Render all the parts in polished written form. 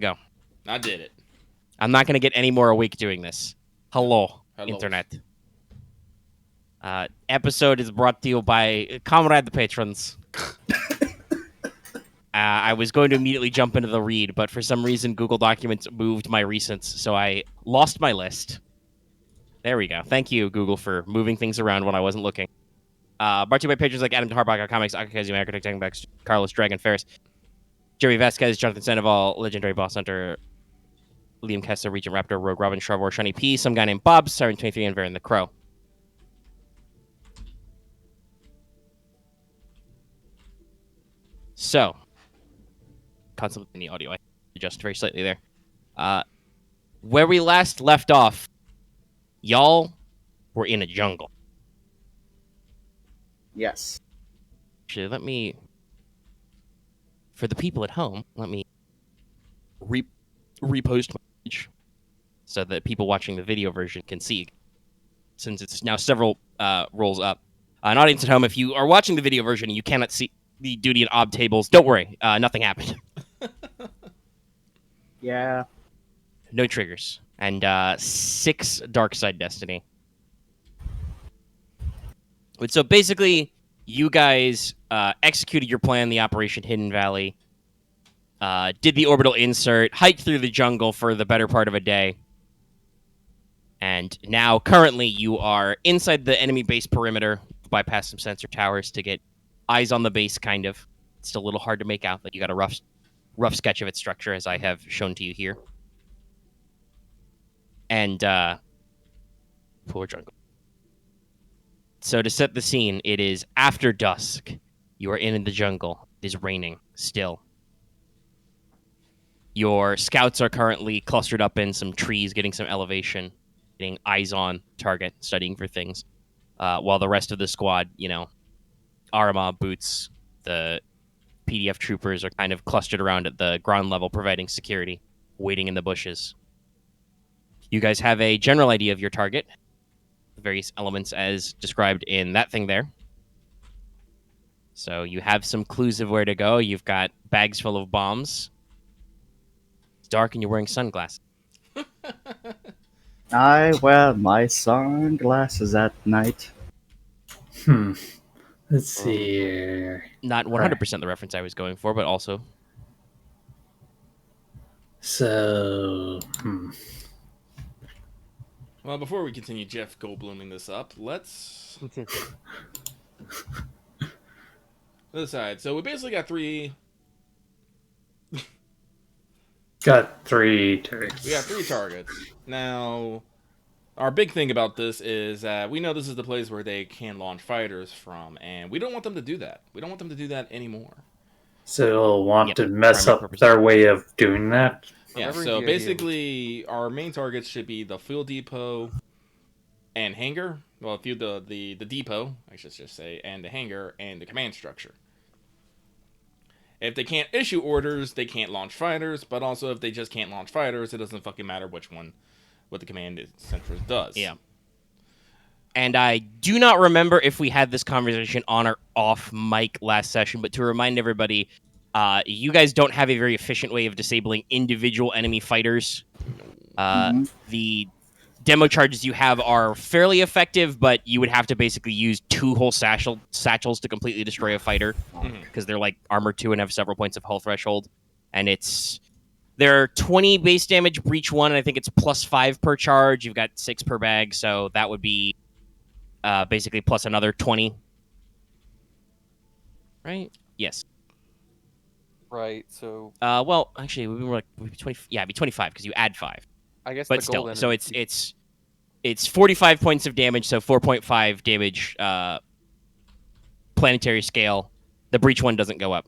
Go. I did it. I'm not going to get any more awake doing this. Hello, Hello. Internet. Episode is brought to you by Comrade the Patrons. I was going to immediately jump into the read, but for some reason Google Documents moved my recents, so I lost my list. There we go. Thank you, Google, for moving things around when I wasn't looking. Brought to you by patrons like Adam Harbach, Comics, Akakazu, Architect, Tangbacks, Carlos, Dragon, Ferris, Jerry Vasquez, Jonathan Sandoval, Legendary Boss Hunter, Liam Kessler, Regent Raptor, Rogue Robin, Sharvor, Shiny P, some guy named Bob, Siren 23, and Varen the Crow. So, concept in the audio, I adjust very slightly there. Where we last left off, y'all were in a jungle. Yes. Actually, let me, for the people at home, let me repost my page so that people watching the video version can see, since it's now several rolls up. An audience at home, if you are watching the video version and you cannot see the duty and ob tables, don't worry, nothing happened. Yeah. No triggers. And 6 dark side destiny. But so basically, you guys executed your plan, the Operation Hidden Valley, did the orbital insert, hiked through the jungle for the better part of a day. And now, currently, you are inside the enemy base perimeter, bypass some sensor towers to get eyes on the base, kind of. It's still a little hard to make out, but you got a rough sketch of its structure, as I have shown to you here. And, poor jungle. So to set the scene, it is after dusk. You are in the jungle. It is raining, still. Your scouts are currently clustered up in some trees, getting some elevation, getting eyes on target, studying for things. While the rest of the squad, Aramaa, Boots, the PDF troopers are kind of clustered around at the ground level, providing security, waiting in the bushes. You guys have a general idea of your target, the various elements as described in that thing there. So you have some clues of where to go. You've got bags full of bombs. It's dark and you're wearing sunglasses. I wear my sunglasses at night. Let's see here. Not 100% the reference I was going for, but also. So, Well, before we continue Jeff Goldbluming this up, let's decide. So we basically got three targets. We got 3 targets. Now, our big thing about this is that we know this is the place where they can launch fighters from, and we don't want them to do that. We don't want them to do that anymore. So they'll want to mess primary up purpose. Their way of doing that. Yeah, so basically, our main targets should be the fuel depot and hangar. Well, the depot, I should just say, and the hangar and the command structure. If they can't issue orders, they can't launch fighters, but also if they just can't launch fighters, it doesn't fucking matter what the command center does. Yeah. And I do not remember if we had this conversation on or off mic last session, but to remind everybody, you guys don't have a very efficient way of disabling individual enemy fighters. The demo charges you have are fairly effective, but you would have to basically use 2 whole satchels to completely destroy a fighter, because they're like armor 2 and have several points of hull threshold. And they're 20 base damage, breach 1, and I think it's plus 5 per charge. You've got 6 per bag, so that would be basically plus another 20. Right? Yes. Right, so Well, actually, we were like 20. Yeah, it'd be 25 because you add 5. I guess But the still, goal then so is it's 45 points of damage, so 4.5 damage planetary scale. The breach 1 doesn't go up.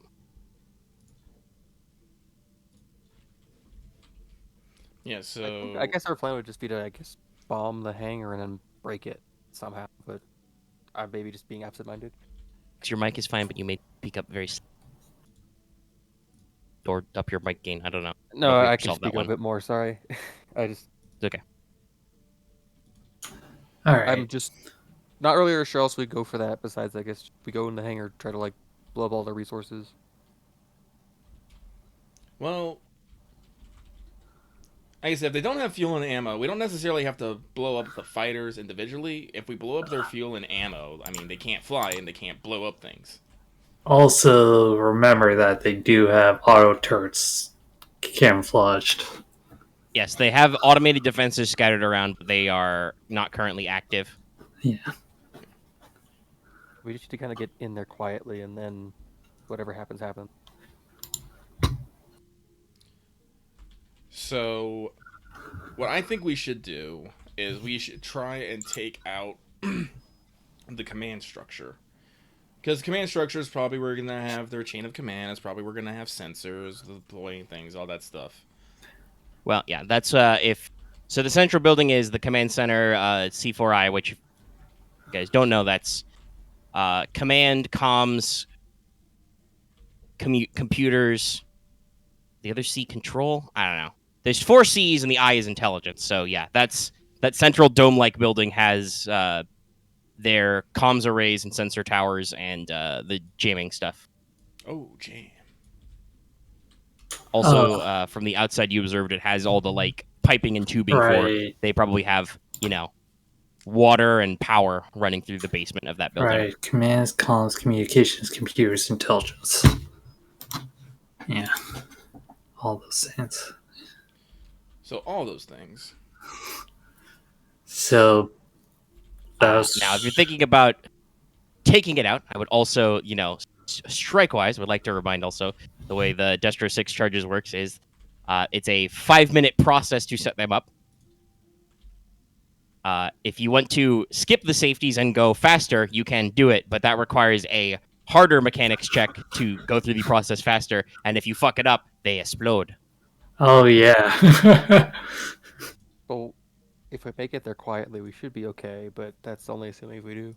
Yeah, so I guess our plan would just be to bomb the hangar and then break it somehow, but I'm maybe just being absent-minded. Because your mic is fine, but you may peak up or up your mic gain. I don't know. No, I can solve that speak a one. bit more, sorry. It's okay. Alright. I'm just not really sure else we go for that, besides I guess we go in the hangar, try to blow up all the resources. well, Like I said, if they don't have fuel and ammo, we don't necessarily have to blow up the fighters individually. If we blow up their fuel and ammo, I mean, they can't fly and they can't blow up things. Also, remember that they do have auto turrets camouflaged. Yes, they have automated defenses scattered around, but they are not currently active. Yeah. We just need to kind of get in there quietly, and then whatever happens, happens. So, what I think we should do is we should try and take out the command structure. Because command structure is probably where we're going to have their chain of command. It's probably we're going to have sensors, deploying things, all that stuff. Well, yeah, that's if. So the central building is the command center, C4I, which, if you guys don't know, that's command, comms, computers. The other C, control. I don't know. There's 4 C's and the I is intelligence. So yeah, that central dome-like building has their comms arrays and sensor towers and the jamming stuff. Oh, jam. Also, from the outside, you observed it has all the like piping and tubing for. Right. They probably have, water and power running through the basement of that building. Right. Commands, comms, communications, computers, intelligence. Yeah. All those things. So, all those things. So, that's... Now, if you're thinking about taking it out, I would also, strike-wise, would like to remind also the way the Destro 6 charges works is it's a 5-minute process to set them up. If you want to skip the safeties and go faster, you can do it, but that requires a harder mechanics check to go through the process faster, and if you fuck it up, they explode. Oh, yeah. Well, if we make it there quietly, we should be okay, but that's only assuming if we do.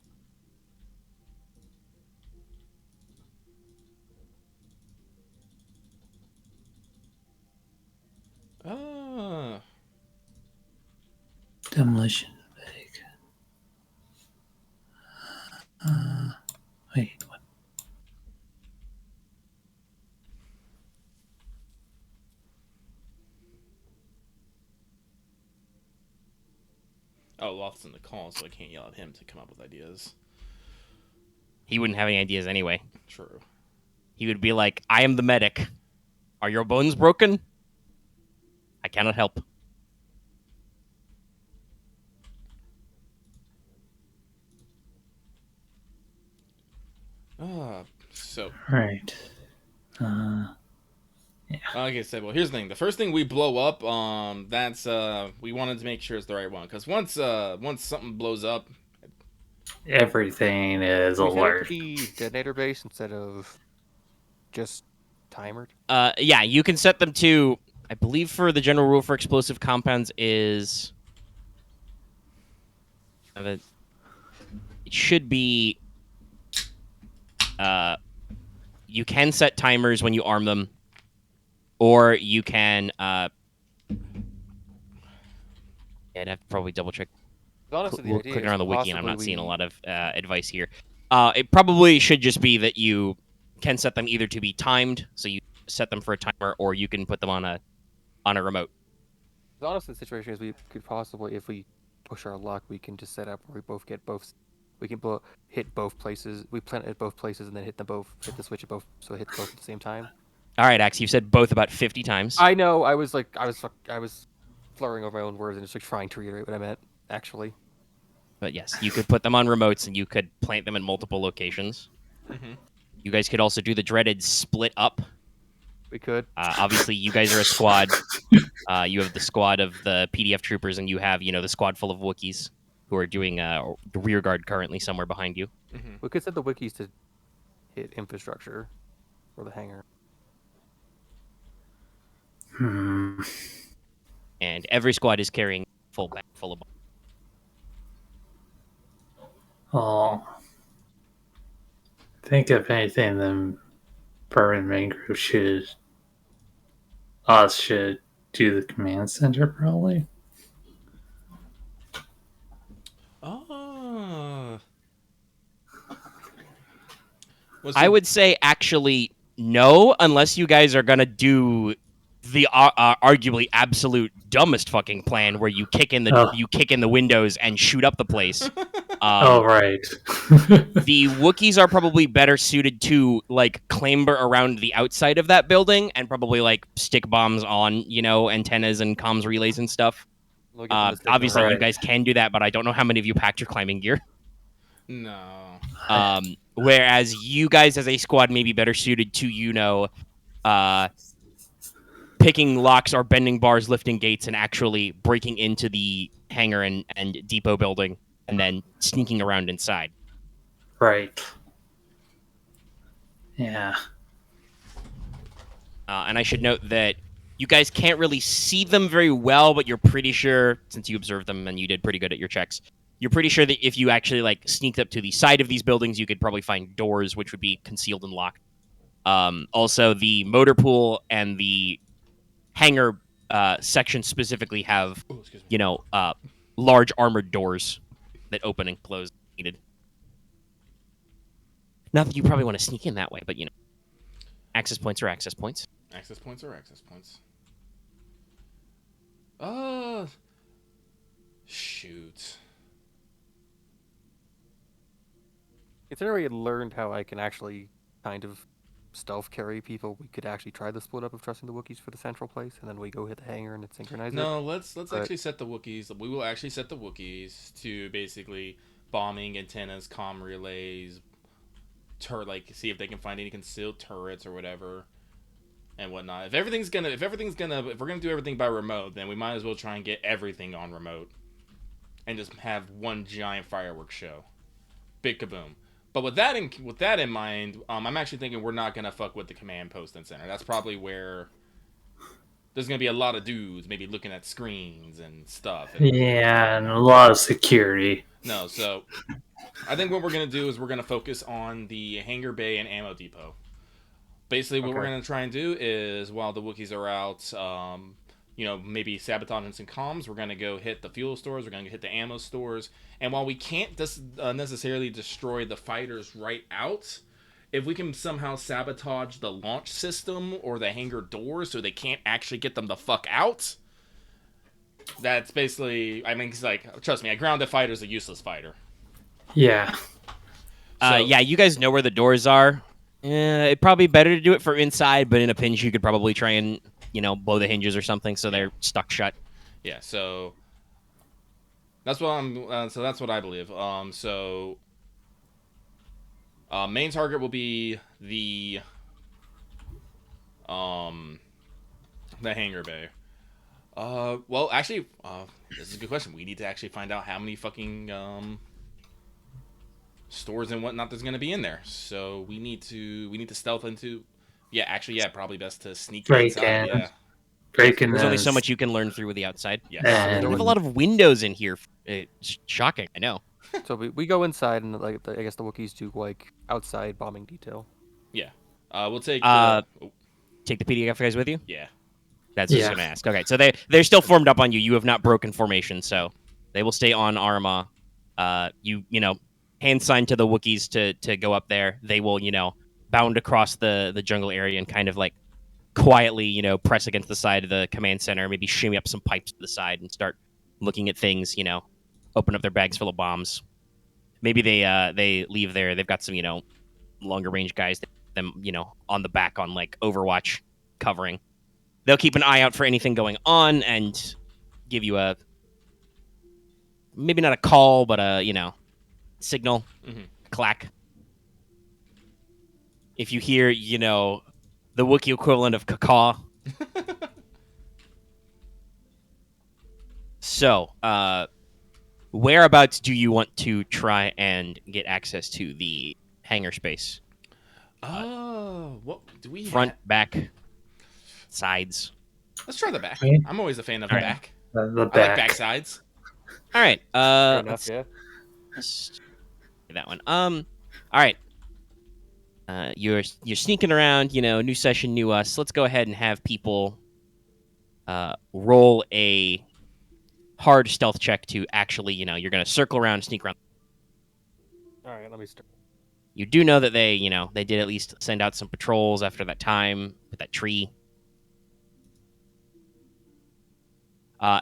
Demolition bag. Wait, what? Oh, Loth's in the call, so I can't yell at him to come up with ideas. He wouldn't have any ideas anyway. True. He would be like, I am the medic. Are your bones broken? I cannot help. So. Right. Like I said, well, here's the thing. The first thing we blow up, that's we wanted to make sure it's the right one, because once something blows up, Everything is We set it alert. to be detonator base instead of just timered. Yeah, you can set them to, I believe for the general rule for explosive compounds is, it should be, you can set timers when you arm them, or you can, I'd have to probably double check. Honestly, the We're idea clicking is around the wiki and I'm not possibly seeing a we- lot of advice here. It probably should just be that you can set them either to be timed, so you set them for a timer, or you can put them on a remote. Honestly, the situation is we could possibly, if we push our luck, we can just set up where we both get both. We can hit both places. We plant at both places and then hit the switch at both, so it hits both at the same time. All right, Axe, you've said both about 50 times. I know. I was flurrying over my own words and just like trying to reiterate what I meant. Actually, But yes, you could put them on remotes and you could plant them in multiple locations. Mm-hmm. You guys could also do the dreaded split up. we could. Obviously, you guys are a squad. You have the squad of the PDF troopers, and you have, the squad full of Wookiees who are doing rear guard currently somewhere behind you. Mm-hmm. We could set the wikis to hit infrastructure or the hangar. And every squad is carrying full bag full of bombs. Oh. I think if anything, the Burn main group should do the command center probably. Oh. I would say actually no, unless you guys are gonna do the arguably absolute dumbest fucking plan where you kick in the windows and shoot up the place. Oh, right. The Wookiees are probably better suited to like clamber around the outside of that building and probably like stick bombs on, antennas and comms relays and stuff. We'll get them to stick Obviously, around. you guys can do that, but I don't know how many of you packed your climbing gear. No. Whereas you guys as a squad may be better suited to, picking locks or bending bars, lifting gates, and actually breaking into the hangar and depot building and then sneaking around inside. Right. Yeah. And I should note that you guys can't really see them very well, but you're pretty sure, since you observed them and you did pretty good at your checks, you're pretty sure that if you actually like sneaked up to the side of these buildings, you could probably find doors which would be concealed and locked. Also, the motor pool and the hangar section specifically have, large armored doors that open and close if needed. Not that you probably want to sneak in that way, but access points are access points. Access points are access points. Shoot. Considering we had learned how I can actually kind of stealth carry people, we could actually try the split up of trusting the Wookiees for the central place, and then we go hit the hangar and synchronize it. No, let's actually set the Wookiees. We will actually set the Wookiees to basically bombing antennas, comm relays, see if they can find any concealed turrets or whatever, and whatnot. If we're gonna do everything by remote, then we might as well try and get everything on remote, and just have one giant fireworks show, big kaboom. But with that in mind, I'm actually thinking we're not gonna fuck with the command post and center. That's probably where there's gonna be a lot of dudes maybe looking at screens and stuff. Yeah, and a lot of security. No, so I think what we're gonna do is we're gonna focus on the Hangar Bay and ammo depot. Basically, what we're gonna try and do is while the Wookiees are out, maybe sabotaging some comms, we're gonna go hit the fuel stores. We're gonna hit the ammo stores. And while we can't necessarily destroy the fighters right out, if we can somehow sabotage the launch system or the hangar doors so they can't actually get them the fuck out, that's basically, it's like, trust me, a grounded fighter is a useless fighter. Yeah. Yeah, you guys know where the doors are. It'd probably be better to do it for inside, but in a pinch, you could probably try and, blow the hinges or something so they're stuck shut. Yeah, so that's what that's what I believe. Main target will be the Hangar Bay. Well, actually, this is a good question. We need to actually find out how many fucking stores and whatnot there's gonna be in there. So we need to stealth into. Yeah, probably best to sneak inside. Yeah. There's only so much you can learn through the outside. Yes. We have a lot of windows in here. It's shocking, I know. So we go inside, and I guess the Wookiees do like outside bombing detail. Yeah. We'll take take the PDF guys with you. Yeah. That's what I was gonna ask. Okay, so they're still formed up on you. You have not broken formation, so they will stay on Aramaa. Hand sign to the Wookiees to go up there. They will, bound across the jungle area and kind of like quietly, press against the side of the command center, maybe shimmy up some pipes to the side and start looking at things, open up their bags full of bombs. Maybe they leave there. They've got some, longer range guys, them, on the back on like Overwatch covering. They'll keep an eye out for anything going on and give you maybe not a call, but a, signal, clack. If you hear, the Wookiee equivalent of caw. So, whereabouts do you want to try and get access to the hangar space? What do we Front, back, sides. Let's try the back. Okay. I'm always a fan of the back. The I like back sides. All right. Fair enough, yeah. Let's do that one. All right. You're sneaking around. New session, new us. Let's go ahead and have people roll a hard stealth check to actually, you're going to circle around, sneak around. All right, let me start. You do know that they did at least send out some patrols after that time with that tree.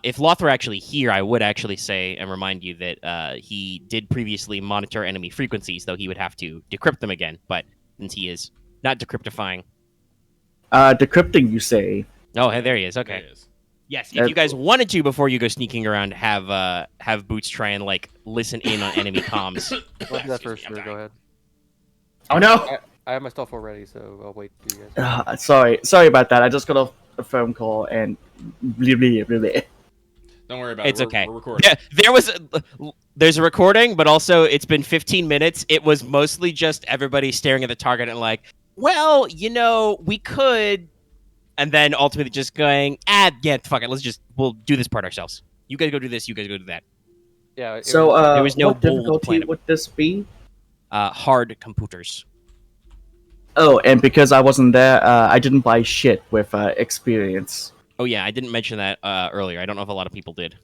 If Loth were actually here, I would actually say and remind you that he did previously monitor enemy frequencies, though he would have to decrypt them again. But since he is not decryptifying. Decrypting, you say? Oh, hey, there he is. Okay. There it is. Yes, if you guys wanted to, before you go sneaking around, have Boots try and like listen in on enemy comms. I'll do that Excuse first. me, I'm Sure, go dying. ahead. Oh no! I have my stuff already, so I'll wait for you guys. Sorry about that. I just got off a phone call and Don't worry about It's it. okay. We're recording. There's a recording, but also it's been 15 minutes. It was mostly just everybody staring at the target and like, well, we could, and then ultimately just going, yeah, fuck it, we'll do this part ourselves. You guys go do this. You guys go do that. Yeah. So, there was no what bold difficulty plan. would this be? Hard computers. Oh, and because I wasn't there, I didn't buy shit with experience. Oh yeah, I didn't mention that earlier. I don't know if a lot of people did.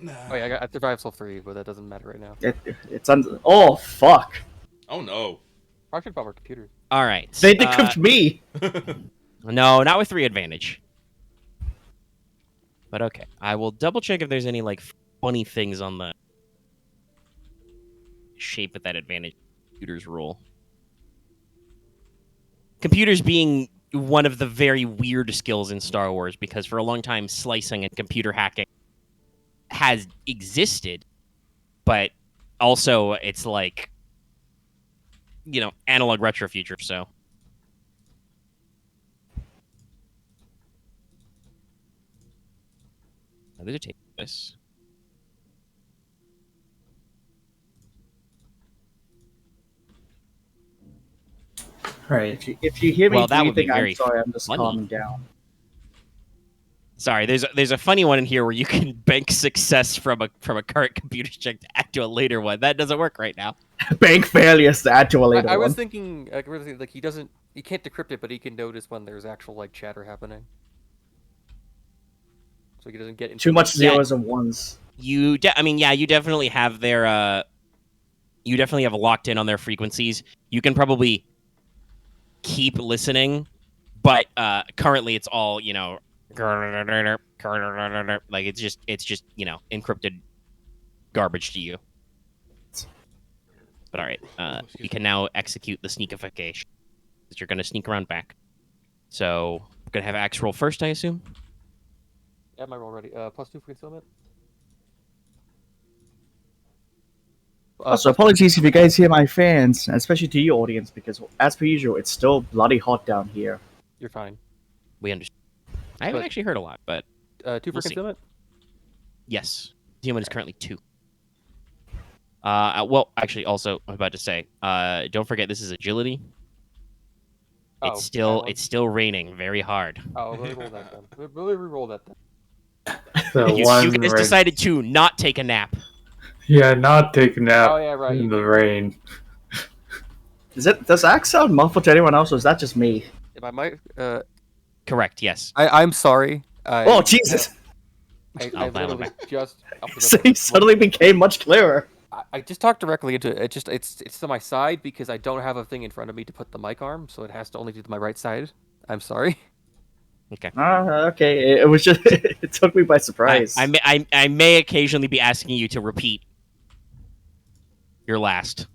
Oh yeah, I survived Soul 3, but that doesn't matter right now. Oh fuck! Oh no. I should our computers. All right. They decrypted me. No, not with 3 advantage. But okay, I will double check if there's any like funny things on the shape of that advantage computers rule. Computers being one of the very weird skills in Star Wars, because for a long time slicing and computer hacking has existed, but also it's like, analog retro future, so. Now, these are taking this. Right. If you hear me Well, that would be breathing, very I'm sorry. I'm just funny. calming down. Sorry, there's a funny one in here where you can bank success from a current computer check to add to a later one. That doesn't work right now. Bank failures to add to a later I was one. thinking, like he can't decrypt it, but he can notice when there's actual like chatter happening. So he doesn't get into Too much zeros and ones. You definitely have their you definitely have locked in on their frequencies. You can probably keep listening, but currently it's all, like it's just encrypted garbage to you. But all right, we can now execute the sneakification. That you're going to sneak around back. So we're going to have Axe roll first, I assume. Yeah, my roll ready. +2 for concealment. Also, apologies if you guys hear my fans, especially to you audience, because as per usual, it's still bloody hot down here. You're fine. We understand. I haven't But- actually heard a lot, but 2 for We'll see. concealment. yes, human is currently 2. Well, actually, also I was about to say, don't forget this is agility. It's still raining very hard. Oh, we'll re-roll that then. We'll re-roll that then. The You one guys rain- decided to not take a nap. Yeah, not take a nap Oh yeah, right. in the rain. Does Axe sound muffled to anyone else, or is that just me? If I might, Correct. Yes. I'm sorry. Oh Jesus! I Oh, literally finally. just. So he suddenly became much clearer. I just talked directly into it. It's to my side because I don't have a thing in front of me to put the mic arm, so it has to only do to my right side. I'm sorry. Okay. Okay. It was just it took me by surprise. I may occasionally be asking you to repeat your last.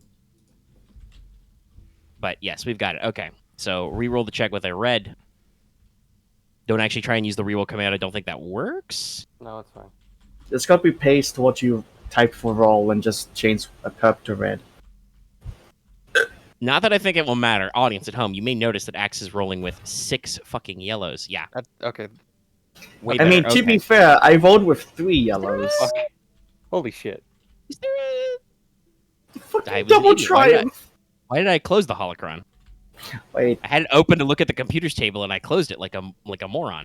But yes, we've got it. Okay. So reroll the check with a red. Don't actually try and use the reroll command. I don't think that works. No, it's fine. It's got to be paste what you type for roll and just change a purple to red. Not that I think it will matter. Audience at home, you may notice that Axe is rolling with 6 fucking yellows. Yeah. Okay. Way I better. mean, to Okay. be fair, I rolled with 3 yellows. Okay. Holy shit. Is there a... I Fucking was double an idiot. Why did I- triumph! Why did I close the holocron? Wait, I had it open to look at the computer's table, and I closed it like a moron.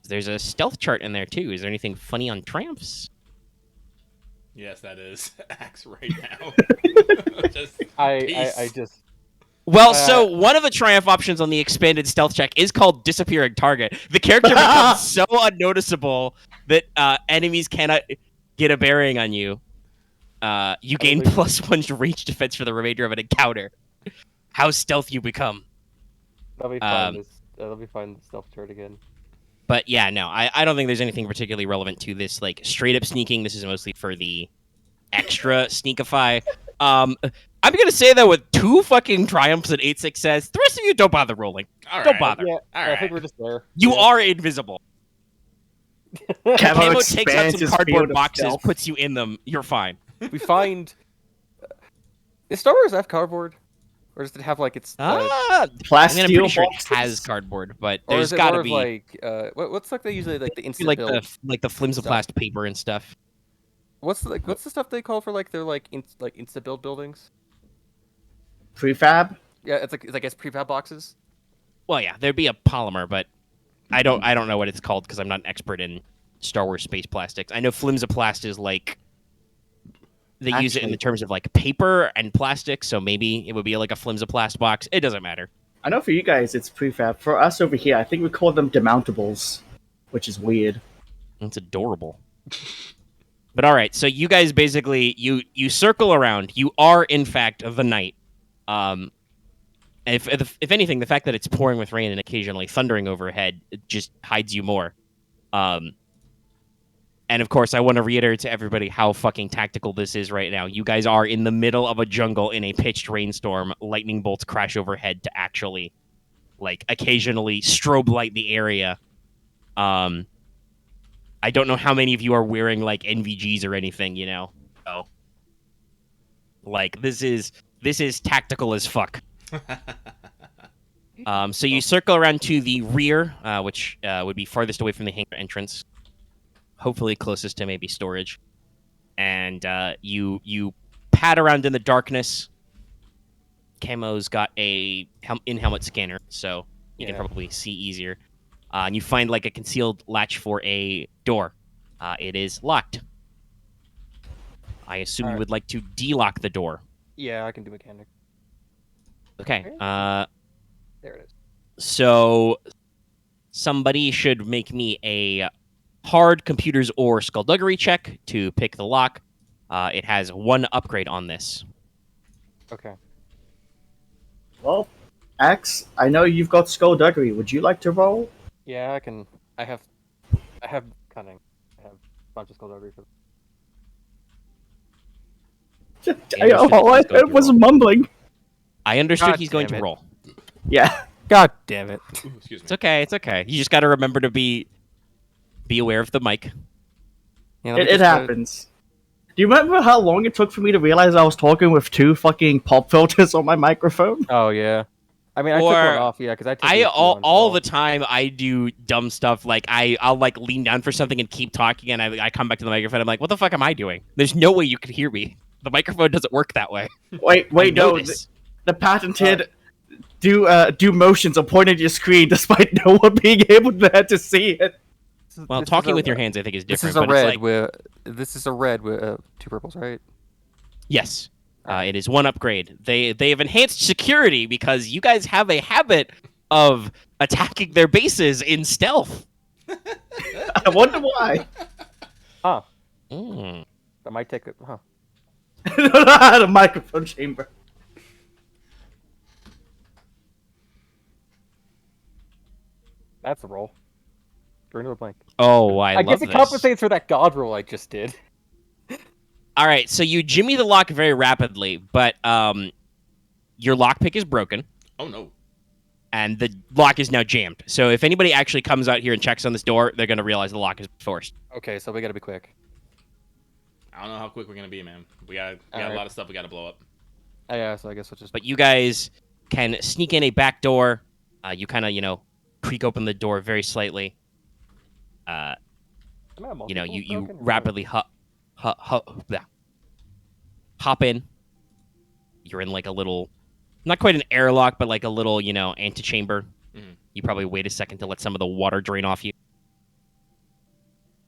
There's a stealth chart in there too. Is there anything funny on triumphs? Yes, that is Axe right now. Just I just. Well, so one of the triumph options on the expanded stealth check is called disappearing target. The character becomes so unnoticeable that enemies cannot get a bearing on you. You gain Probably- +1 range defense for the remainder of an encounter. How stealth you become. That'll be fine. That'll be fine. The stealth chart again. But yeah, no, I don't think there's anything particularly relevant to this, like, straight up sneaking. This is mostly for the extra sneakify. I'm gonna say that with 2 fucking triumphs and 8 success, the rest of you don't bother rolling. All Don't right. bother. Yeah, All I right. think we're just there. You Yeah. are invisible. Camo Camo takes out expands some his cardboard field of boxes, stealth. puts you in them. You're fine. We find. Is Star Wars have cardboard, or does it have like its? I'm Plasteel pretty sure it boxes? has cardboard, but Or there's is it got more to of be like what's like they usually like the instant like build? the flimsoplast paper and stuff. What's the stuff they call for like their like insta build buildings? Prefab? Yeah, it's I guess prefab boxes. Well, yeah, there'd be a polymer, but I don't know what it's called because I'm not an expert in Star Wars space plastics. I know flimsoplast is like they use it in the terms of like paper and plastic, so maybe it would be like a flimsoplast box. It doesn't matter. I know for you guys it's prefab. For us over here, I think we call them demountables, which is weird. It's adorable. But all right, so you guys basically you circle around. You are in fact the knight. If anything, the fact that it's pouring with rain and occasionally thundering overhead it just hides you more. And of course, I want to reiterate to everybody how fucking tactical this is right now. You guys are in the middle of a jungle in a pitched rainstorm. Lightning bolts crash overhead to actually, like, occasionally strobe light the area. I don't know how many of you are wearing like NVGs or anything, you know. So, like, this is tactical as fuck. So you circle around to the rear, which would be farthest away from the hangar entrance. Hopefully closest to maybe storage. And you pad around in the darkness. Camo's got a in-helmet scanner, so you can probably see easier. And you find like a concealed latch for a door. It is locked. I assume you would like to de-lock the door. Yeah, I can do mechanic. Okay. There it is. So somebody should make me a hard computers or skullduggery check to pick the lock. It has 1 upgrade on this. Okay. Well, Axe, I know you've got skullduggery. Would you like to roll? Yeah, I can. I have cunning. I have a bunch of skullduggery. All I heard was mumbling. I understood God he's going damn to it. roll. Yeah. God damn it! Ooh, excuse me. It's okay. It's okay. You just got to remember to be aware of the mic. Yeah, It happens. Do you remember how long it took for me to realize I was talking with 2 fucking pop filters on my microphone? Oh yeah. I mean, I took Or one off. Yeah, because all the time I do dumb stuff like I'll like lean down for something and keep talking and I come back to the microphone. I'm like, what the fuck am I doing? There's no way you could hear me. The microphone doesn't work that way. Wait, I no. notice. The patented do motions or point at your screen despite no one being able to see it. Well, talking with your hands I think is different. This is a but red it's like, with 2 purples, right? yes. It is 1 upgrade. They have enhanced security because you guys have a habit of attacking their bases in stealth. I wonder why. Huh. Mm. That might take it. Huh. The microphone chamber. That's a roll. Turn to a blank. Oh, I guess love it this. compensates for that god roll I just did. All right, so you jimmy the lock very rapidly, but your lockpick is broken. Oh no. And the lock is now jammed. So if anybody actually comes out here and checks on this door, they're going to realize the lock is forced. Okay, so we gotta be quick. I don't know how quick we're gonna be, man. We got a lot of stuff we gotta blow up. Oh, yeah, so I guess we'll just. But you guys can sneak in a back door. You kind of, creak open the door very slightly. You rapidly hop in. You're in like a little, not quite an airlock, but like a little, antechamber. Mm-hmm. You probably wait a second to let some of the water drain off you.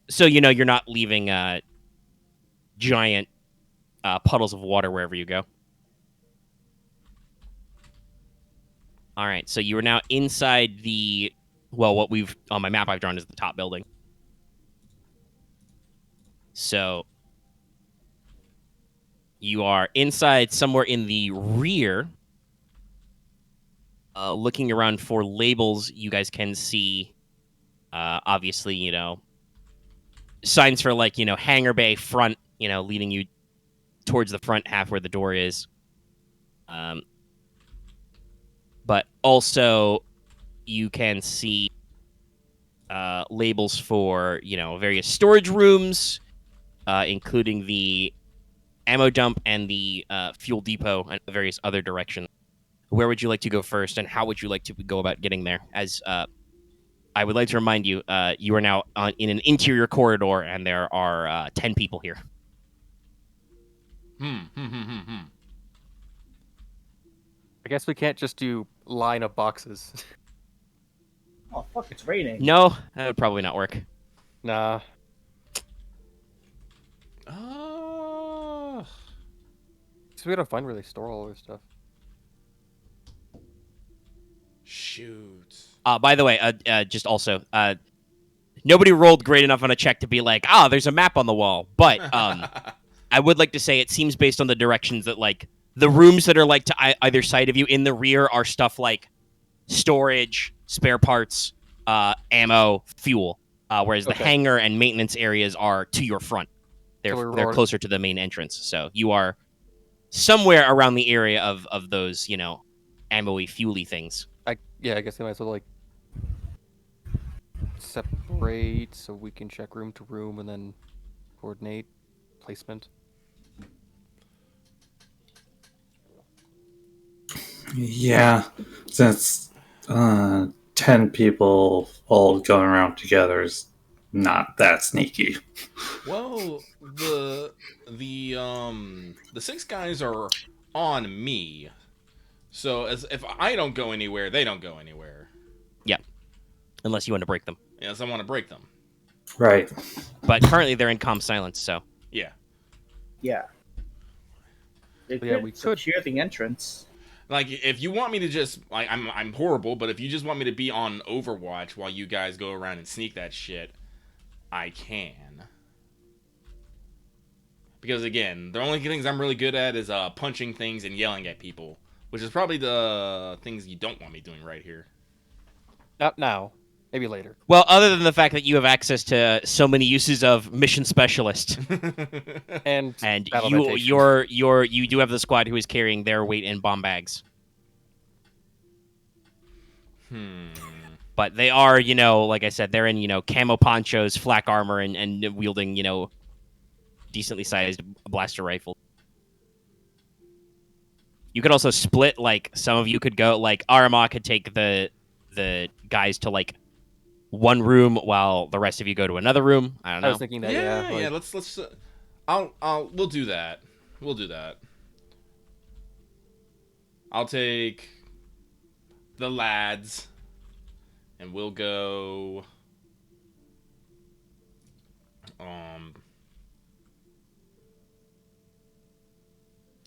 So, you're not leaving giant puddles of water wherever you go. All right, so you are now inside the, what we've, on my map I've drawn is the top building. So you are inside somewhere in the rear. Looking around for labels, you guys can see Obviously, signs for like Hangar Bay front, leading you towards the front half where the door is. But also you can see labels for various storage rooms, including the ammo dump and the fuel depot and various other directions. Where would you like to go first, and how would you like to go about getting there? As I would like to remind you, you are now in an interior corridor, and there are 10 people here. I guess we can't just do line of boxes. Oh fuck! It's raining. No, that would probably not work. Nah. Uh, So we gotta find where they store all their stuff. shoot. By the way, just also, nobody rolled great enough on a check to be like, there's a map on the wall. But I would like to say it seems based on the directions that like the rooms that are like to either side of you in the rear are stuff like storage, spare parts, ammo, fuel. Whereas the hangar and maintenance areas are to your front. They're closer to the main entrance. So you are somewhere around the area of those, ammo-y, fuel-y things. I guess they might as well like separate so we can check room to room and then coordinate placement. Yeah, since 10 people all going around together is not that sneaky. Well, the 6 guys are on me. So as if I don't go anywhere, they don't go anywhere. Yeah. Unless you want to break them. Unless I want to break them. Right. But currently they're in calm silence, so. Yeah. Yeah. We could secure the entrance. Like, if you want me to just, like, I'm horrible, but if you just want me to be on Overwatch while you guys go around and sneak that shit, I can. Because, again, the only things I'm really good at is punching things and yelling at people, which is probably the things you don't want me doing right here. Not now. Maybe later. Well, other than the fact that you have access to so many uses of mission specialist, and you do have the squad who is carrying their weight in bomb bags. But they are, like I said, they're in camo ponchos, flak armor, and wielding decently sized blaster rifle. You could also split, like some of you could go, like Aramaa could take the guys to like one room while the rest of you go to another room. I don't know. I was thinking that. Yeah. Let's. We'll do that. We'll do that. I'll take the lads, and we'll go.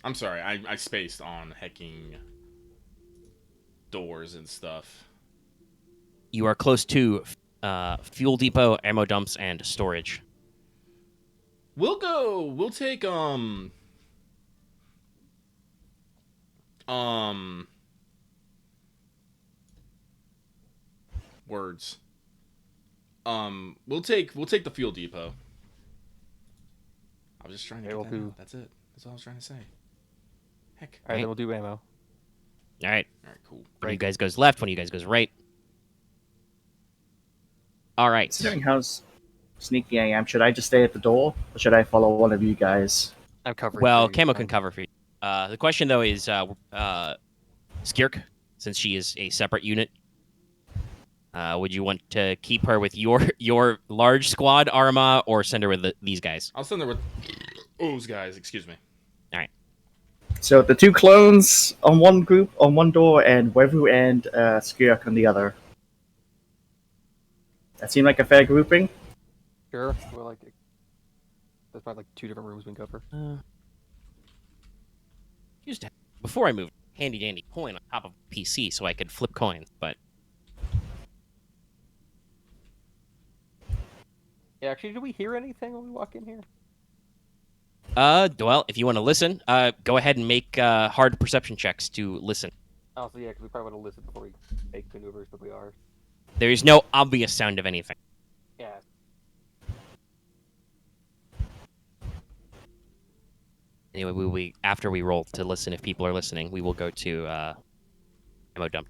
I'm sorry. I spaced on hacking doors and stuff. You are close to fuel depot, ammo dumps, and storage. We'll take words. We'll take the fuel depot. I was just trying to get that out. That's it. That's all I was trying to say. Heck. All right, then we'll do ammo. All right. All right, cool. One of you guys goes left, one of you guys goes right. All right. Considering how sneaky I am, should I just stay at the door, or should I follow one of you guys? I'm covering. Well, Camo can cover for you. The question, though, is Skirk, since she is a separate unit, would you want to keep her with your large squad, Aramaa, or send her with these guys? I'll send her with those guys. Excuse me. All right. So the 2 clones on one group, on one door, and Wevu and Skirk on the other. That seemed like a fair grouping. Sure. Well, like there's probably like 2 different rooms we can cover. Used to, before I moved, handy dandy coin on top of PC so I could flip coins, but Yeah, actually, do we hear anything when we walk in here? well, if you want to listen, go ahead and make hard perception checks to listen. Oh, so yeah, because we probably want to listen before we make maneuvers, but we are. There is no obvious sound of anything. Yeah. Anyway, we after we roll to listen, if people are listening, we will go to ammo dump.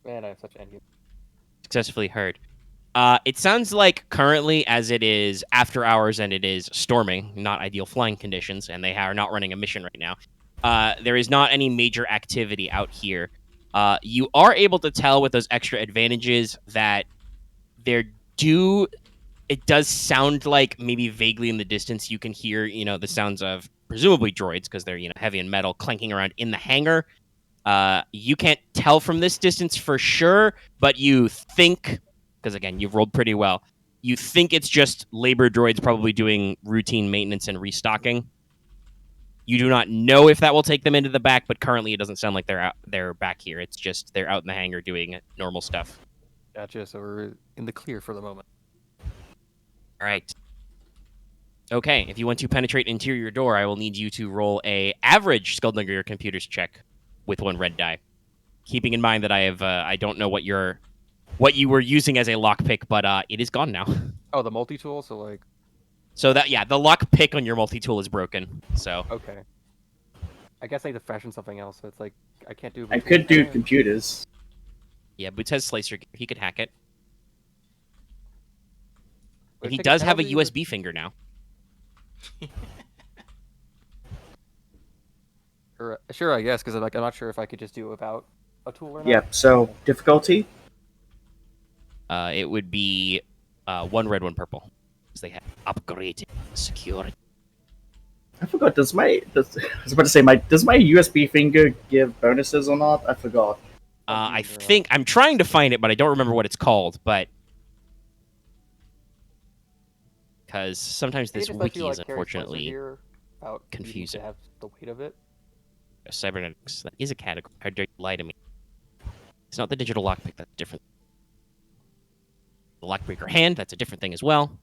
Man, I have such envy. Successfully heard. It sounds like currently, as it is after hours and it is storming, not ideal flying conditions, and they are not running a mission right now. There is not any major activity out here. You are able to tell with those extra advantages that it does sound like maybe vaguely in the distance you can hear, the sounds of presumably droids because they're, heavy and metal clanking around in the hangar. You can't tell from this distance for sure, but you think, because again, you've rolled pretty well, you think it's just labor droids probably doing routine maintenance and restocking. You do not know if that will take them into the back, but currently it doesn't sound like they're back here. It's just they're out in the hangar doing normal stuff. Gotcha. So we're in the clear for the moment. All right. Okay, if you want to penetrate interior door, I will need you to roll a average Skulldugger computers check with 1 red die. Keeping in mind that I don't know what you were using as a lockpick, but it is gone now. Oh, the multi-tool. So like. So the lockpick on your multi-tool is broken. So Okay. I guess I need to fashion something else. So it's like I can't do. I could do computers. yeah, Boots has Slicer. He could hack it. Would it He take does have a penalty or- USB finger now. Sure, I guess, because I'm not sure if I could just do it without a tool or not. Yeah, so difficulty? It would be 1 red, 1 purple, because they have upgraded security. I forgot, I was about to say, does my USB finger give bonuses or not? I forgot. I think I'm trying to find it, but I don't remember what it's called. But because sometimes this wiki is unfortunately confusing. To have the weight of it. Cybernetics, that is a category. How dare you lie to me? It's not the digital lockpick. That's different. The lockbreaker hand. That's a different thing as well.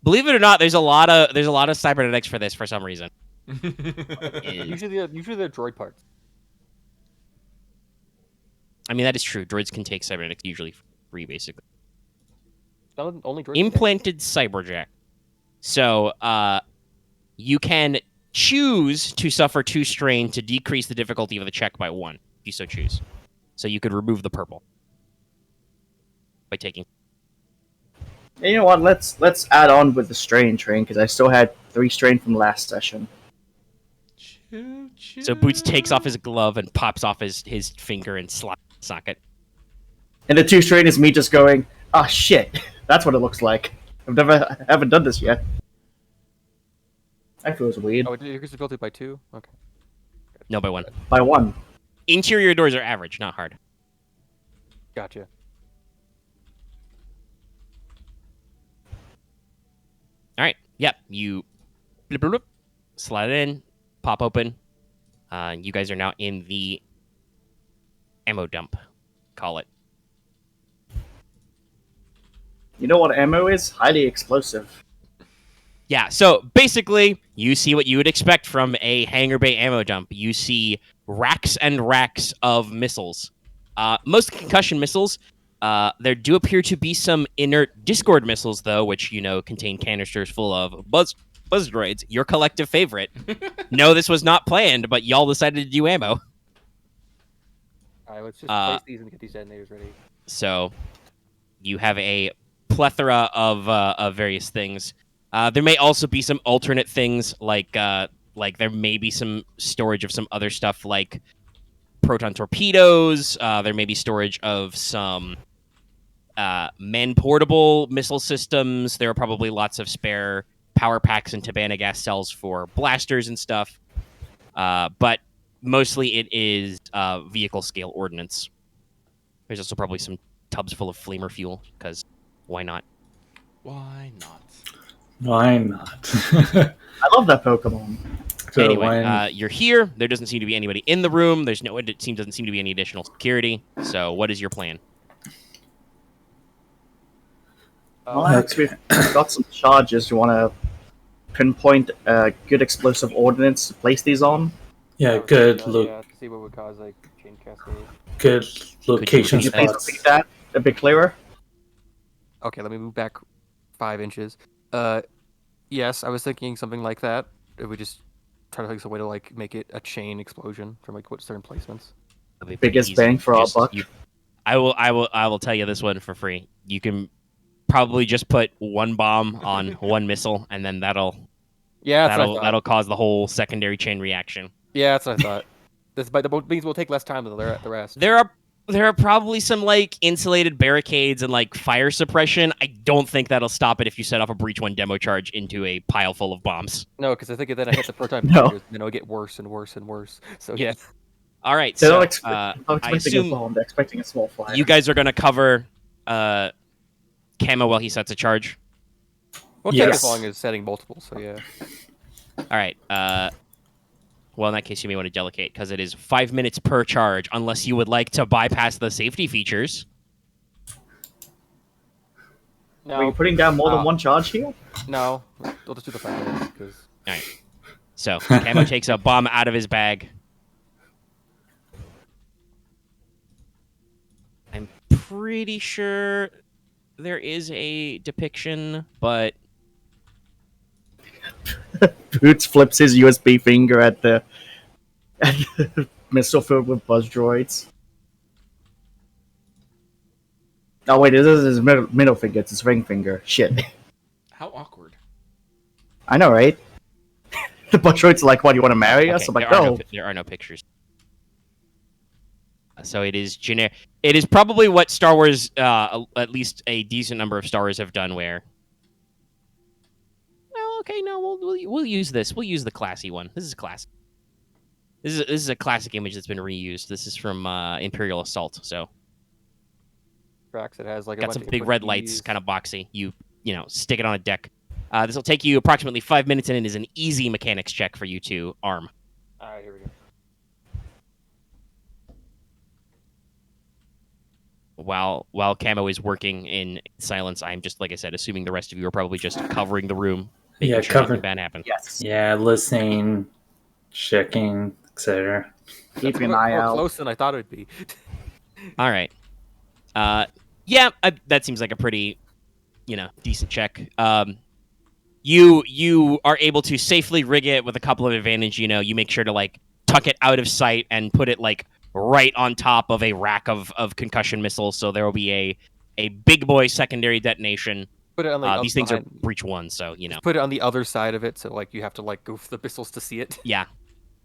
Believe it or not, there's a lot of cybernetics for this for some reason. Usually they're droid parts. I mean, that is true. Droids can take cybernetics usually free, basically. Only droids. Implanted cyberjack. So, you can choose to suffer 2 strain to decrease the difficulty of the check by 1, if you so choose. So you could remove the purple by taking. And you know what? Let's add on with the strain train because I still had 3 strain from last session. So Boots takes off his glove and pops off his finger and socket. And the 2 strain is me just going, ah, shit. That's what it looks like. I haven't done this yet. That feels weird. Oh, you can build it by 2. Okay. No, by 1. By 1. Interior doors are average, not hard. Gotcha. All right. Yep. You blip, blip, blip, slide it in, pop open. You guys are now in the ammo dump. Call it. You know what ammo is? Highly explosive. Yeah, so basically, you see what you would expect from a Hangar Bay ammo dump. You see racks and racks of missiles. Most concussion missiles. There do appear to be some inert Discord missiles, though, which, contain canisters full of buzz droids, your collective favorite. No, this was not planned, but y'all decided to do ammo. Alright, let's just place these and get these detonators ready. So, you have a plethora of various things. There may also be some alternate things, like there may be some storage of some other stuff, like proton torpedoes. There may be storage of some man-portable missile systems. There are probably lots of spare power packs and Tabana gas cells for blasters and stuff. But mostly it is vehicle-scale ordnance. There's also probably some tubs full of flamer fuel, because why not? Why not? Why not? I love that Pokemon. So Anyway, you're here. There doesn't seem to be anybody in the room. Doesn't seem to be any additional security. So, what is your plan? Well, we've got some charges. You want to pinpoint a good explosive ordnance to place these on? Yeah, good Yeah, to see what would cause like chain cascade. good location Could you please spots. repeat that a bit clearer? Okay, let me move back 5 inches. Yes, I was thinking something like that. If we just try to think of a way to like make it a chain explosion from like what certain placements. That'd be pretty Biggest easy. bang for our Just- buck. I will tell you this one for free. You can probably just put one bomb on one missile, and then that'll Yeah, that's what I thought. that'll cause the whole secondary chain reaction. Yeah, that's what I thought. This, but the means will take less time than the rest. There are probably some like insulated barricades and like fire suppression. I don't think that'll stop it if you set off a breach one demo charge into a pile full of bombs. No, because I think if then I hit the proton No. then it'll get worse and worse and worse. So yeah. All right, They're so not expecting assume a bomb. They're expecting a small fire. you guys are going to cover Camo while he sets a charge. Won't take as long as setting multiple. So yeah. All right. Well, in that case, you may want to delegate because it is 5 minutes per charge, unless you would like to bypass the safety features. No. Are you putting down more than one charge here? No, we'll just do the 5 minutes because. All right. So Camo takes a bomb out of his bag. I'm pretty sure there is a depiction, but Boots flips his USB finger at the missile filled with buzz droids. Oh wait, this is his middle finger. It's his ring finger. Shit. How awkward. I know, right? The buzz droids are like, "What? You want to marry us?" okay, I'm like, there, are "No." no, there are no pictures. So it is generic. It is probably what Star Wars, at least a decent number of Star Wars have done. Where, well, okay, no, we'll use this. We'll use the classy one. This is classic. This is a classic image that's been reused. This is from Imperial Assault. So Tracks it has like a got bunch some of big input red lights, keys. kind of boxy. You know, stick it on a deck. This will take you approximately 5 minutes, and it is an easy mechanics check for you to arm. All right, here we go. While Camo is working in silence, I'm just, like I said, assuming the rest of you are probably just covering the room. Yeah, making sure cover. nothing bad happens. Yes. Yeah, listening, checking, etc. Keeping an More eye out. close than I thought it would be. All right. Yeah, that seems like a pretty, decent check. You are able to safely rig it with a couple of advantage. You make sure to like tuck it out of sight and put it like right on top of a rack of concussion missiles. So there will be a big boy secondary detonation. Put it on like These things are breach one, so Just put it on the other side of it, so like you have to like go for the missiles to see it. Yeah.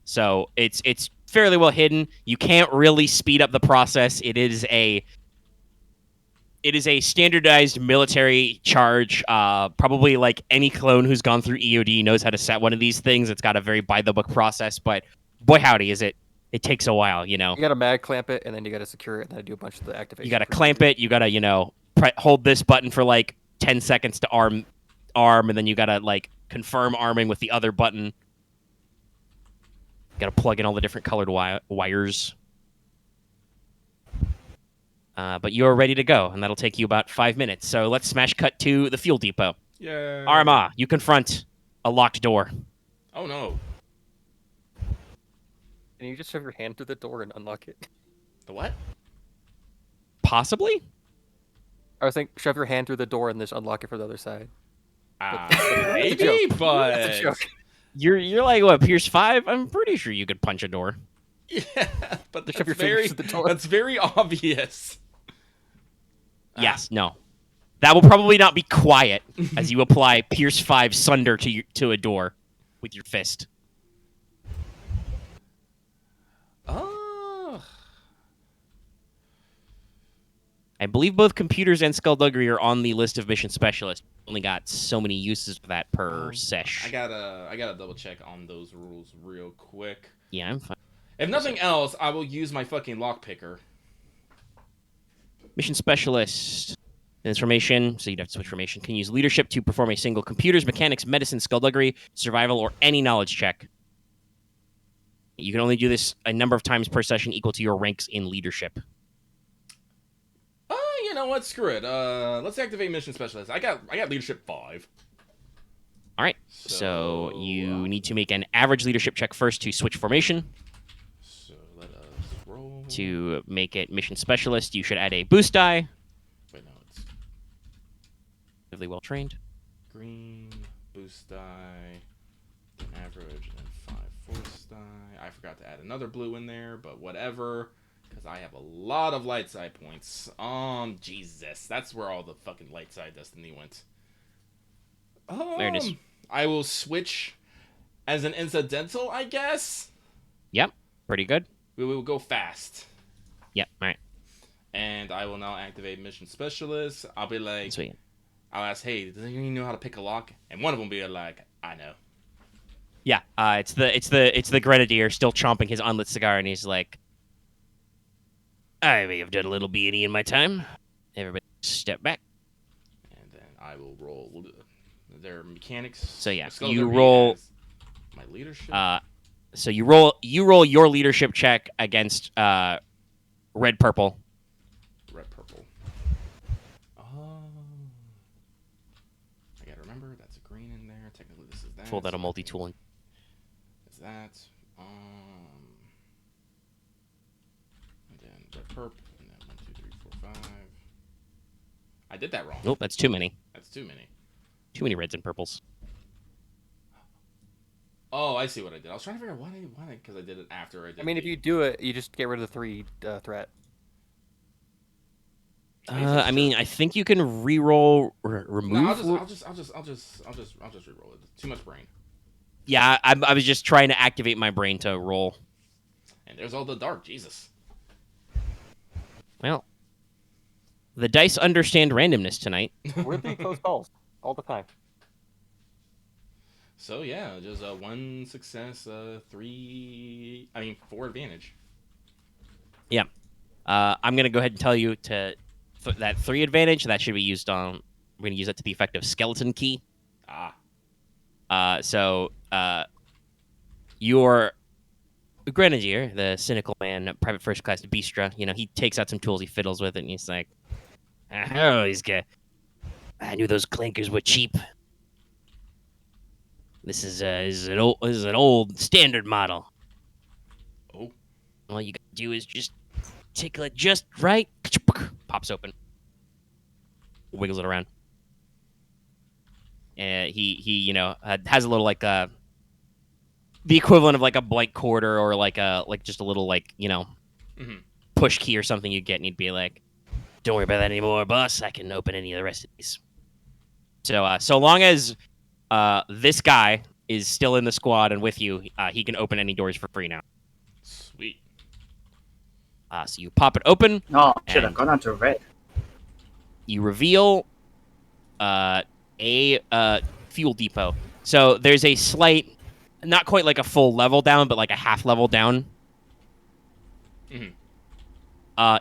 So it's fairly well hidden. You can't really speed up the process. It is a standardized military charge. Probably like any clone who's gone through EOD knows how to set one of these things. It's got a very by the book process, but boy howdy, it takes a while. You gotta mag clamp it, and then you gotta secure it, and then do a bunch of the activation. You gotta clamp it. You gotta hold this button for like 10 seconds to arm, and then you gotta like confirm arming with the other button. You gotta plug in all the different colored wires. But you're ready to go, and that'll take you about 5 minutes. So let's smash cut to the fuel depot. Yeah. Aramaa, you confront a locked door. Oh no. Can you just shove your hand through the door and unlock it? The what? Possibly? I was thinking, shove your hand through the door and just unlock it from the other side. Maybe, joke. but That's a joke. You're like, what, Pierce 5? I'm pretty sure you could punch a door. yeah, but Just shove that's your fingers very through the door. that's very obvious. Yes, no. That will probably not be quiet as you apply Pierce 5 Sunder to a door with your fist. Oh. I believe both computers and skullduggery are on the list of mission specialists. Only got so many uses for that per sesh. I gotta double check on those rules real quick. Yeah, I'm fine. If nothing else, I will use my fucking lockpicker. Mission specialist. Information, so you'd have to switch formation. Can use leadership to perform a single computers, mechanics, medicine, skullduggery, survival, or any knowledge check. You can only do this a number of times per session equal to your ranks in leadership. You know what? Screw it. Let's activate mission specialist. I got leadership 5. All right. So you need to make an average leadership check first to switch formation. So let us roll. To make it mission specialist, you should add a boost die. Wait, no, it's Relatively well trained. green, boost die, then average, and then 5 force die. I forgot to add another blue in there, but whatever. Because I have a lot of light side points. Jesus. That's where all the fucking light side destiny went. There it is. I will switch as an incidental, I guess. Yep. Pretty good. We will go fast. Yep. All right. And I will now activate mission specialist. I'll be like, Sweet. I'll ask, hey, does anyone know how to pick a lock? And one of them will be like, I know. Yeah. It's the grenadier still chomping his unlit cigar, and he's like, I may have done a little B&E in my time. Everybody step back. And then I will roll their mechanics. So yeah, Let's go you their roll. as my leadership. So you roll your leadership check against red purple. Red purple. Oh. I gotta remember that's a green in there. Technically, this is that. Pull that a multi-tool. Is that? And then red purple. And then 1, 2, 3, 4, 5. I did that wrong. Nope, that's too many. That's too many. Too many reds and purples. Oh, I see what I did. I was trying to figure out why because I did it after I did. I mean, if you do it, you just get rid of the 3 threat. I mean, I think you can re-roll remove. No, I'll just re-roll it. Too much brain. Yeah, I was just trying to activate my brain to roll. And there's all the dark. Jesus. Well, the dice understand randomness tonight. Weirdly close calls all the time. So yeah, just 1 success, 4 advantage. Yeah. I'm gonna go ahead and tell you to that 3 advantage that should be used on. We're gonna use that to the effect of skeleton key. So your grenadier, the cynical man, private first class Bistra, he takes out some tools, he fiddles with it, and he's like, "Oh, he's good. I knew those clankers were cheap. This is an old standard model. Oh. All you gotta do is just tickle it just right. Pops open. Wiggles it around. And he has a little like the equivalent of like a blank quarter or like just a little push key or something you get, and he'd be like, "Don't worry about that anymore, boss. I can open any of the rest of these." So long as this guy is still in the squad and with you, he can open any doors for free now. Sweet. So you pop it open. Oh, shit, I've gone on to red. You reveal a fuel depot. So there's a slight, not quite like a full level down, but like a half level down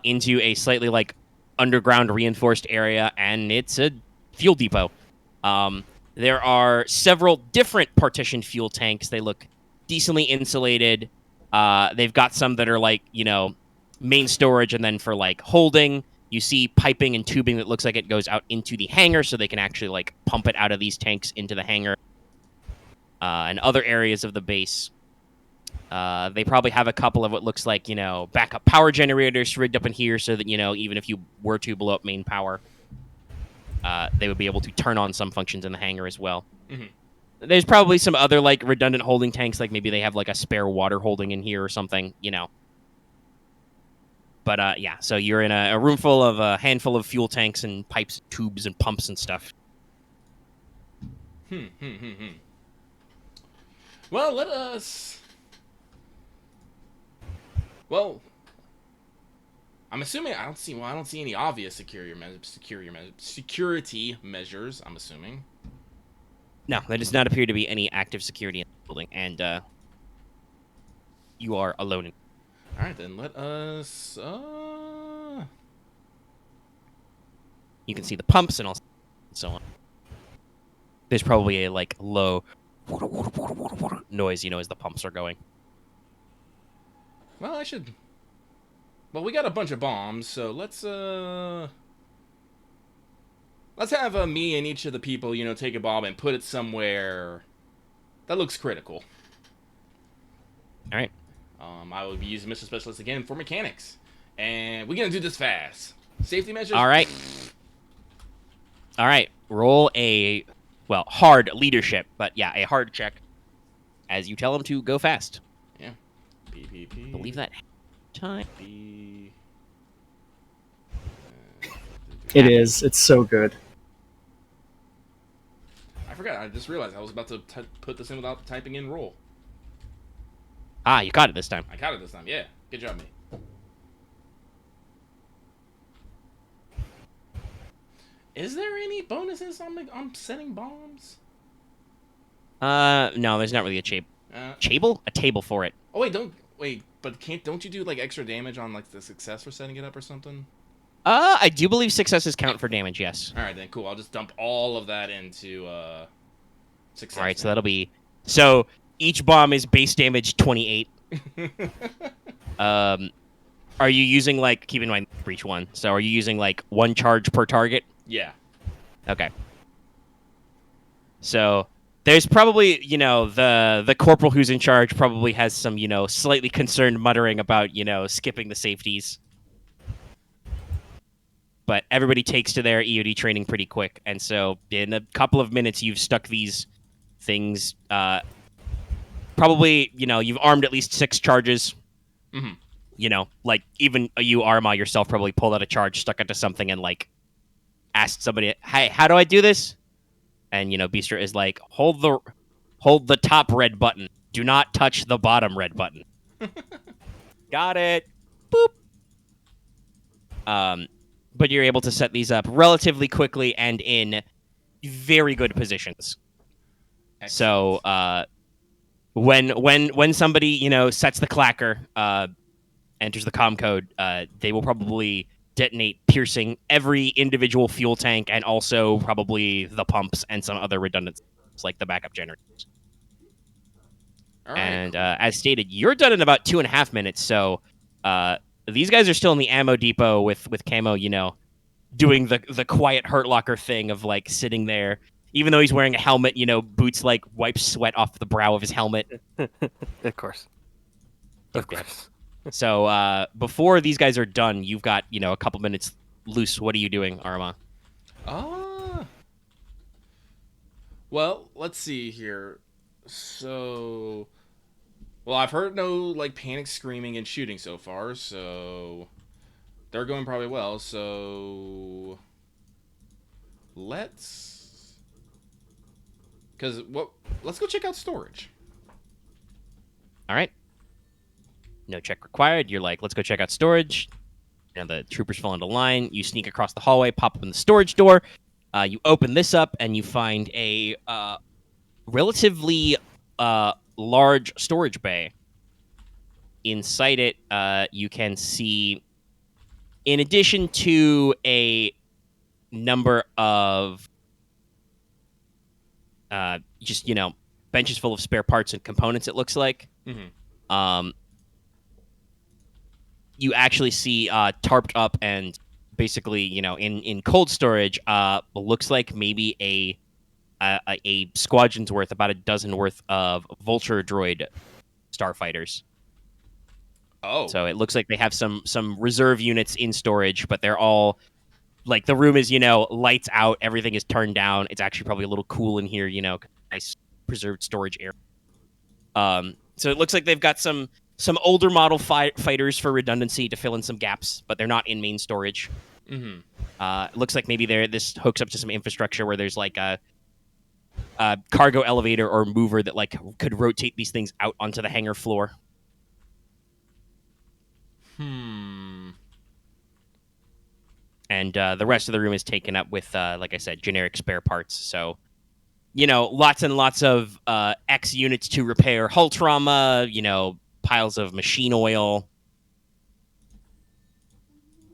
into a slightly like underground reinforced area, and it's a fuel depot. There are several different partitioned fuel tanks. They look decently insulated. They've got some that are like, main storage, and then for like holding, you see piping and tubing that looks like it goes out into the hangar, so they can actually like pump it out of these tanks into the hangar. And other areas of the base. They probably have a couple of what looks like, backup power generators rigged up in here so that, even if you were to blow up main power, they would be able to turn on some functions in the hangar as well. Mm-hmm. There's probably some other like redundant holding tanks, like maybe they have like a spare water holding in here or something, But yeah, so you're in a room full of a handful of fuel tanks and pipes, and tubes, and pumps and stuff. Well, let us. Well, I'm assuming I don't see any obvious security measures. I'm assuming. No, there does not appear to be any active security in the building, and you are alone. All right, then let us. You can see the pumps and so on. There's probably a like low noise, as the pumps are going. Well, we got a bunch of bombs, so let's Let's have me and each of the people, take a bomb and put it somewhere that looks critical. All right. I will be using Mr. Specialist again for mechanics. And we're going to do this fast. Safety measures? All right. All right. Roll a, hard leadership, but yeah, a hard check as you tell him to go fast. Yeah. PPP. Believe that time. B. It is. It's so good. I forgot. I just realized I was about to put this in without typing in roll. Ah, you caught it this time. I got it this time. Yeah. Good job, me. Is there any bonuses on setting bombs? No, there's not really a table? A table for it. Oh wait, but don't you do like extra damage on like the success for setting it up or something? I do believe successes count for damage, yes. All right, then cool. I'll just dump all of that into success. All right, so that'll be... So, each bomb is base damage 28. Are you using, like... Keep in mind for each one. So, are you using, like, one charge per target? Yeah. Okay. So, there's probably, the corporal who's in charge probably has some, slightly concerned muttering about, skipping the safeties. But everybody takes to their EOD training pretty quick. And so in a couple of minutes, you've stuck these things. Probably, you've armed at least 6 charges. Mm-hmm. Like even you, Aramaa, yourself probably pulled out a charge, stuck it to something, and like asked somebody, "Hey, how do I do this?" And, Beaster is like, hold the top red button. Do not touch the bottom red button. Got it. Boop. But you're able to set these up relatively quickly and in very good positions. Excellent. So when somebody sets the clacker, enters the comm code, they will probably detonate, piercing every individual fuel tank and also probably the pumps and some other redundancies like the backup generators. All right, And cool. as stated, you're done in about 2.5 minutes. So these guys are still in the ammo depot with Camo, doing the quiet Hurt Locker thing of like sitting there, even though he's wearing a helmet. Boots like wipe sweat off the brow of his helmet. Of course. Of Yeah. course. So before these guys are done, you've got a couple minutes loose. What are you doing, Aramaa? Well, let's see here. So, well, I've heard no like panic screaming and shooting so far, so they're going probably well. So let's go check out storage. All right. No check required. You're like, let's go check out storage. The troopers fall into line. You sneak across the hallway, pop open the storage door. You open this up, and you find a relatively large storage bay. Inside it, you can see, in addition to a number of just benches full of spare parts and components, it looks like. Mm-hmm. You actually see tarped up and basically, in cold storage, looks like maybe a squadron's worth, about a dozen worth of Vulture droid starfighters. Oh. So it looks like they have some reserve units in storage, but they're all like, the room is, lights out, everything is turned down. It's actually probably a little cool in here, nice preserved storage area. So it looks like they've got some older model fighters for redundancy to fill in some gaps, but they're not in main storage. Mm-hmm. It looks like maybe this hooks up to some infrastructure where there's like a cargo elevator or mover that like could rotate these things out onto the hangar floor. And the rest of the room is taken up with, like I said, generic spare parts. So, lots and lots of X units to repair hull trauma, piles of machine oil,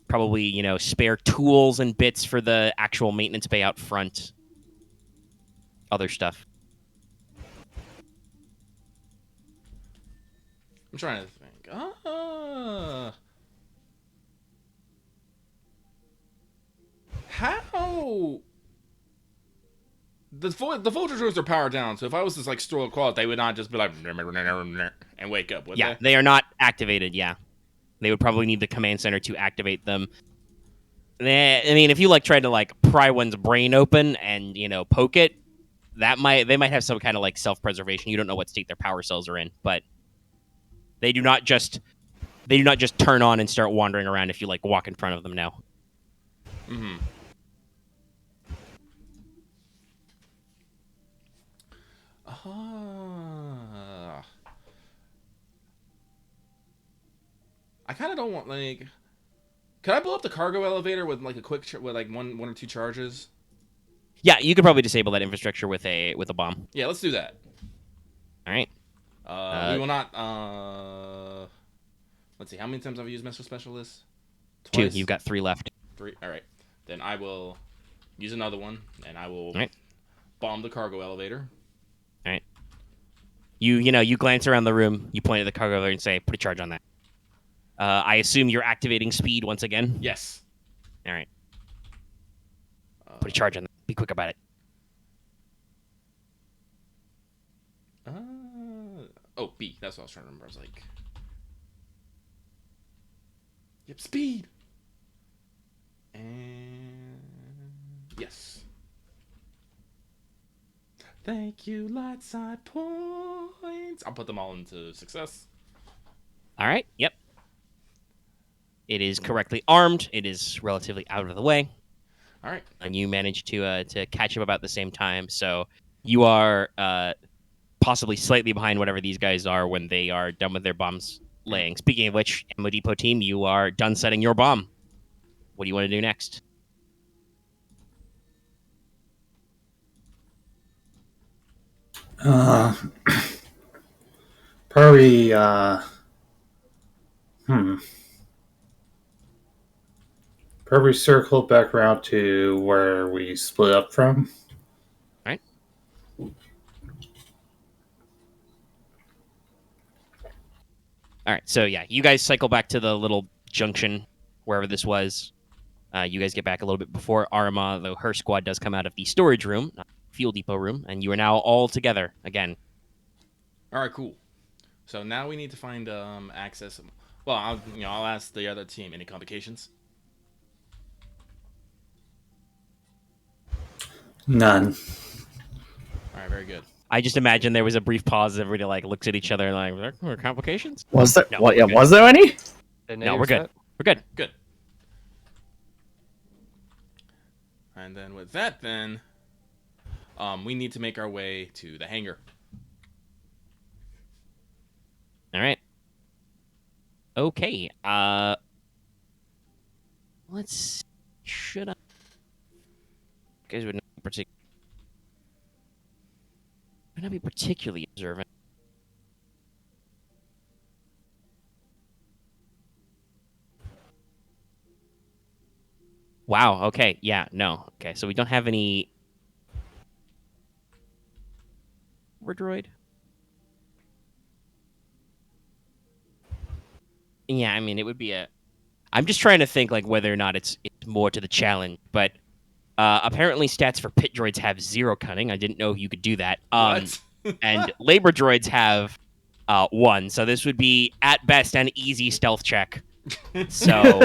probably, spare tools and bits for the actual maintenance bay out front, other stuff. I'm trying to think. How the Vulture droids are powered down, so if I was to like store a quad, they would not just be like and wake up, would Yeah, they? they are not activated. Yeah, they would probably need the command center to activate them. I mean, if you like tried to like pry one's brain open and poke it, they might have some kind of like self-preservation. You don't know what state their power cells are in, but they do not just turn on and start wandering around if you like walk in front of them now. Mm-hmm. I kind of don't want like. Can I blow up the cargo elevator with like a quick with like one or two charges? Yeah, you could probably disable that infrastructure with a bomb. Yeah, let's do that. All right. We will not. Let's see. How many times have I used Master Specialist? Two. Twice? You've got 3 left. 3. All right. Then I will use another one, and I will right. bomb the cargo elevator. All right. You glance around the room. You point at the cargo elevator and say, "Put a charge on that." I assume you're activating speed once again. Yes. All right. Put a charge on that. Be quick about it. Oh, B. That's what I was trying to remember. I was like, yep, speed. And yes. Thank you, light side points. I'll put them all into success. All right. Yep. It is correctly armed. It is relatively out of the way. All right. And you manage to catch up about the same time. So you are possibly slightly behind whatever these guys are when they are done with their bombs laying. Speaking of which, Ammo Depot team, you are done setting your bomb. What do you want to do next? Probably, Probably circle back around to where we split up from. All right. All right. So, yeah, you guys cycle back to the little junction, wherever this was. You guys get back a little bit before Aramaa, though her squad does come out of the storage room, not the fuel depot room, and you are now all together again. All right, cool. So now we need to find access. Well, I'll ask the other team. Any complications? None. All right, very good. I just imagine there was a brief pause. Everybody like looks at each other like, "Are there complications?" Was there? No, What? we're Yeah. good. Was there any? No, we're good. We're good. Good. And then with that, we need to make our way to the hangar. All right. Okay. Let's. Should I? You guys would not be particularly observant. Wow. Okay. Yeah. No. Okay. So we don't have any. Droid. Yeah. I mean, it would be a. I'm just trying to think like whether or not it's more to the challenge, but apparently stats for pit droids have 0 cunning. I didn't know you could do that. What? And labor droids have 1, so this would be at best an easy stealth check. So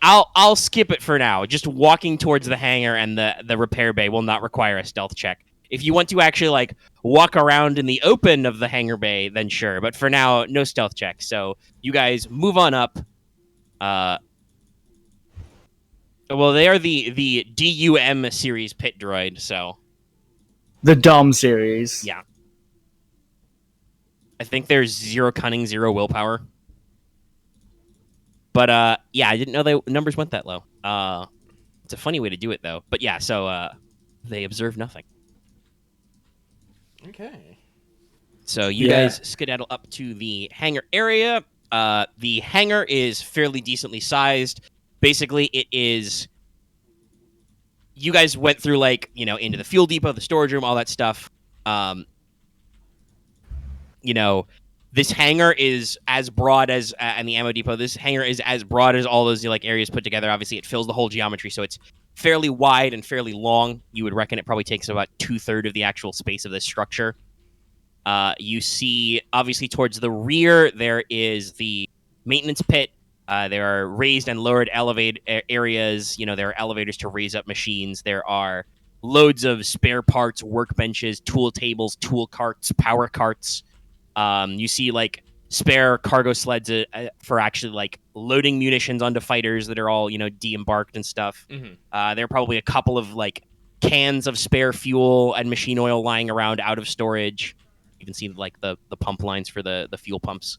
I'll skip it for now. Just walking towards the hangar and the repair bay will not require a stealth check. If you want to actually like walk around in the open of the hangar bay, then sure. But for now, no stealth check. So you guys move on up. Well, they are the DUM series pit droid, so The dumb series. yeah. I think there's 0 cunning, 0 willpower. But yeah, I didn't know the numbers went that low. It's a funny way to do it though. But yeah, so they observe nothing. Okay. So you guys skedaddle up to the hangar area. The hangar is fairly decently sized. Basically, it is. You guys went through into the fuel depot, the storage room, all that stuff. This hangar is as broad as and the ammo depot. This hangar is as broad as all those areas put together. Obviously, it fills the whole geometry, so it's fairly wide and fairly long. You would reckon it probably takes about 2/3 of the actual space of this structure. You see, obviously, towards the rear, there is the maintenance pit. There are raised and lowered areas. There are elevators to raise up machines. There are loads of spare parts, workbenches, tool tables, tool carts, power carts. You see, like, spare cargo sleds for actually, like, loading munitions onto fighters that are all, de-embarked and stuff. Mm-hmm. There are probably a couple of, like, cans of spare fuel and machine oil lying around out of storage. You can see, like, the pump lines for the fuel pumps.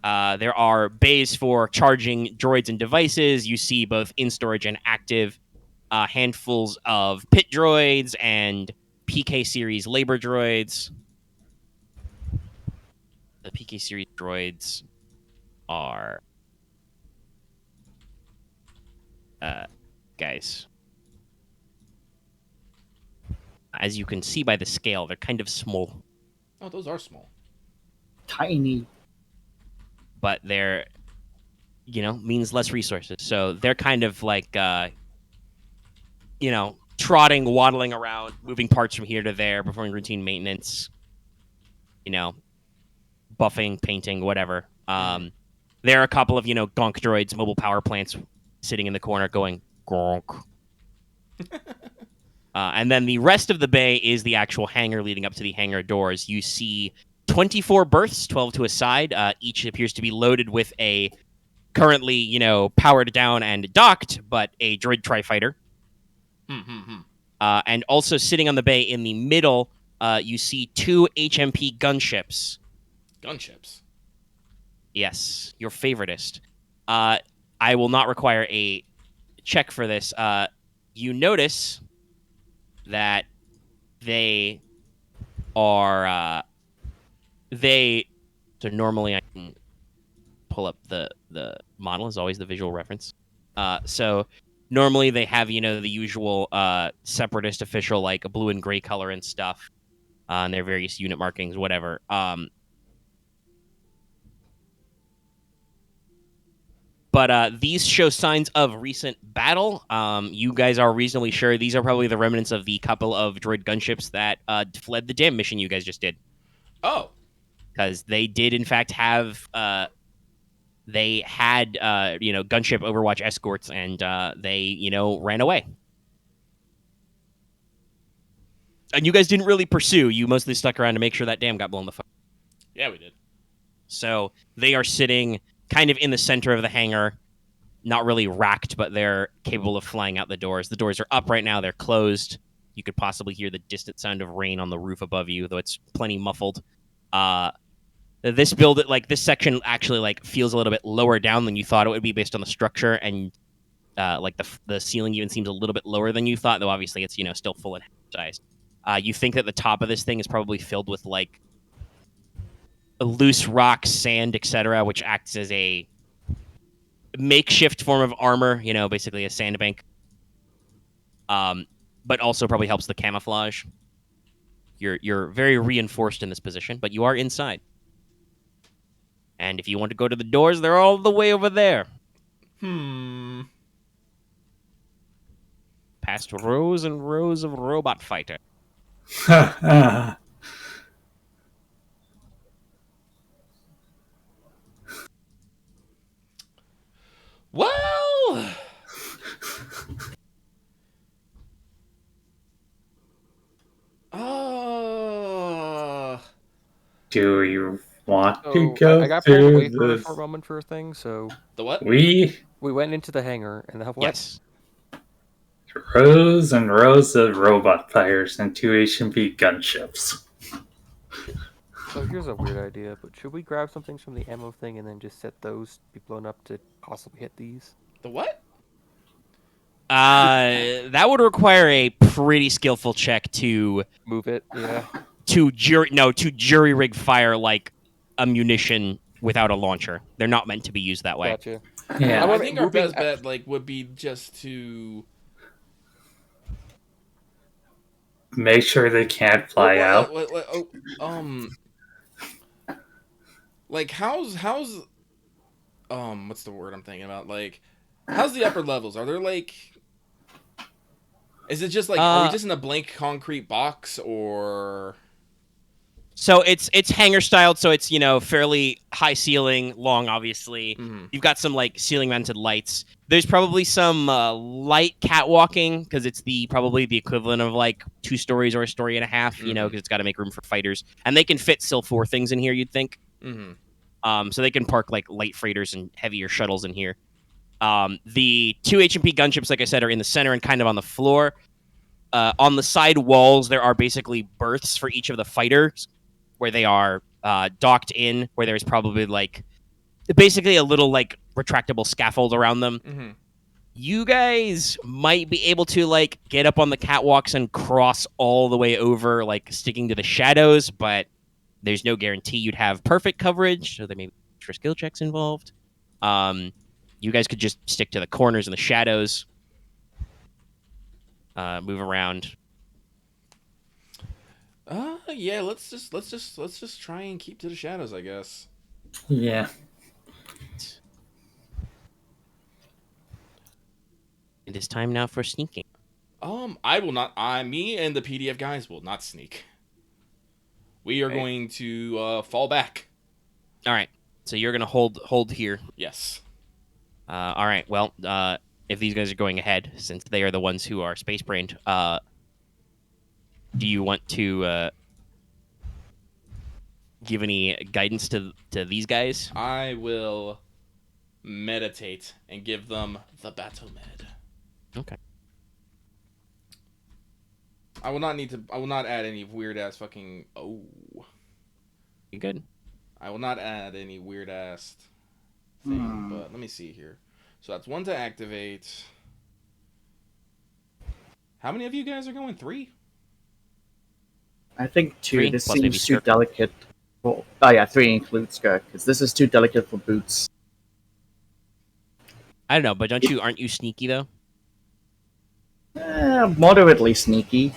There are bays for charging droids and devices. You see both in storage and active handfuls of pit droids and PK series labor droids. The PK series droids are guys. As you can see by the scale, they're kind of small. Oh, those are small. Tiny. But they're, means less resources. So they're kind of like, trotting, waddling around, moving parts from here to there, performing routine maintenance, buffing, painting, whatever. There are a couple of, gonk droids, mobile power plants sitting in the corner going, gonk. And then the rest of the bay is the actual hangar leading up to the hangar doors. You see 24 berths, 12 to a side. Each appears to be loaded with a currently, powered down and docked, but a droid tri-fighter. And also sitting on the bay in the middle, you see 2 HMP gunships. Gunships? Yes, your favoritist. I will not require a check for this. You notice that they are so normally I can pull up the model is always the visual reference. So normally they have the usual separatist official, like a blue and gray color and stuff, and their various unit markings, whatever. But these show signs of recent battle. You guys are reasonably sure these are probably the remnants of the couple of droid gunships that fled the dam mission you guys just did. Oh. Because they did, in fact, have... they had, gunship Overwatch escorts, and they, ran away. And you guys didn't really pursue. You mostly stuck around to make sure that dam got blown the fuck. Yeah, we did. So they are sitting kind of in the center of the hangar, not really racked, but they're capable of flying out the doors. The doors are up right now. They're closed. You could possibly hear the distant sound of rain on the roof above you, though it's plenty muffled. This section actually feels a little bit lower down than you thought it would be based on the structure, and the ceiling even seems a little bit lower than you thought, though obviously it's still full and sized. You think that the top of this thing is probably filled with loose rocks, sand, etc., which acts as a makeshift form of armor, basically a sandbank. But also probably helps the camouflage. You're very reinforced in this position, but you are inside. And if you want to go to the doors, they're all the way over there. Past rows and rows of robot fighter. Well... Do you want to So go I got pulled away through for a this? moment for a thing, so The what? We went into the hangar and what? Yes. rows and rows of robot fighters and 2 HMP gunships. So here's a weird idea, but should we grab some things from the ammo thing and then just set those to be blown up to possibly hit these? The what? That would require a pretty skillful check to Move it, yeah. to jury rig fire a munition without a launcher. They're not meant to be used that way. Gotcha. Yeah. I think our best bet would be just to make sure they can't fly out. How's what's the word I'm thinking about? How's the upper levels? Are there Is it just like, are we just in a blank concrete box, or? So it's hangar styled, so it's fairly high ceiling, long. Obviously, you've got some like ceiling mounted lights. There's probably some light catwalking because it's probably the equivalent of like 2 stories or a story and a half. Because it's got to make room for fighters, and they can fit still 4 things in here. You'd think. So they can park like light freighters and heavier shuttles in here. The 2 H&P gunships, like I said, are in the center and kind of on the floor. On the side walls, there are basically berths for each of the fighters, where they are docked in, where there's probably like basically a little like retractable scaffold around them. You guys might be able to like get up on the catwalks and cross all the way over, like sticking to the shadows, but there's no guarantee you'd have perfect coverage, so there may be extra skill checks involved. You guys could just stick to the corners and the shadows, move around. Yeah, let's just try and keep to the shadows, I guess. Yeah. It is time now for sneaking. I will not. Me and the PDF guys will not sneak. We are going to fall back. All right. So you're gonna hold here. Yes. All right. Well, if these guys are going ahead, since they are the ones who are space brained, do you want to give any guidance to these guys? I will meditate and give them the battle med. Okay. I will not add any weird ass fucking. Oh. You good? I will not add any weird ass thing, but let me see here. So that's 1 to activate. How many of you guys are going? 3? I think 2. 3, This plus maybe seems too Skirk. delicate. Oh yeah, 3 includes Skirk, because this is too delicate for boots. I don't know, but aren't you sneaky though? Moderately sneaky.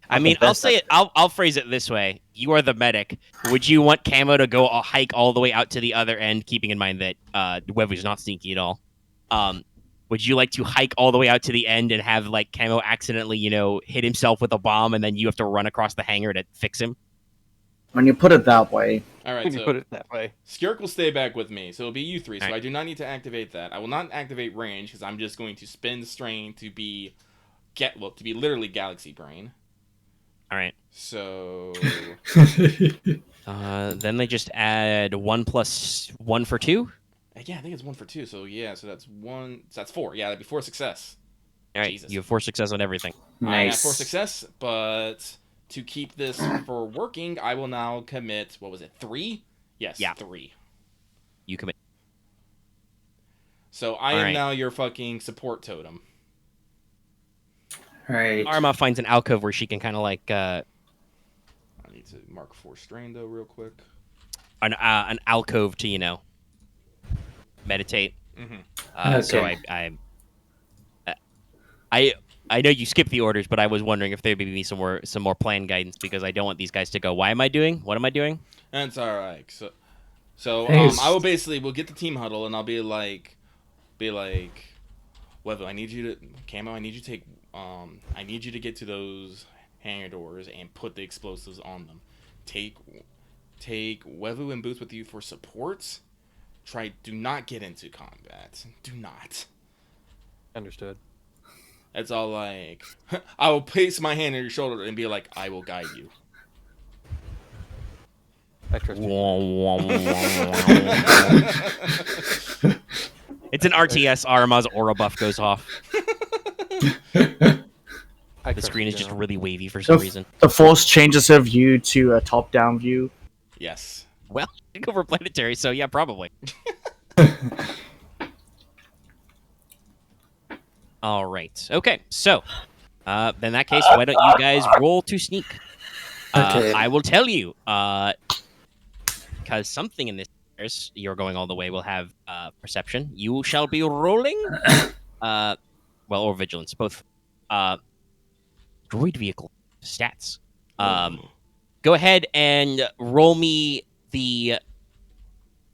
I mean, I'll phrase it this way: you are the medic. Would you want Camo to go a hike all the way out to the other end, keeping in mind that Wevu's not sneaky at all? Would you like to hike all the way out to the end and have like Camo accidentally, hit himself with a bomb, and then you have to run across the hangar to fix him? When you put it that way. All right, When so you put it that way. Skirk will stay back with me, so it'll be you 3. So All right. I do not need to activate that. I will not activate range because I'm just going to spend strain to be literally galaxy brain. All right. So Then they just add 1 plus 1 for 2. yeah, I think it's 1 for 2. So yeah, so that's 1. So that's 4. Yeah, that'd be 4 success. All right. Jesus. You have 4 success on everything. I have Nice. 4 success, but to keep this for working, I will now commit. What was it? 3? Yes. Yeah. 3. You commit. So I All am right. now your fucking support totem. Right. Aramaa finds an alcove where she can kind of like I need to mark 4 strain though, real quick. an alcove to meditate. Mm-hmm. So Okay. I know you skipped the orders, but I was wondering if there may be some more plan guidance because I don't want these guys to go. What am I doing? And it's all right. So Thanks. we'll get the team huddle, and I'll be like, Wevu, I need you to Camo. I need you to I need you to get to those hangar doors and put the explosives on them. Take Wevu and Boots with you for support. Do not get into combat. Do not. Understood. It's all like, I will place my hand on your shoulder and be like, I will guide you. I trust you. It's an RTS. Aramaa's aura buff goes off. I The trust screen you, is just General. really wavy for some reason. The Force changes her view to a top-down view. Yes. Well, you go for planetary, so yeah, probably. All right. Okay. So, in that case, why don't you guys roll to sneak? Okay. I will tell you, because something in this you're going all the way will have perception. You shall be rolling, or vigilance, both. Droid vehicle stats. Go ahead and roll me the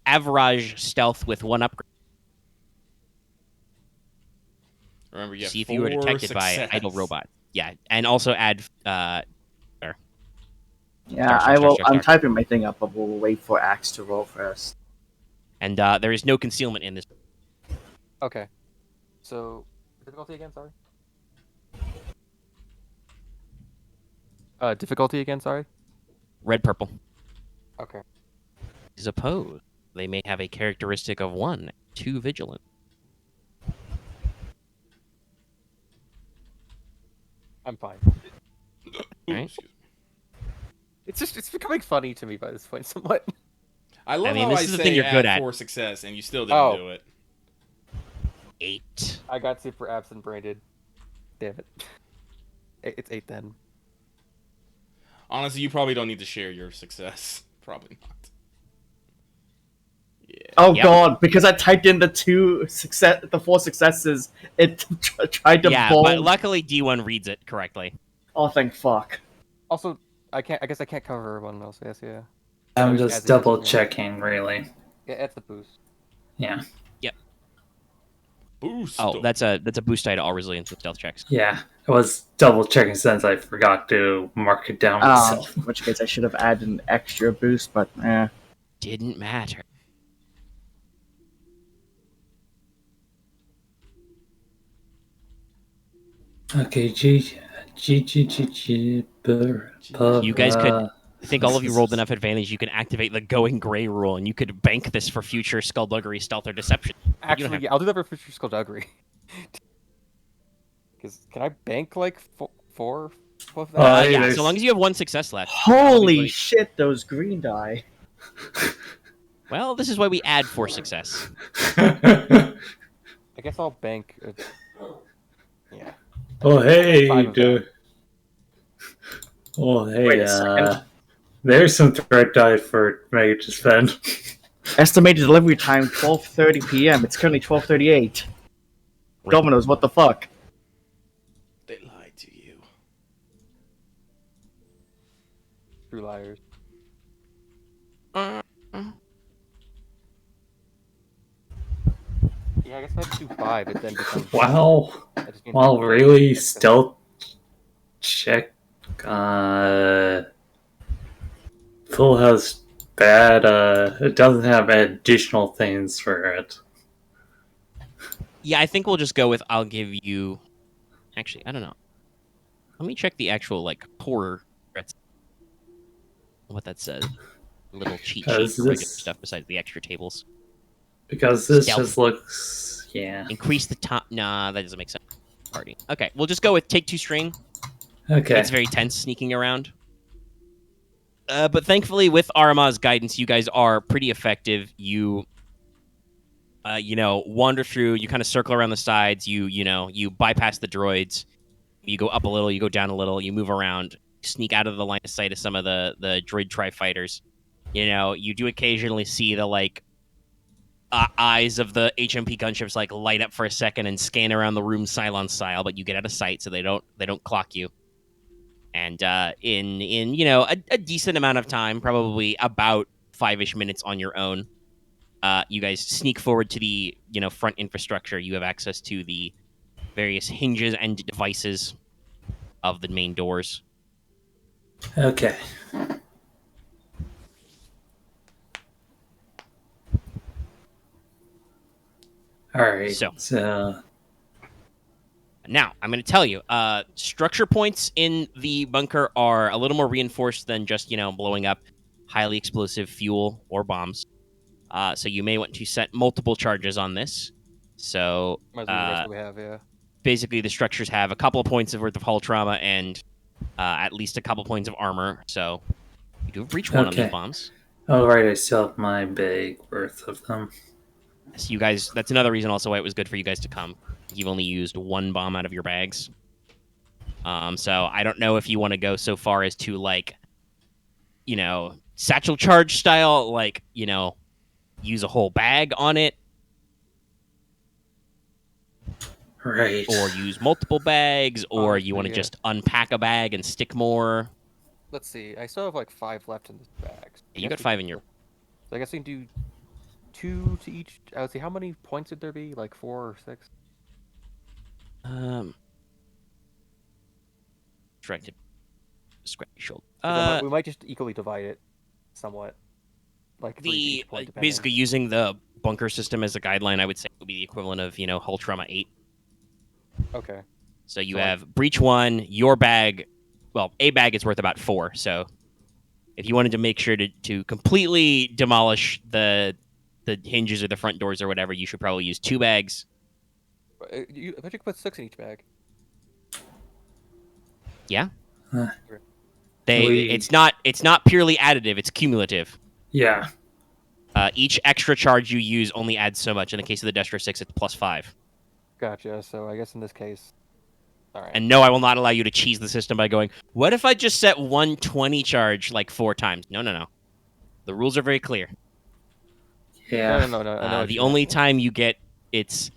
average stealth with 1 upgrade. Remember, you have See if you were 4 detected by success. idle robot. Yeah, and also add Yeah, I'm typing my thing up, but we'll wait for Axe to roll first. And there is no concealment in this. Okay. So difficulty again, sorry. Difficulty again, sorry. Red purple. Okay. Is opposed. They may have a characteristic of 1, 2 vigilant. I'm fine. Ooh, Right. excuse me. It's becoming funny to me by this point somewhat. I love mean, how this I is the say thing you're good add at. 4 success and you still didn't do it. 8. I got super absent brained. Damn it. It's 8 then. Honestly, you probably don't need to share your success. Probably not. Yeah. Oh Yep. god, because I typed in the 4 successes, it tried to bold. But luckily D1 reads it correctly. Oh, thank fuck. Also, I guess I can't cover everyone else. Yes, yeah. I'm just just adds it double extra. checking, really. Yeah, that's the boost. Yeah. Boost. Oh, that's a boost die to all resilience with stealth checks. Yeah. I was double checking since I forgot to mark it down myself. In which case I should have added an extra boost, but Didn't matter. Okay, G. You guys could. I think all of you rolled enough advantage. You can activate the going gray rule, and you could bank this for future skullduggery, stealth, or deception. Actually, yeah, I'll do that for future skullduggery. Because can I bank like four of that? Hey, Yeah, there's- so long as you have 1 success left. holy shit, those green die. Well, this is why we add 4 success. I guess I'll bank. Yeah. Oh, hey, 5 of dude. Oh, hey, Wait a second. there's some threat die for Mega to spend. Estimated delivery time 12:30 p.m. It's currently 12:38. Dominoes, what the fuck? They lied to you. True liars. Yeah, I guess I have to do 5. It then becomes. Wow. that just means Wow, I- really? Stealth check. Full has bad. It doesn't have additional things for it. Yeah, I think we'll just go with I'll give you. Actually, I don't know. Let me check the actual core threats. What that says. A little cheat sheet for regular stuff besides the extra tables. Because this Stealth. just looks. Yeah. Increase the top. Nah, that doesn't make sense. Party. Okay, we'll just go with take 2 string. Okay. It's very tense sneaking around. But thankfully, with Aramaa's guidance, you guys are pretty effective. You, wander through. You kind of circle around the sides. You bypass the droids. You go up a little. You go down a little. You move around. Sneak out of the line of sight of some of the droid tri-fighters. You do occasionally see the eyes of the HMP gunships light up for a second and scan around the room Cylon style, but you get out of sight so they don't clock you. And in a decent amount of time, probably about 5-ish minutes on your own, you guys sneak forward to the front infrastructure. You have access to the various hinges and devices of the main doors. Okay. Alright. So now I'm going to tell you, structure points in the bunker are a little more reinforced than just blowing up highly explosive fuel or bombs. So you may want to set multiple charges on this. So Might as well do the rest that we have, yeah. basically the structures have a couple of points of worth of hull trauma and at least a couple points of armor. So you do have reach 1 on these bombs. Alright, I still have my bag worth of them. So you guys, that's another reason also why it was good for you guys to come. You've only used 1 bomb out of your bags. So I don't know if you want to go so far as to satchel charge style, use a whole bag on it. Right. Or use multiple bags, or you want to just unpack a bag and stick more. Let's see. I still have 5 left in this bag. You got 5 in your. So I guess we can do 2 to each. I would say, how many points would there be? 4 or 6? Directed. Scratchy shoulder. We might just equally divide it, somewhat. Like three to each point, depending. Basically using the bunker system as a guideline, I would say would be the equivalent of hull trauma 8. Okay. So you So, have breach 1, your bag. Well, a bag is worth about 4. So if you wanted to make sure to completely demolish the hinges or the front doors or whatever, you should probably use 2 bags. I bet you could put 6 in each bag. Yeah. Huh. It's not purely additive, it's cumulative. Yeah. Each extra charge you use only adds so much. In the case of the Destro 6, it's +5. Gotcha. So I guess in this case, all right. And no, I will not allow you to cheese the system by going, what if I just set 120 charge like 4 times? No. The rules are very clear. Yeah. No. I know The only time you get it's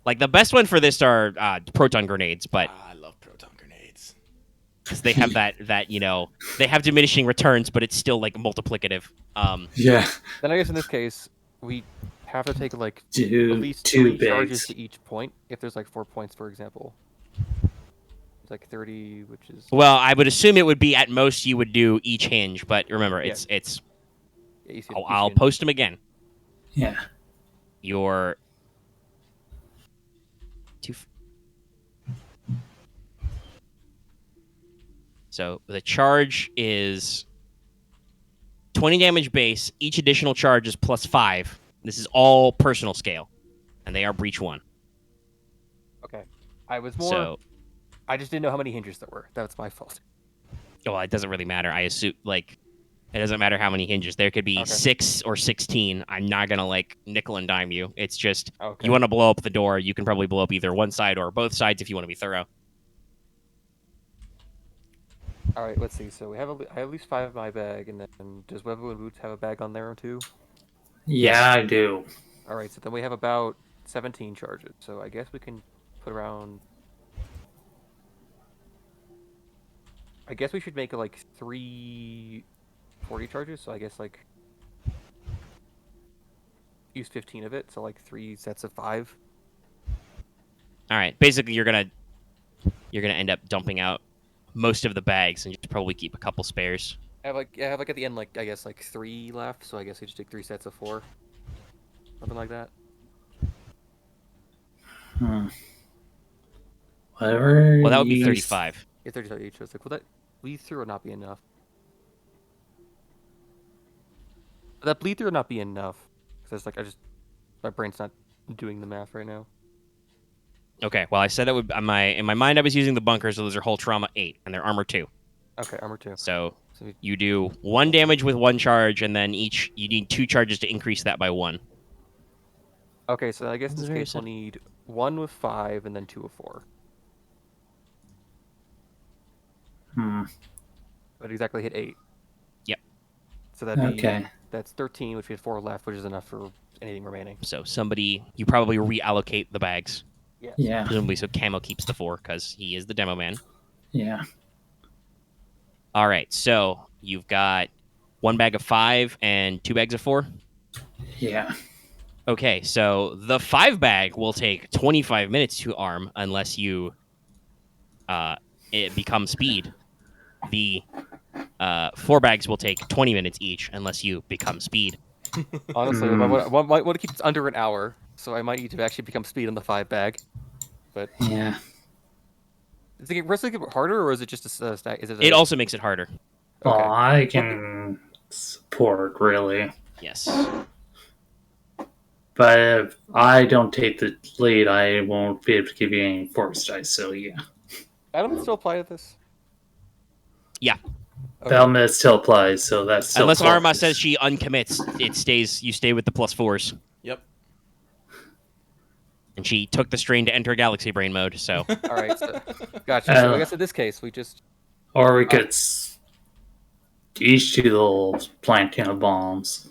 like the best one for this are proton grenades, but I love proton grenades. because they have that they have diminishing returns, but it's still like multiplicative. Yeah. Then I guess in this case, we have to take like Do at least 2 3 charges bags. to each point. If there's like 4 points, for example, it's like 30, which is Well, I would assume it would be at most you would do each hinge, but remember, Yeah. it's. yeah, each I'll hinge. post them again. Yeah. Your so the charge is 20 damage base. Each additional charge is +5. This is all personal scale, and they are breach 1. Okay, I was more. So, I just didn't know how many hinges there were. That's my fault. well, it doesn't really matter. I assume it doesn't matter how many hinges. There could be Okay. 6 or 16. I'm not gonna nickel and dime you. It's just Okay. you want to blow up the door. You can probably blow up either one side or both sides if you want to be thorough. All right, let's see. So I have at least 5 in my bag, and then does Webu and Boots have a bag on there too? Yeah, I do. All right, so then we have about 17 charges. So I guess we can put around. I guess we should make it like 3 40 charges. So I guess like use 15 of it. So like 3 sets of 5. All right. Basically, you're gonna end up dumping out most of the bags and just probably keep a couple spares. I have like at the end like I guess like 3 left. So I guess we just take 3 sets of 4, something like that. Whatever. Well, that would be you 35. Yeah, 35 each. So it's like, will that bleed through or not be enough? Will that bleed through or not be enough? Because like my brain's not doing the math right now. Okay. Well, I said that would in my mind I was using the bunkers, so those are hull trauma 8 and they're armor 2. Okay, armor 2. So So we, you do 1 damage with 1 charge, and then you need 2 charges to increase that by 1. okay, so I guess in That's this very case we'll need 1 with 5 and then 2 with 4. But exactly hit 8. Yep. So that'd be Okay. that's 13, which we had 4 left, which is enough for anything remaining. So you probably reallocate the bags, Yes. Yeah. presumably so Camo keeps the 4 because he is the demo man. Yeah. All right, so you've got 1 bag of 5 and 2 bags of 4. Yeah. Okay, so the 5 bag will take 25 minutes to arm unless you it becomes speed. The 4 bags will take 20 minutes each unless you become speed. Honestly, I want to keep this under an hour, so I might need to actually become speed on the 5 bag. But Yeah. is it wrestling harder, or is it just a stack? Is it? It also makes it harder. Well, Okay. I can support, really. Yes. But if I don't take the lead, I won't be able to give you any force dice, so yeah. Adam still apply to this? Yeah. Okay. Element still applies, so that's still Unless Aramaa force. says she uncommits, you stay with the +4s. Yep. And she took the strain to enter Galaxy Brain mode, so All right. So, gotcha. So I guess in this case, we just Or we could each do little planting of bombs.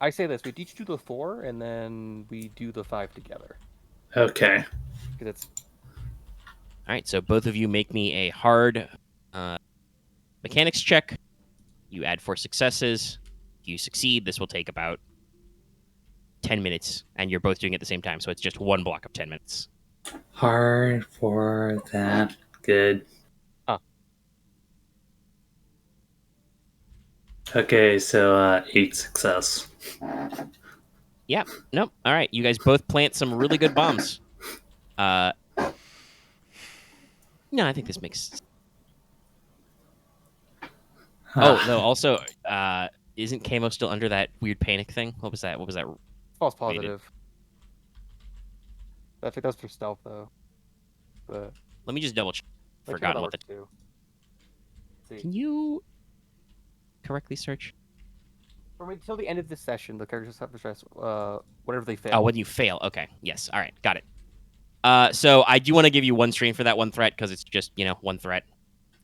I say this: we each do the 4, and then we do the 5 together. Okay. Because it's all right, so both of you make me a hard mechanics check. You add 4 successes. If you succeed, this will take about 10 minutes, and you're both doing it at the same time, so it's just 1 block of 10 minutes. Hard for that. Good. Okay, so 8 success. Yeah. Nope. All right. You guys both plant some really good bombs. No, I think this makes. Oh, though. Also, isn't Camo still under that weird panic thing? What was that? What was that? False positive. I think that's for stealth though. But Let me just double check. Forgotten what the. do. Can you correctly search? Until the end of this session, the characters have to stress whatever they fail. Oh, when you fail. Okay. Yes. All right. Got it. So I do want to give you one strain for that one threat because it's just one threat,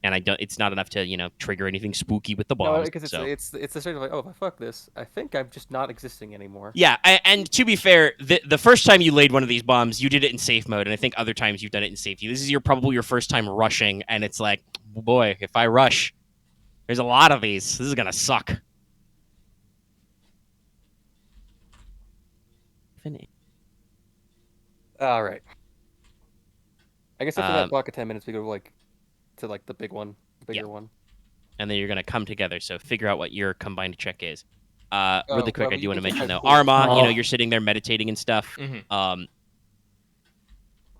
and I don't. It's not enough to trigger anything spooky with the bombs. No, because it's the sort of like, oh, if I fuck this, I think I'm just not existing anymore. Yeah, and to be fair, the first time you laid one of these bombs, you did it in safe mode, and I think other times you've done it in safety. This is probably your first time rushing, and it's like, boy, if I rush, there's a lot of these. This is gonna suck. All right. I guess after that block of 10 minutes, we go to the big one, the bigger one. And then you're gonna come together. So figure out what your combined check is. Really quick, well, I do want to mention though, cool. Aramaa. You're sitting there meditating and stuff. Mm-hmm.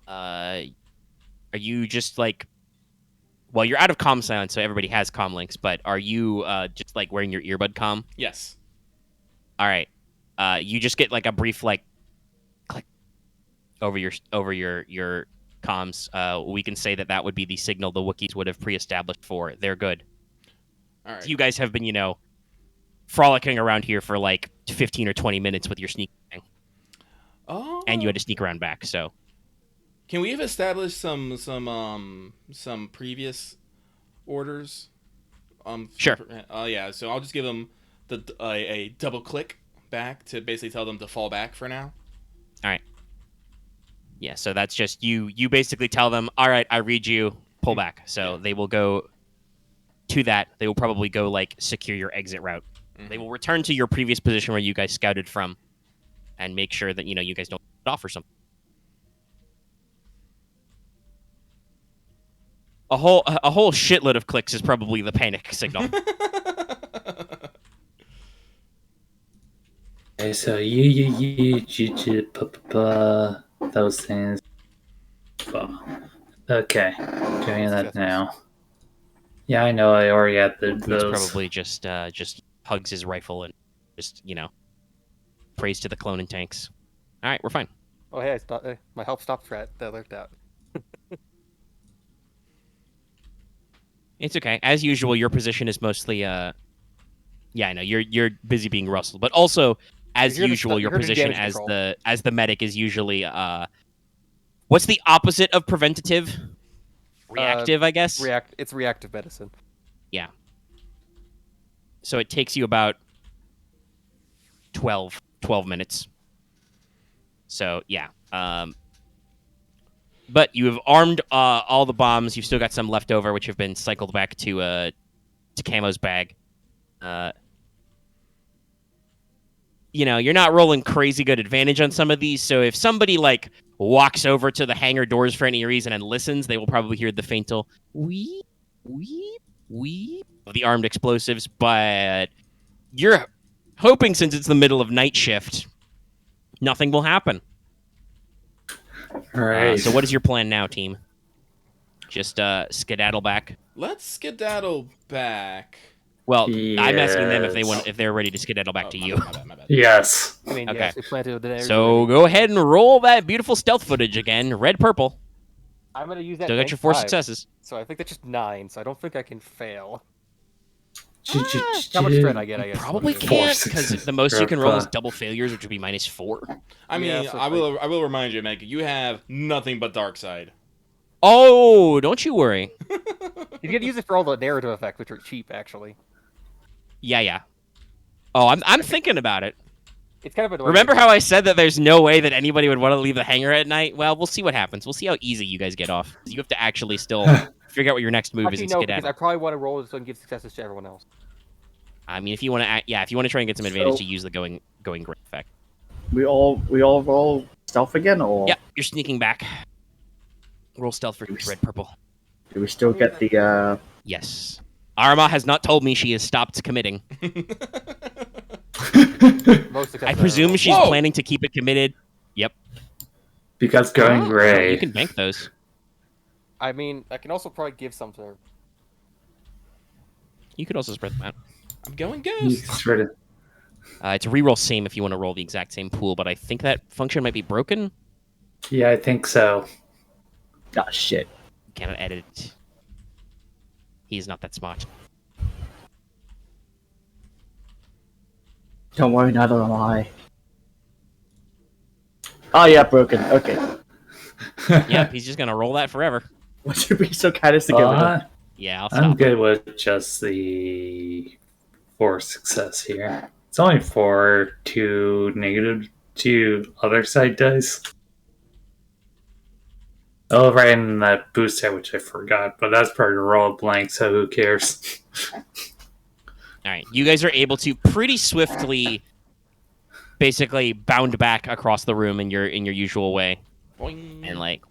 Are you just like? Well, you're out of comm silence, so everybody has comm links. But are you just like wearing your earbud comm? Yes. All right. You just get like a brief click over your comms. We can say that would be the signal the Wookiees would have pre-established for they're good. All right. So you guys have been frolicking around here for like 15 or 20 minutes with your sneaking. Oh. And you had to sneak around back. So can we have established some previous orders? Sure. Yeah. So I'll just give them a double click back to basically tell them to fall back for now. All right. Yeah, so that's just you basically tell them, all right, I read you, pull back. So they will go to that. They will probably go secure your exit route. Mm-hmm. They will return to your previous position where you guys scouted from and make sure that you guys don't get off or something. A whole shitload of clicks is probably the panic signal. Okay, so those things. Okay, doing that now. Yeah, I know. I already had those. It's probably just hugs his rifle and just prays to the clone and tanks. All right, we're fine. Oh hey, my help stopped threat. That worked out. It's okay. As usual, your position is mostly yeah, I know you're busy being rustled, but also as usual, your position as the medic is usually what's the opposite of preventative? Reactive, I guess. It's reactive medicine. Yeah. So it takes you about 12 minutes. So yeah. But you have armed all the bombs. You've still got some left over, which have been cycled back to Camo's bag. You're not rolling crazy good advantage on some of these. So if somebody walks over to the hangar doors for any reason and listens, they will probably hear the faint weep, weep, weep of the armed explosives. But you're hoping, since it's the middle of night shift, nothing will happen. All right. So what is your plan now, team? Just skedaddle back? Let's skedaddle back. Well, yes. I'm asking them if they're ready to skedaddle back to you. My bad. Yes. I mean, okay. Yes, we plan to so go ahead and roll that beautiful stealth footage again. Red, purple. I'm going to use that. Still got your 4 successes. So I think that's just 9, so I don't think I can fail. How much threat I get, I guess. Probably can't, because the most you can roll is double failures, which would be -4. I mean, yeah, so I will remind you, Meg, you have nothing but dark side. Oh, don't you worry. You can use it for all the narrative effects, which are cheap, actually. Yeah. Oh, I'm thinking about it. It's kind of Remember how I said that there's no way that anybody would want to leave the hangar at night? Well, we'll see what happens. We'll see how easy you guys get off. You have to actually still figure out what your next move is and skedaddle. Because I probably want to roll this and give successes to everyone else. I mean, if you want to try and get some advantage, to use the going great effect. We all roll stealth again, or? Yeah, you're sneaking back. Roll stealth for red, purple. Do we still get the? Yes. Aramaa has not told me she has stopped committing. Most I presume she's planning to keep it committed. Yep. Because going gray. You can bank those. I mean, I can also probably give some to her. You could also spread them out. I'm going You ghost. spread it. It's a reroll same if you want to roll the exact same pool, but I think that function might be broken. Yeah, I think so. Ah, shit. Cannot edit it. He's not that smart. Don't worry, neither am I. Oh yeah, broken. Okay. Yep, he's just gonna roll that forever. Would you be so kind as to give it up? Yeah, I'll stop. I'm good with just the 4 success here. It's only 4 to negative 2 other side dice. Oh, right in that booster, which I forgot, but that's part of the roll blank, so who cares? All right, you guys are able to pretty swiftly, basically bound back across the room in your usual way, Boing. and like,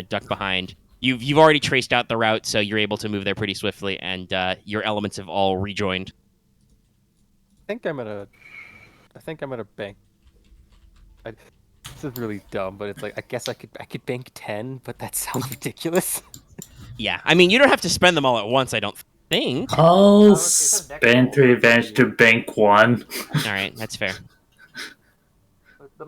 duck behind. You've already traced out the route, so you're able to move there pretty swiftly, and your elements have all rejoined. I think I'm gonna bank. This is really dumb, but it's like I guess I could bank 10, but that sounds ridiculous. Yeah, I mean you don't have to spend them all at once. I don't think. I'll spend 3 advantage to bank 1. All right, that's fair.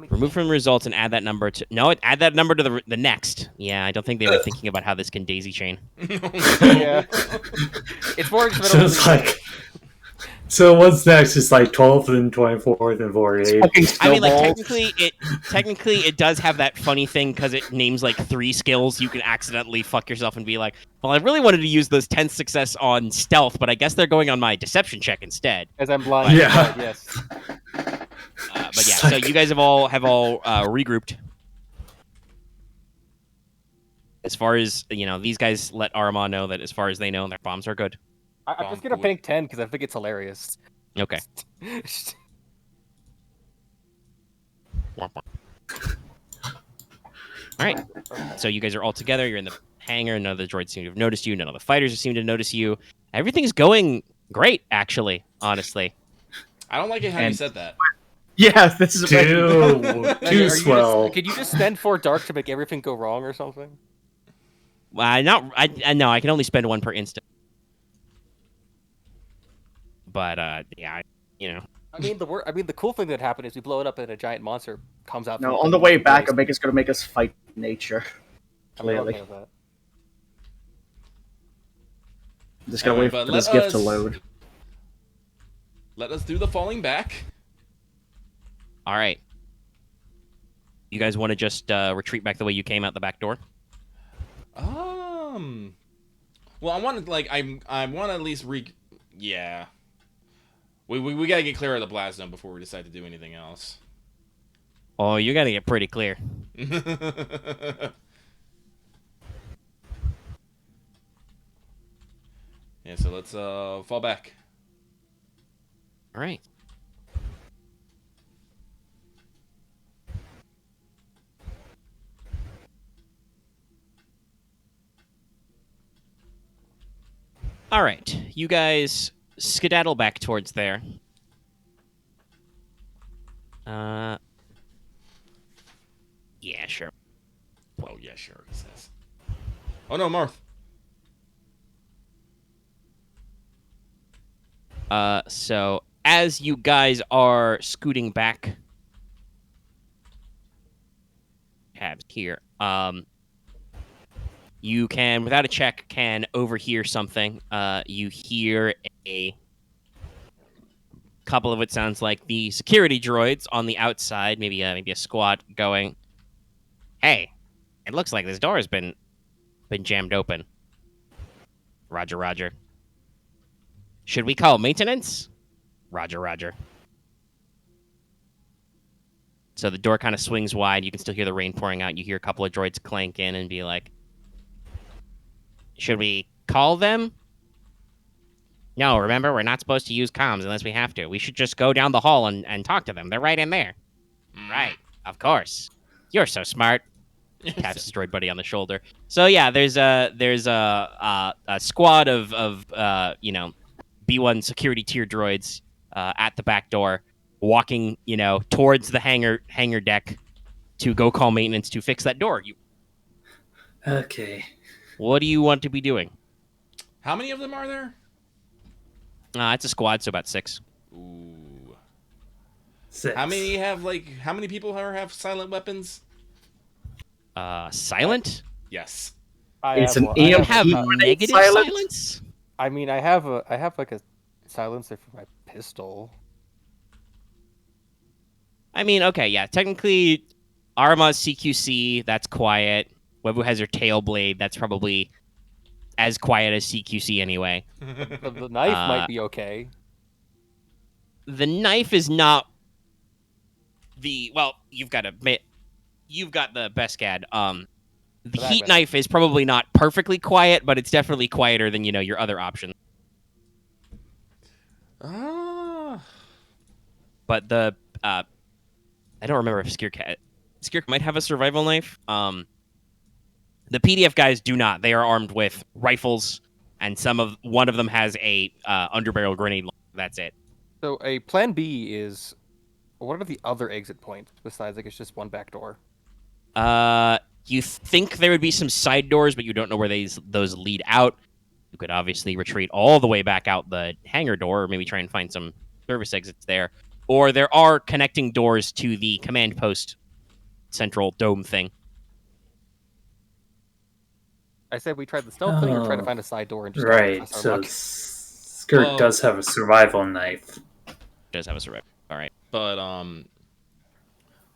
Remove from results and add that number to add that number to the next. Yeah, I don't think they were thinking about how this can daisy chain. Yeah, it's more. So it's like, so what's next? It's like 12th and 24th and 48th. I mean, like technically it does have that funny thing because it names like 3 skills. You can accidentally fuck yourself and be like, well, I really wanted to use those 10th success on stealth, but I guess they're going on my deception check instead. As I'm blind. Yeah. Yes. But yeah, so you guys have all regrouped. As far as these guys let Aramaa know that as far as they know, their bombs are good. I'm just gonna bank 10 because I think it's hilarious. Okay. All right. So you guys are all together. You're in the hangar. None of the droids seem to have noticed you. None of the fighters seem to notice you. Everything's going great, actually. Honestly. I don't like it how you said that. Yeah, this is Too swell. Could you just spend 4 dark to make everything go wrong or something? No, I can only spend 1 per instant. But yeah, I mean, the cool thing that happened is we blow it up and a giant monster comes out. No, on the way back, Omega's gonna make us fight nature. Clearly. Just gotta wait for this gift to load. Let us do the falling back. All right. You guys want to just retreat back the way you came out the back door? Well, I want to I want to at least yeah. We gotta get clear of the blast zone before we decide to do anything else. Oh, you gotta get pretty clear. Yeah, so let's fall back. All right. All right, you guys skedaddle back towards there. Yeah, sure. Well, yeah, sure, he says. Oh no, Marth. So as you guys are scooting back, tabs here. You can, without a check, can overhear something. You hear a couple of what sounds like the security droids on the outside, maybe a squad going, "Hey, it looks like this door has been jammed open." Roger, roger. Should we call maintenance? Roger, roger. So the door kind of swings wide. You can still hear the rain pouring out. You hear a couple of droids clank in and be like, should we call them? No, remember, we're not supposed to use comms unless we have to. We should just go down the hall and talk to them. They're right in there. Right, of course. You're so smart. Taps his droid buddy on the shoulder. So yeah, there's a squad of B1 security tier droids at the back door, walking towards the hangar deck to go call maintenance to fix that door. Okay. What do you want to be doing? How many of them are there? It's a squad, so about 6. Ooh. 6. How many people have silent weapons? Silent? Yes. It's an You EMP have grenade negative silence? silence? I mean, I have like a silencer for my pistol. I mean, okay, yeah. Technically, Arama's CQC, that's quiet. Webu has her tail blade, that's probably as quiet as CQC anyway. The knife might be okay. The knife is not you've got to admit, you've got the best CAD. The But heat knife is probably not perfectly quiet, but it's definitely quieter than your other options. Ah. But the I don't remember if Skirk might have a survival knife. The PDF guys do not. They are armed with rifles, and one of them has a underbarrel grenade. That's it. So a plan B is, what are the other exit points besides like it's just one back door? You think there would be some side doors, but you don't know where those lead out. You could obviously retreat all the way back out the hangar door, or maybe try and find some service exits there. Or there are connecting doors to the command post central dome thing. I said we tried the stealth thing, or try to find a side door and just Right, press our so luck. Skirt does have a survival knife. Does have a survival. All right. But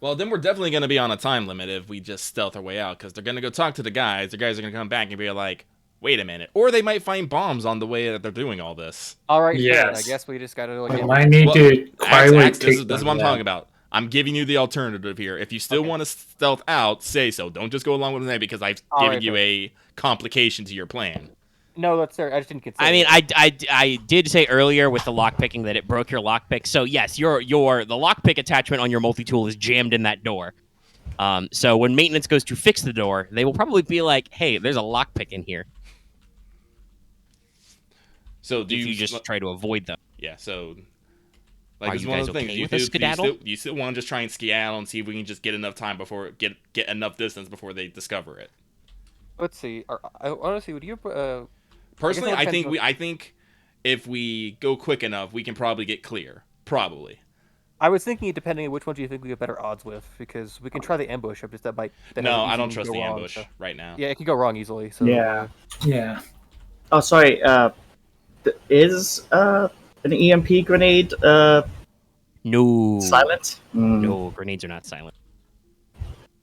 well, then we're definitely going to be on a time limit if we just stealth our way out, because they're going to go talk to the guys. The guys are going to come back and be like, wait a minute. Or they might find bombs on the way that they're doing all this. All right, Yes. fine. I guess we just gotta We might need to quietly Axe, take this is what I'm talking about. I'm giving you the alternative here. If you still want to stealth out, say so. Don't just go along with it because I've given you a complication to your plan. No, that's fair. I just didn't consider. I mean, it. I did say earlier with the lockpicking that it broke your lockpick. So yes, the lockpick attachment on your multi-tool is jammed in that door. So when maintenance goes to fix the door, they will probably be like, "Hey, there's a lockpick in here." So if you just try to avoid them. Yeah. So Are it's you one guys of the things. okay with a skedaddle? You still want to just try and skedaddle and see if we can just get enough time before get enough distance before they discover it. Let's see. Honestly, would you? Personally, I depends think if we go quick enough, we can probably get clear. Probably. I was thinking, depending on which one do you think we have better odds with, because we can try the ambush. Just that might. No, I don't trust the ambush right now. Yeah, it can go wrong easily. So, Yeah. Yeah. Oh, sorry. Is an EMP grenade No. silent? No, grenades are not silent.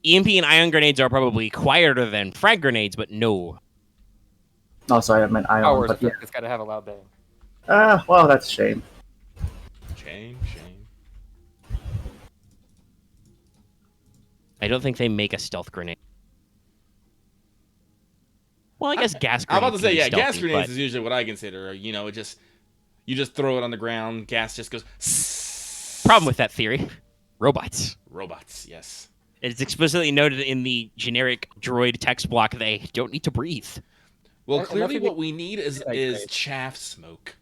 EMP and ion grenades are probably quieter than frag grenades, but no. Oh, sorry, I meant ion. Powers But yeah. effect. It's got to have a loud bang. Well, that's a shame. Shame. I don't think they make a stealth grenade. Well, I guess gas grenades. I'm about to say, can be gas stealthy, grenades but is usually what I consider. You just throw it on the ground, gas just goes. problem with that theory, robots. Robots, yes. It's explicitly noted in the generic droid text block they don't need to breathe. Well, And clearly that's what we need is grenade. chaff smoke.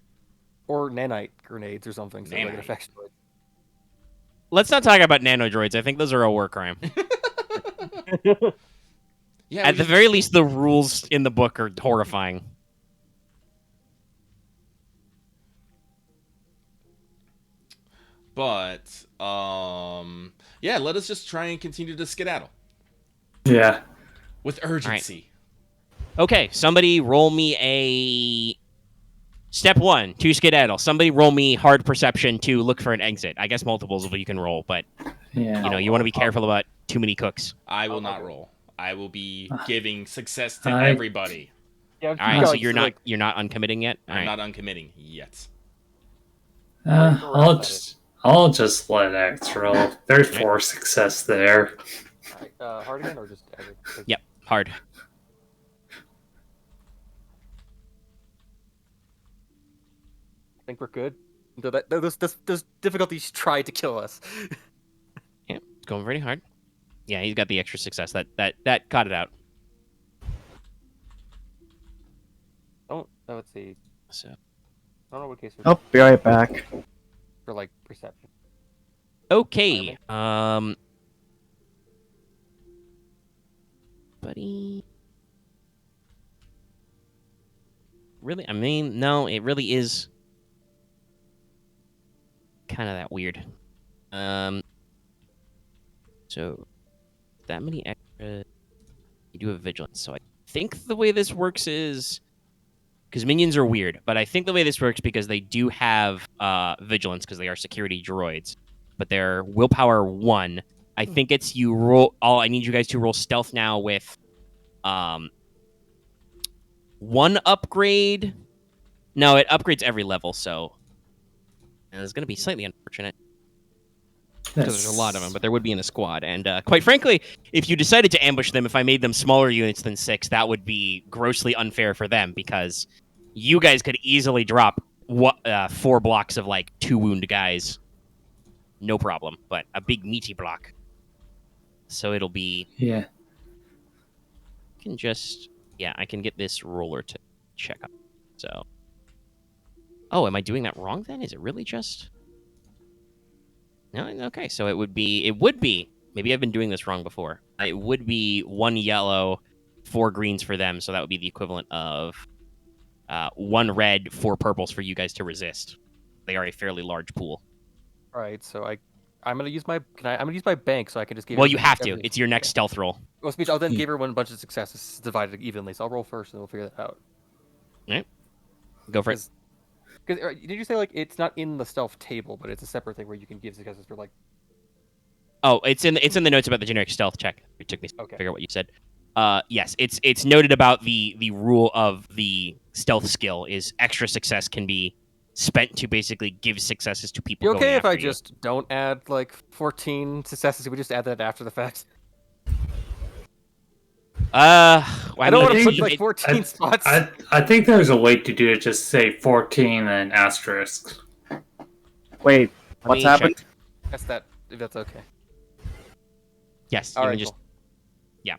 Or nanite grenades or something. So like it Nanite. affects droids. Let's not talk about nanodroids. I think those are a war crime. Yeah. At the very least, the rules in the book are horrifying. But yeah, let us just try and continue to skedaddle Yeah. with urgency. Okay, somebody roll me a step 1 to skedaddle. Somebody roll me hard perception to look for an exit. I guess multiples of what you can roll, but Yeah. you want to be careful about too many cooks. I will not roll. I will be giving success to I- everybody. Yeah, All right, so you're not uncommitting yet. All I'm right. not uncommitting yet. I'll just let X roll. There's 4 success there. Alright, hard again or just average? Yep, hard. I think we're good. Those difficulties try to kill us. Yeah, it's going pretty hard. Yeah, he's got the extra success. That got it out. Let's see. So I don't know what case Oh, be right back. for like perception. okay, buddy. Really? I mean, no, it really is kind of that weird. So that many extra. You do have vigilance, so I think the way this works is because minions are weird, but I think the way this works because they do have vigilance because they are security droids, but they're willpower 1. I think it's you roll. I need you guys to roll stealth now with 1 upgrade. No, it upgrades every level, so it's going to be slightly unfortunate. Because there's a lot of them, but there would be in a squad. And quite frankly, if you decided to ambush them, if I made them smaller units than 6, that would be grossly unfair for them because you guys could easily drop 4 blocks of like 2 wound guys. No problem. But a big meaty block. So it'll be... Yeah. I can get this roller to check up. So... Oh, am I doing that wrong then? Is it really just... No, okay, so it would be, maybe I've been doing this wrong before. It would be 1 yellow, 4 greens for them, so that would be the equivalent of 1 red, 4 purples for you guys to resist. They are a fairly large pool. All right, so I'm gonna use my I'm gonna use my bank so I can just give. Well, you have to. It's your next stealth roll. Well, speech. I'll then give everyone a bunch of successes divided evenly. So I'll roll first, and we'll figure that out. All right, go for it. Because did you say like it's not in the stealth table, but it's a separate thing where you can give successes for like? Oh, it's in the notes about the generic stealth check. It took me to figure out what you said. Yes, it's noted about the rule of the stealth skill is extra success can be spent to basically give successes to people. You okay going if I after you. just don't add like 14 successes? We just add that after the fact. I don't want to put like 14 spots. I think there's a way to do it. Just say 14 and asterisk. Wait, what's happened? Check. That's that. If that's okay. Yes, All you right, can just. cool. Yeah.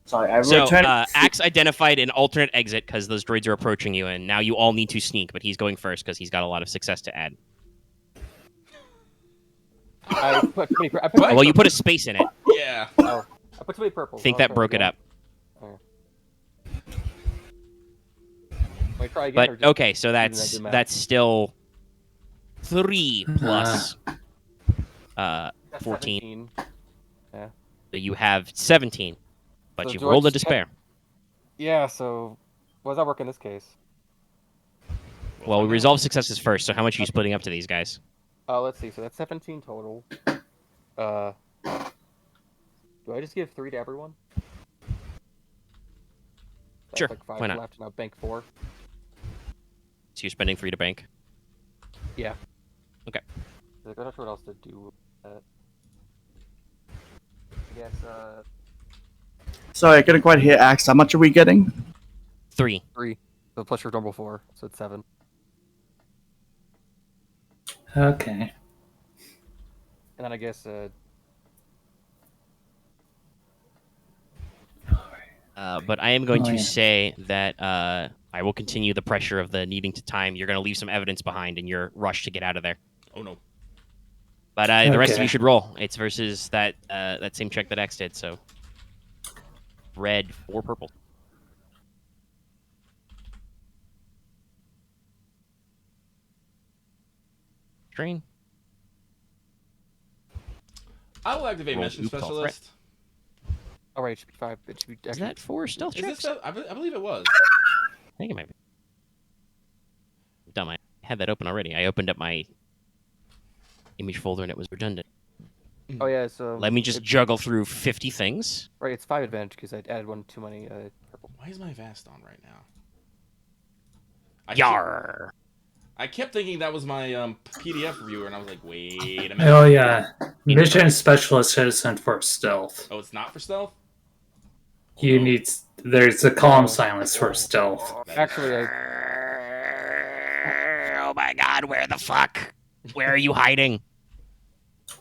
Sorry, So Axe identified an alternate exit because those droids are approaching you, and now you all need to sneak. But he's going first because he's got a lot of success to add. Well, you put a space in it. Yeah. Oh, I put too many purples. I think that broke it up. Wait, try again, but okay, so that's still 3 plus 14. Yeah. So you have 17, but So you've George rolled a despair. Yeah. So, what does that work in this case? Well, we resolve successes first. So how much are you splitting up to these guys? Let's see. So that's 17 total. Do I just give 3 to everyone? That's Sure. Like 5 Why not? left, and I'll bank 4. So you're spending 3 to bank. Yeah. Okay. I'm not sure what else to do with that. I guess, Sorry, I couldn't quite hear Axe. How much are we getting? 3. 3. So plus your normal 4, so it's 7. Okay. And then I guess, But I am going to say that I will continue the pressure of the needing to time. You're going to leave some evidence behind in your rush to get out of there. Oh no. But the rest of you should roll. It's versus that same check that X did. So red or purple. Train. I will activate Roll mission oop, call specialist. oh right, it should be 5. It should be Is that 4 stealth Is checks? this? I believe it was. I think it might be. Dumb. I had that open already. I opened up my image folder and it was redundant. Oh yeah, so Let me just juggle through 50 things. right, it's 5 advantage because I added one too many purple. Why is my vast on right now? Yar. I kept thinking that was my PDF reviewer, and I was like, wait a minute. Oh yeah, mission specialist isn't for stealth. Oh, it's not for stealth? You need. There's a column silence for stealth. Actually, Oh my god, where the fuck? Where are you hiding?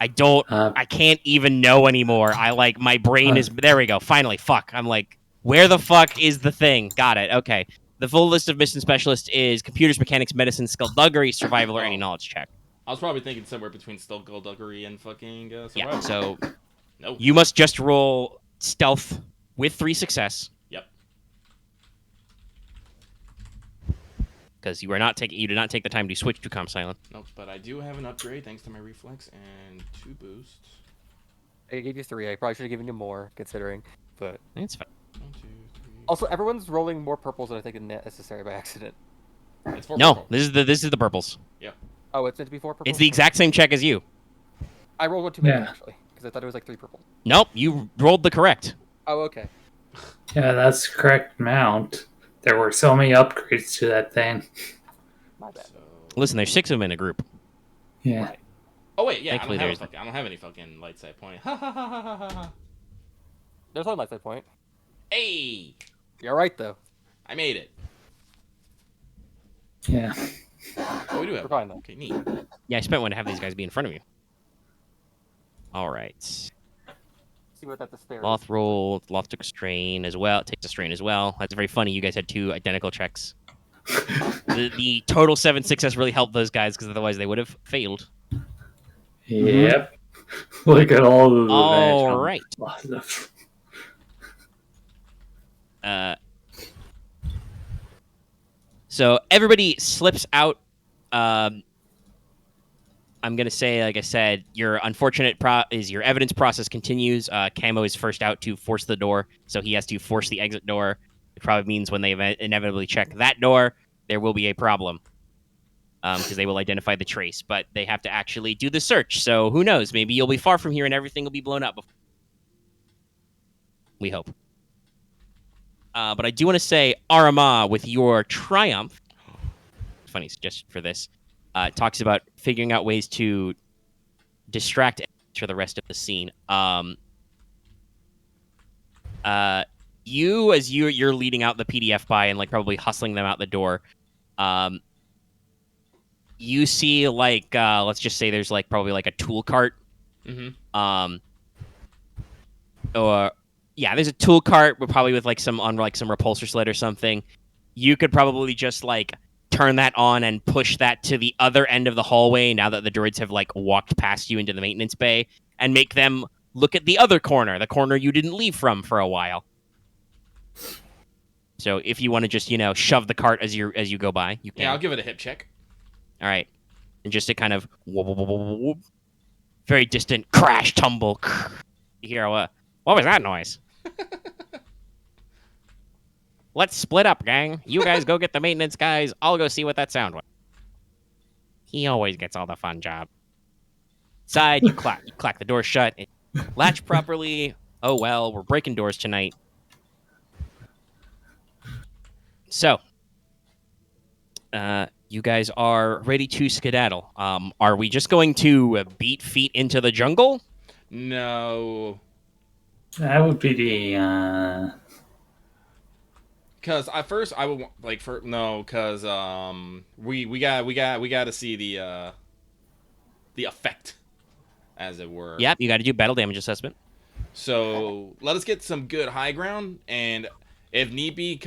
I don't. Uh, I can't even know anymore. My brain is. There we go. Finally, fuck. I'm like, where the fuck is the thing? Got it. Okay. The full list of mission specialists is computers, mechanics, medicine, skullduggery, survival, or any knowledge check. I was probably thinking somewhere between skullduggery and fucking survival. Yeah. So No. you must just roll stealth with 3 success. Yep. Because you did not take the time to switch to comp silent. Nope. But I do have an upgrade thanks to my reflex and 2 boosts. I gave you 3. I probably should have given you more, considering. But It's fine. 1, 2, 3. also, everyone's rolling more purples than I think is necessary by accident. It's 4 No, purple. this is the purples. Oh, it's meant to be 4 purples. It's the exact same check as you. I rolled one too many Yeah. actually, because I thought it was like 3 purple. Nope, you rolled the correct. Oh, okay. yeah, that's the correct amount. There were so many upgrades to that thing. My bad. So... Listen, there's 6 of them in a group. Yeah. Right. Oh wait, yeah, Thankfully, I don't have any fucking light side point. Ha ha ha ha ha ha. There's one light side point. Hey, You're right though. I made it. Yeah. Oh, we do have. We're fine though. Okay, neat. Yeah, I spent one to have these guys be in front of you. All right. See what that despair. Loth rolled. Loth took a strain as well. Takes a strain as well. That's very funny. You guys had 2 identical checks. The total 7 success really helped those guys because otherwise they would have failed. Yep. Look at all of the All right. So everybody slips out. I'm gonna say, like I said, your unfortunate is your evidence process continues. Camo is first out to force the door, so he has to force the exit door. It probably means when they inevitably check that door, there will be a problem, because they will identify the trace. But they have to actually do the search. So who knows? Maybe you'll be far from here and everything will be blown up. We hope. But I do want to say, Aramaa, with your triumph, funny suggestion for this, talks about figuring out ways to distract for the rest of the scene. You're leading out the PDF by and probably hustling them out the door. You see let's just say there's probably a tool cart. Mm-hmm. Or yeah, there's a tool cart, but probably with some repulsor sled or something. You could probably just turn that on and push that to the other end of the hallway now that the droids have walked past you into the maintenance bay, and make them look at the other corner, the corner you didn't leave from for a while. So if you want to just shove the cart as you go by, you can. Yeah, I'll give it a hip check. All right, and just a kind of whoop, whoop, whoop, whoop, whoop, very distant crash tumble. You hear what was that noise? Let's split up, gang. You guys go get the maintenance guys. I'll go see what that sound was. He always gets all the fun job. Side, you clack the door shut. Latch properly. Oh well, we're breaking doors tonight. So, you guys are ready to skedaddle. Are we just going to beat feet into the jungle? No. That would be the Because at first I would because we got to see the effect, as it were. Yep, you got to do battle damage assessment. So let us get some good high ground, and if need be,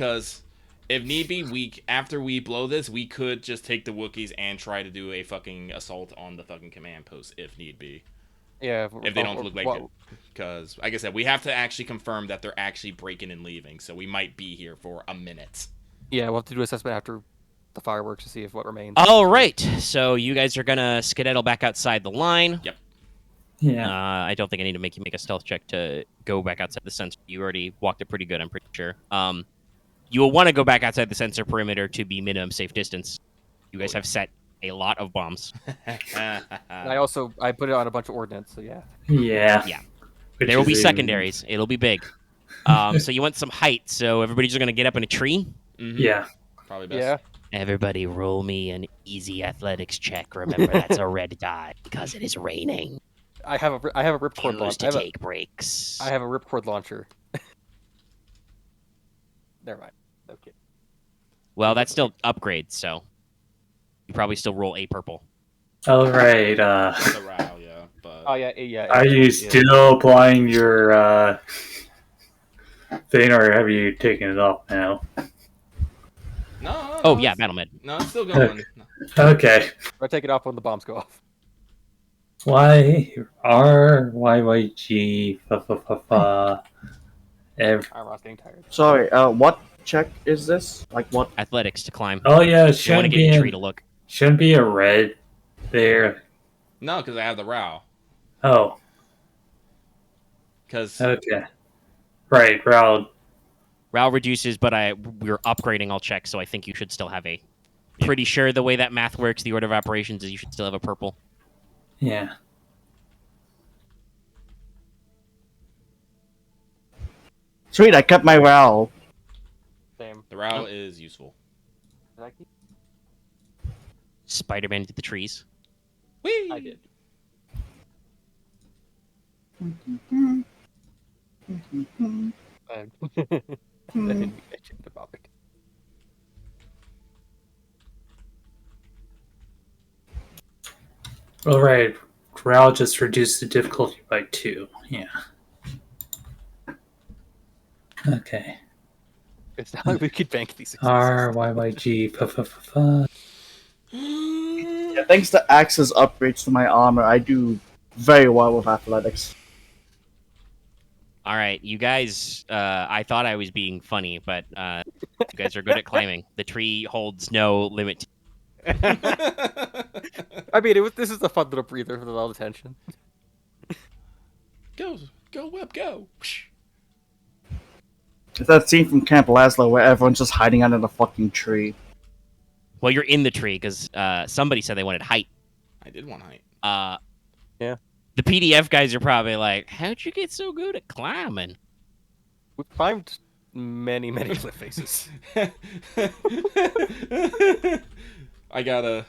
after we blow this, we could just take the Wookiees and try to do a fucking assault on the fucking command post if need be. Yeah. If they don't look like it. Because, like I said, we have to actually confirm that they're actually breaking and leaving, so we might be here for a minute. Yeah, we'll have to do assessment after the fireworks to see if what remains. All right, so you guys are gonna skedaddle back outside the line. Yep. yeah. I don't think I need to make you make a stealth check to go back outside the sensor. You already walked it pretty good, I'm pretty sure. You will want to go back outside the sensor perimeter to be minimum safe distance. You guys have set a lot of bombs. And I put it on a bunch of ordnance, so yeah. Yeah. Yeah. Which There will is be even- secondaries. It'll be big. So you want some height. So everybody's just going to get up in a tree. Mhm. Yeah. Probably best. Yeah. Everybody roll me an easy athletics check. Remember, that's a red die because it is raining. I have a ripcord Use launcher. to take breaks. I have a ripcord launcher. Never mind. Okay. Well, that's still upgrade, so you probably still roll a purple. All right. The row, yeah, but Oh yeah, yeah. Are you still applying your thing, or have you taken it off now? No. Oh yeah, battle med. No, it's still going. Okay. I take it off when the bombs go off. YYG Arama's getting tired. Sorry, what check is this? Like what? Athletics to climb. Oh yeah, it You want to get your tree to look. shouldn't be a red there. No, because I have the row. Oh, Because okay. Right, Raul. RAL reduces, but we're upgrading all checks, so I think you should still have a. Pretty sure the way that math works, the order of operations is you should still have a purple. Yeah. Sweet, I kept my RAL. Same. the row is useful. Did I keep? Spider-Man into the trees. Whee! I did. I didn't mention the topic. All right. Raul just reduced the difficulty by 2. Yeah. Okay. It's not like we could bank these successes. RYYG. Yeah, thanks to Axe's upgrades to my armor, I do very well with athletics. All right, you guys. I thought I was being funny, but you guys are good at climbing. The tree holds no limit. I mean, this is a fun little breather for all the tension. Go, Web, go! It's that scene from Camp Laszlo where everyone's just hiding under the fucking tree. Well, you're in the tree because somebody said they wanted height. I did want height. Yeah. The PDF guys are probably like, "How'd you get so good at climbing?" We've climbed many cliff faces. I gotta.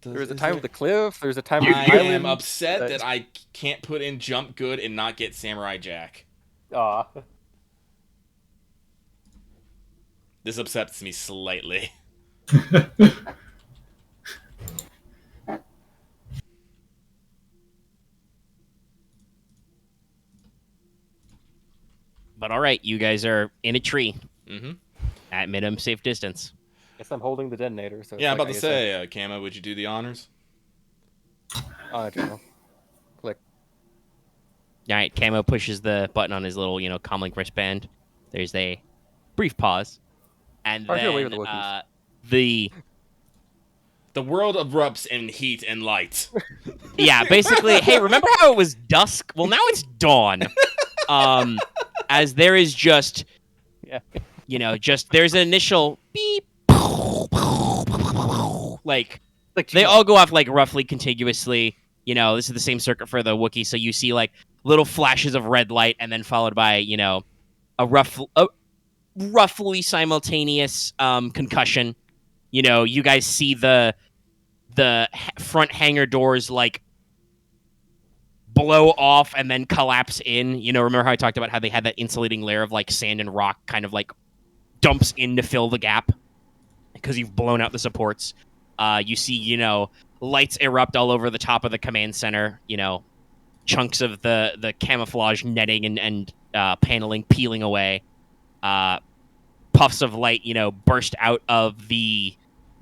There was a time with the cliff. There's a time with the I island. am upset that I can't put in jump good and not get Samurai Jack. Aw. This upsets me slightly. But all right, you guys are in a tree Mm-hmm. at minimum safe distance. Guess I'm holding the detonator. So Yeah, I'm it's about to say, Camo, would you do the honors? General. Click. All right, Camo pushes the button on his little, comlink wristband. There's a brief pause, and I feel away then with the Wookiees. The world erupts in heat and light. Basically, hey, remember how it was dusk? Well, now it's dawn. As there is just, there's an initial beep, like they all go off like roughly contiguously. This is the same circuit for the Wookiee, so you see like little flashes of red light, and then followed by a roughly simultaneous concussion. You guys see the front hangar doors like blow off and then collapse in. Remember how I talked about how they had that insulating layer of like sand and rock kind of like dumps in to fill the gap because you've blown out the supports. You see, lights erupt all over the top of the command center. Chunks of the camouflage netting and paneling peeling away. Puffs of light, burst out of the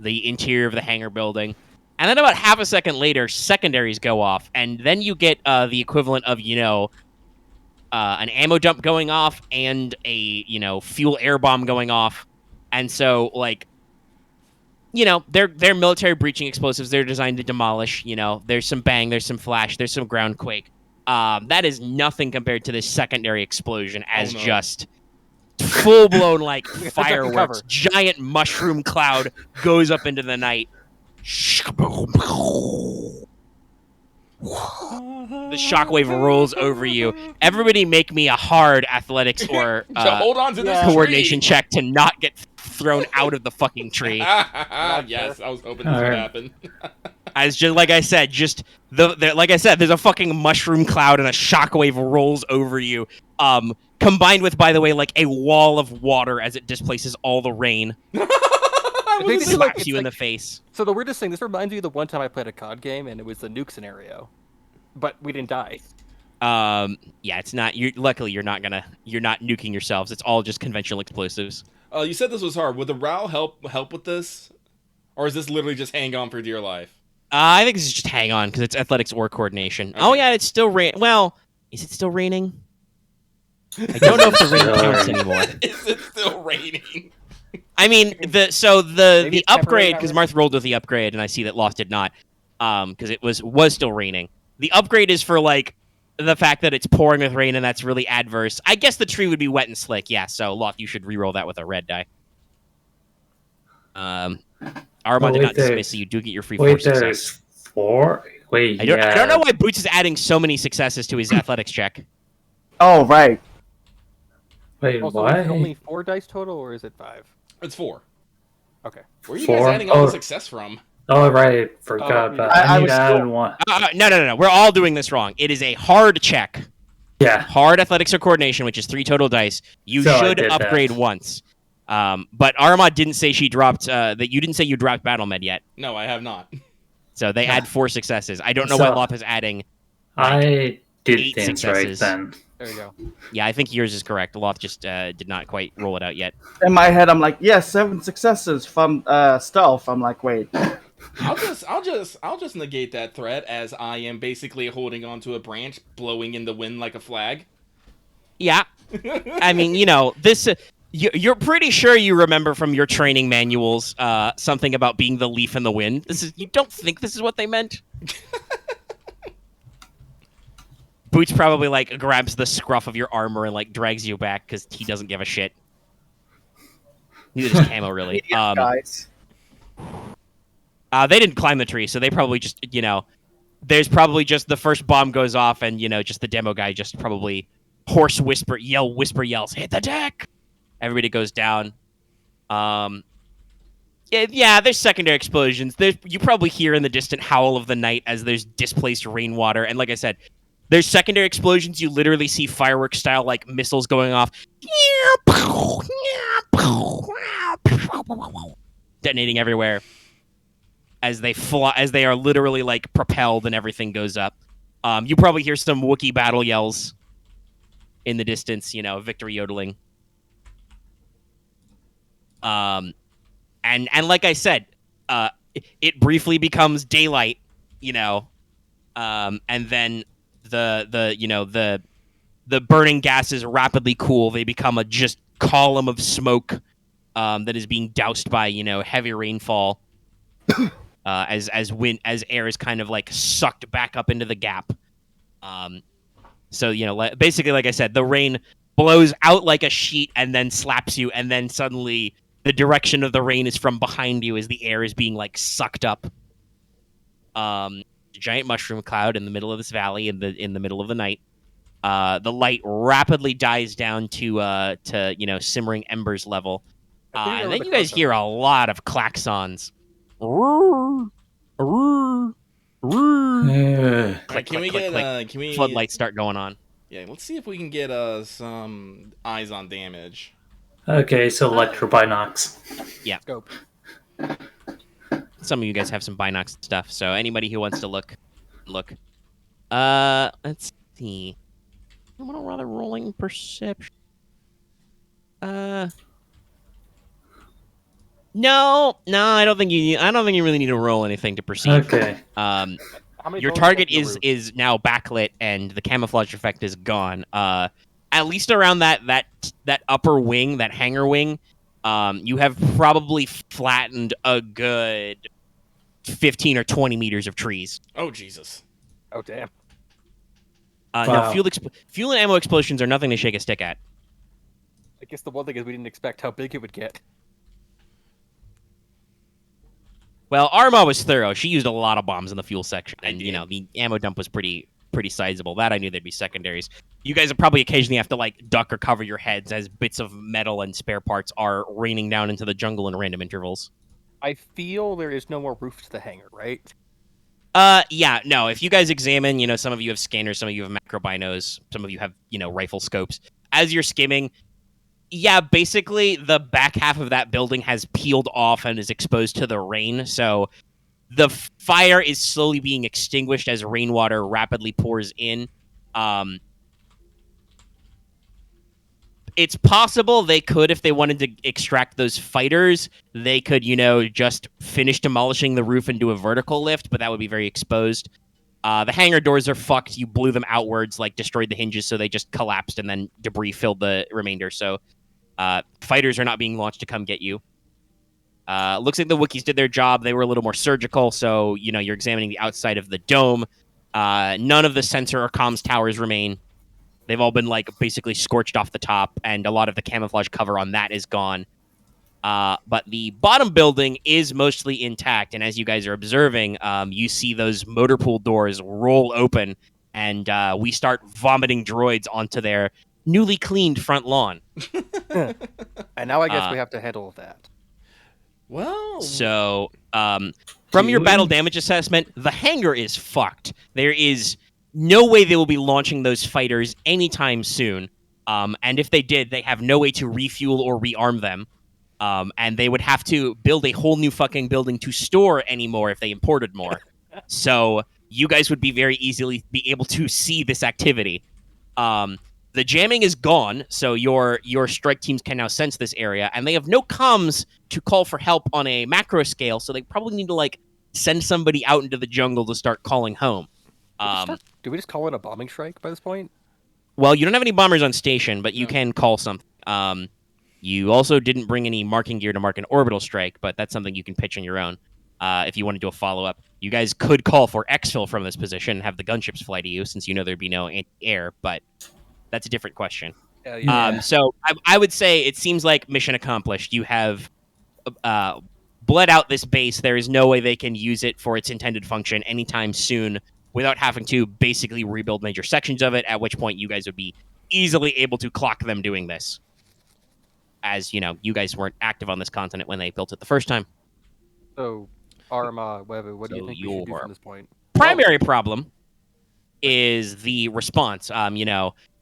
interior of the hangar building. And then about half a second later, secondaries go off, and then you get the equivalent of, an ammo dump going off and a, fuel air bomb going off. And so, like, they're military breaching explosives. They're designed to demolish. There's some bang, there's some flash, there's some ground quake. That is nothing compared to this secondary explosion as just full-blown, like, fireworks. Giant mushroom cloud goes up into the night. The shockwave rolls over you. Everybody make me a hard athletics or So hold on to this coordination tree. check to not get thrown out of the fucking tree. Yes, I was hoping this would happen. As just like I said, there's a fucking mushroom cloud and a shockwave rolls over you. Combined with, by the way, like a wall of water as it displaces all the rain. They Slaps you in the face. So the weirdest thing, this reminds me of the one time I played a COD game, and it was the nuke scenario. But we didn't die. Yeah, it's not. Luckily, you're not nuking yourselves. It's all just conventional explosives. You said this was hard. Would the RAL help with this, or is this literally just hang on for dear life? I think this is just hang on because it's athletics or coordination. Okay. Oh yeah, it's still rain. Well, is it still raining? I don't know if the rain counts anymore. Is it still raining? I mean, Maybe the it's temporary, upgrade, not because really. Marth rolled with the upgrade, and I see that Loth did not, because it was still raining. The upgrade is for like the fact that it's pouring with rain, and that's really adverse. I guess the tree would be wet and slick. Yeah, so Loth, you should re-roll that with a red die. Aramaa did not dismiss, so you do get your free 4 Wait, success. there's 4? Wait, I don't know why Boots is adding so many successes to his athletics check. Oh, right. Wait, Also, what? is it only 4 dice total, or is it 5? It's 4. Okay. Where are you 4? guys adding all the success from? Oh, right. Forgot about I I need was to add still- one. No. We're all doing this wrong. It is a hard check. Yeah. Hard athletics or coordination, which is 3 total dice. You So I should did that. upgrade once. But Aramaa didn't say she dropped that you didn't say you dropped battle med yet. No, I have not. So they add 4 successes. I don't know why So- Loth is adding. I did 8 things successes. right then. There you go. Yeah, I think yours is correct. Loth just did not quite roll it out yet. In my head, I'm like, yes, 7 successes from stealth. I'm like, wait. I'll just negate that threat as I am basically holding onto a branch, blowing in the wind like a flag. Yeah. I mean, this. You're pretty sure you remember from your training manuals something about being the leaf in the wind. You don't think this is what they meant? Boots probably like grabs the scruff of your armor and like drags you back because he doesn't give a shit. Neither does Camo really. Idiot guys. They didn't climb the tree, so they probably just there's probably just the first bomb goes off and just the demo guy just probably whisper yells, hit the deck. Everybody goes down. Yeah, there's secondary explosions. You probably hear in the distant howl of the night as there's displaced rainwater. And like I said, there's secondary explosions. You literally see fireworks style like missiles going off, detonating everywhere as they fly, as they are literally like propelled and everything goes up. You probably hear some Wookiee battle yells in the distance. Victory yodeling. And like I said, it briefly becomes daylight, and then the burning gases rapidly cool. They become a just column of smoke that is being doused by heavy rainfall as air is kind of like sucked back up into the gap. So basically, like I said, the rain blows out like a sheet and then slaps you, and then suddenly the direction of the rain is from behind you as the air is being like sucked up. Giant mushroom cloud in the middle of this valley in the middle of the night. The light rapidly dies down to simmering embers level, and then you guys hear a lot of klaxons. Click, Can we click, get click. can we Floodlights start going on. Yeah, let's see if we can get some eyes on damage. Okay, so electrobinocs. Scope. Some of you guys have some binocs stuff, so anybody who wants to look. Let's see. I want to rather rolling perception. No, I don't think you really need to roll anything to perceive. Okay. How many Your bullets target on the roof? is now backlit and the camouflage effect is gone. At least around that upper wing, that hangar wing, you have probably flattened a good 15 or 20 meters of trees. Oh Jesus! Oh damn. No, Wow. fuel and ammo explosions are nothing to shake a stick at. I guess the one thing is we didn't expect how big it would get. Well, Aramaa was thorough. She used a lot of bombs in the fuel section, I and did. the ammo dump was pretty sizable. That I knew there'd be secondaries. You guys would probably occasionally have to like duck or cover your heads as bits of metal and spare parts are raining down into the jungle in random intervals. I feel there is no more roof to the hangar, right? Yeah, no. If you guys examine, some of you have scanners, some of you have macro binos, some of you have, rifle scopes. As you're skimming, yeah, basically the back half of that building has peeled off and is exposed to the rain. So The fire is slowly being extinguished as rainwater rapidly pours in. It's possible they could, if they wanted to extract those fighters, they could, just finish demolishing the roof and do a vertical lift, but that would be very exposed. The hangar doors are fucked. You blew them outwards, destroyed the hinges, so they just collapsed, and then debris filled the remainder. So fighters are not being launched to come get you. Looks like the Wookiees did their job. They were a little more surgical, so, you're examining the outside of the dome. None of the sensor or comms towers remain. They've all been, basically scorched off the top, and a lot of the camouflage cover on that is gone. But the bottom building is mostly intact, and as you guys are observing, you see those motor pool doors roll open, and we start vomiting droids onto their newly cleaned front lawn. And now I guess we have to handle that. Well, so from your battle damage assessment, the hangar is fucked. There is no way they will be launching those fighters anytime soon. And if they did, they have no way to refuel or rearm them. And they would have to build a whole new fucking building to store anymore if they imported more. So you guys would be very easily be able to see this activity. The jamming is gone, so your strike teams can now sense this area, and they have no comms to call for help on a macro scale, so they probably need to send somebody out into the jungle to start calling home. Do we just call in a bombing strike by this point? Well, you don't have any bombers on station, but you can call something. You also didn't bring any marking gear to mark an orbital strike, but that's something you can pitch on your own if you want to do a follow-up. You guys could call for exfil from this position and have the gunships fly to you, since there'd be no anti-air, but that's a different question. Yeah. So I would say it seems like mission accomplished. You have bled out this base. There is no way they can use it for its intended function anytime soon without having to basically rebuild major sections of it, at which point you guys would be easily able to clock them doing this. As, you guys weren't active on this continent when they built it the first time. So, Aramaa, what do you think we should do from this point? Primary problem is the response.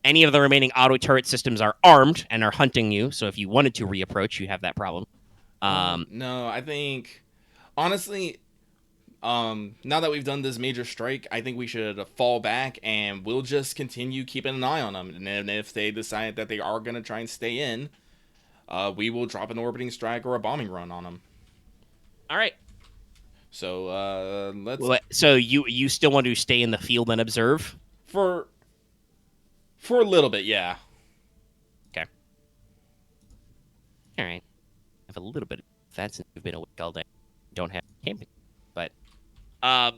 Any of the remaining auto turret systems are armed and are hunting you, so if you wanted to reapproach, you have that problem. No, I think, honestly, now that we've done this major strike, I think we should fall back and we'll just continue keeping an eye on them. And then if they decide that they are going to try and stay in, we will drop an orbiting strike or a bombing run on them. All right. So let's. So you still want to stay in the field and observe for a little bit, yeah. Okay. All right. I have a little bit of that since we've been awake all day. Don't have camping, but all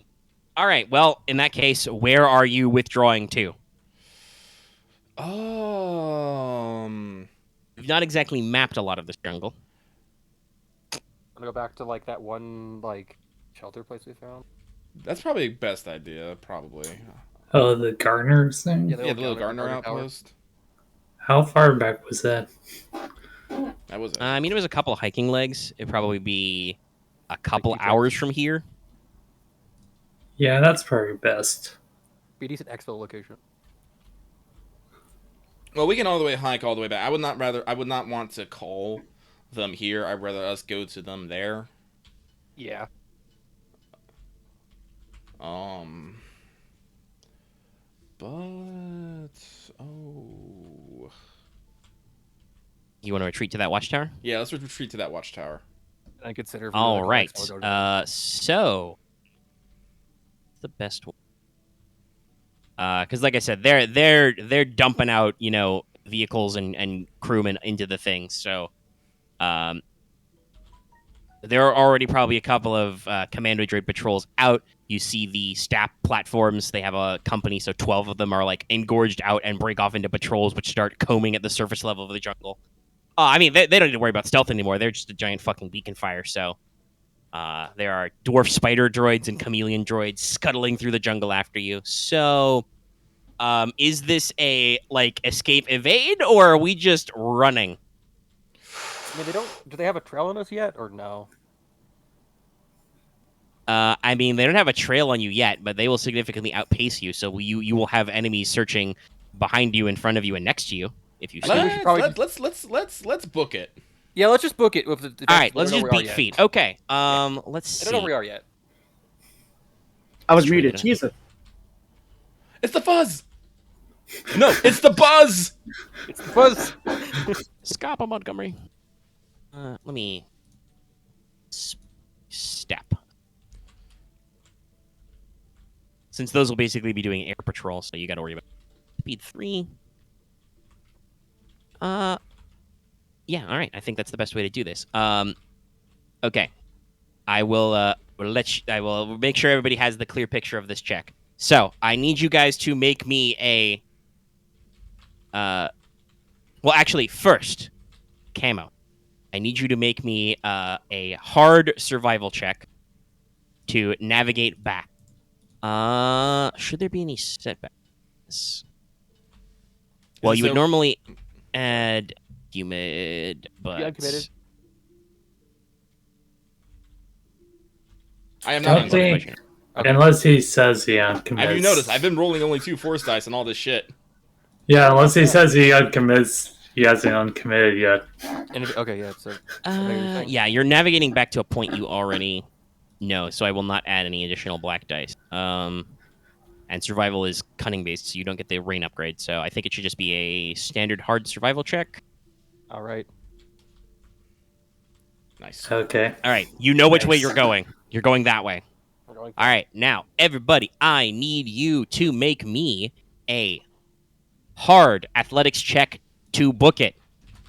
right. Well, in that case, where are you withdrawing to? You've not exactly mapped a lot of this jungle. I'm gonna go back to that one shelter place we found. That's probably the best idea, probably. Oh, the Gardeners thing? Yeah, the little Gardener outpost. How far back was that? That was. It was a couple hiking legs. It'd probably be a couple hours from here. Yeah, that's probably best. Be a decent exfil location. Well, we can hike all the way back. I would not want to call them here. I'd rather us go to them there. Yeah. But You want to retreat to that watchtower? yeah, let's retreat to that watchtower. I consider. All right. So the best one. Because, like I said, they're dumping out vehicles and crewmen into the thing. So, there are already probably a couple of Commando droid patrols out. You see the staff platforms. They have a company, so 12 of them are engorged out and break off into patrols, which start combing at the surface level of the jungle. They don't need to worry about stealth anymore. They're just a giant fucking beacon fire. So, there are dwarf spider droids and chameleon droids scuttling through the jungle after you. So, is this a escape evade, or are we just running? Do they have a trail on us yet, or no? They don't have a trail on you yet, but they will significantly outpace you. So you will have enemies searching behind you, in front of you, and next to you. If you see. Let's book it. Yeah, let's just book it. All right, let's just beat feet. Okay. Let's see. I don't know where we are yet. I was It's really muted. gonna- Jesus. It's the fuzz. No, it's the buzz. It's the fuzz. Scapa Montgomery. Let me step. Since those will basically be doing air patrol, so you got to worry about speed 3. Yeah, all right. I think that's the best way to do this. Okay. I will I will make sure everybody has the clear picture of this check. So, I need you guys to make me a well, actually, first, Camo. I need you to make me a hard survival check to navigate back. Should there be any setbacks? Well, you would normally add humid, but Yeah, uncommitted. I am not Don't think- uncommitted. Unless he says he uncommits. Have you noticed? I've been rolling only 2 force dice and all this shit. Yeah, unless he says he uncommits, he hasn't uncommitted yet. Okay, yeah. So yeah, you're navigating back to a point you already know, so I will not add any additional black dice. And survival is cunning based, so you don't get the rain upgrade. So I think it should just be a standard hard survival check. all right. Nice. Okay. All right, you know which way Nice. you're going. You're going that way. We're going. All right, now everybody, I need you to make me a hard athletics check to book it.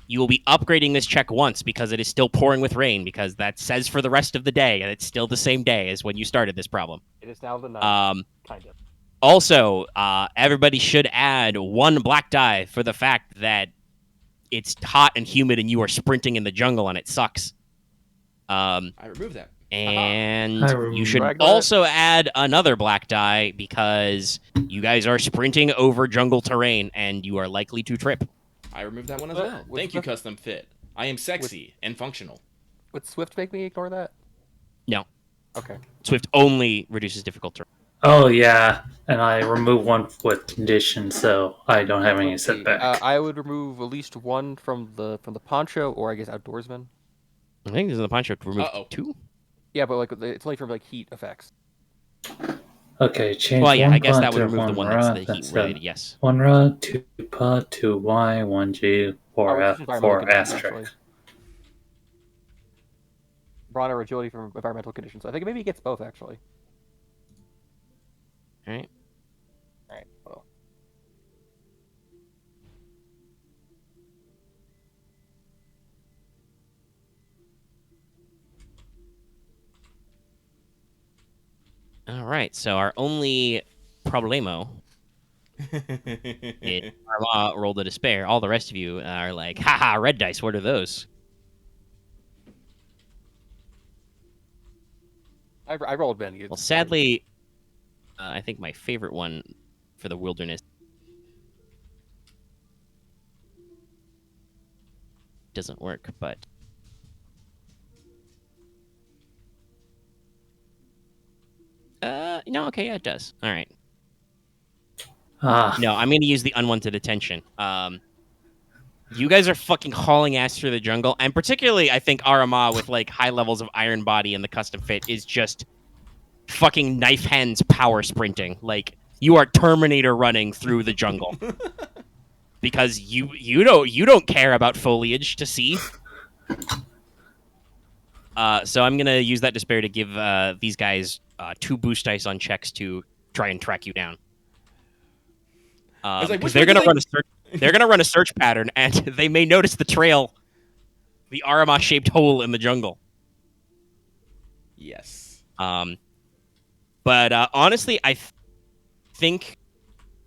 You will be upgrading this check once because it is still pouring with rain, because that says for the rest of the day, and it's still the same day as when you started this problem. It is now the night. Kind of. Also, everybody should add 1 black die for the fact that it's hot and humid and you are sprinting in the jungle and it sucks. I removed that. And I you should remember. also add another black die because you guys are sprinting over jungle terrain and you are likely to trip. I removed that one as What? well. What's Thank you, the- custom fit. I am sexy and functional. Would Swift make me ignore that? No, Okay. Swift only reduces difficult terrain. Oh yeah, and I remove 1 with condition, so I don't have any Let's see. setback. I would remove at least 1 from the poncho, or I guess outdoorsman. I think this is the poncho to remove Uh-oh. 2. Yeah, but like it's only from like heat effects. Okay, change. Well, yeah, 1 I guess that pod would to remove the 1 one that's rod, the heat that's related. Yes. 1 rod, 2 pod, 2 Y, 1 G, 4 Oh, F, it's just environmental 4 conditions, asterisk. actually. Brawn or agility from environmental conditions. I think maybe it gets both actually. All right. All right. Well. All right. So our only problemo is Aramaa rolled a despair. All the rest of you are like, haha, red dice. What are those? I rolled Ben. Well, sadly, I think my favorite one for the wilderness doesn't work, but no, okay, yeah, it does. All right. Ah, No, I'm going to use the unwanted attention. You guys are fucking hauling ass through the jungle, and particularly, I think Aramaa with like high levels of iron body and the custom fit is just fucking knife hands power sprinting. Like you are Terminator running through the jungle because you don't care about foliage to see. So I'm gonna use that despair to give these guys 2 boost dice on checks to try and track you down. was like, Because which they're way gonna did run a search. They're gonna run a search pattern, and they may notice the trail, the Aramaa-shaped hole in the jungle. Yes. But honestly, I think.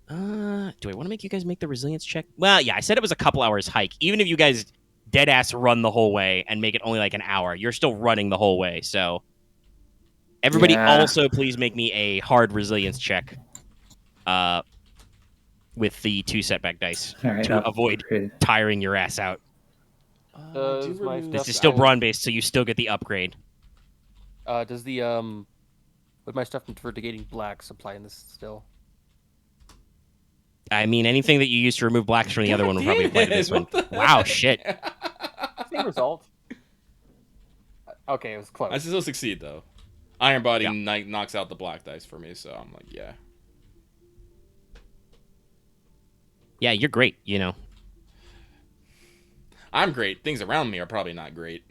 Do I want to make you guys make the resilience check? Well, yeah, I said it was a couple hours hike. Even if you guys dead ass run the whole way and make it only like an hour, you're still running the whole way. So everybody, Yeah. also please make me a hard resilience check. With the 2 setback dice all right, to I'll avoid upgrade. tiring your ass out. Does my This stuff- is still I- brawn based, so you still get the upgrade. Does the with my stuff for negating blacks apply in this still? I mean, anything that you use to remove blacks from the other one will probably apply to this one. What the Wow, heck? shit. Same result. Okay, it was close. I still succeed though. Iron Body Yeah. knocks out the black dice for me, so I'm like, yeah. Yeah, you're great. I'm great. Things around me are probably not great.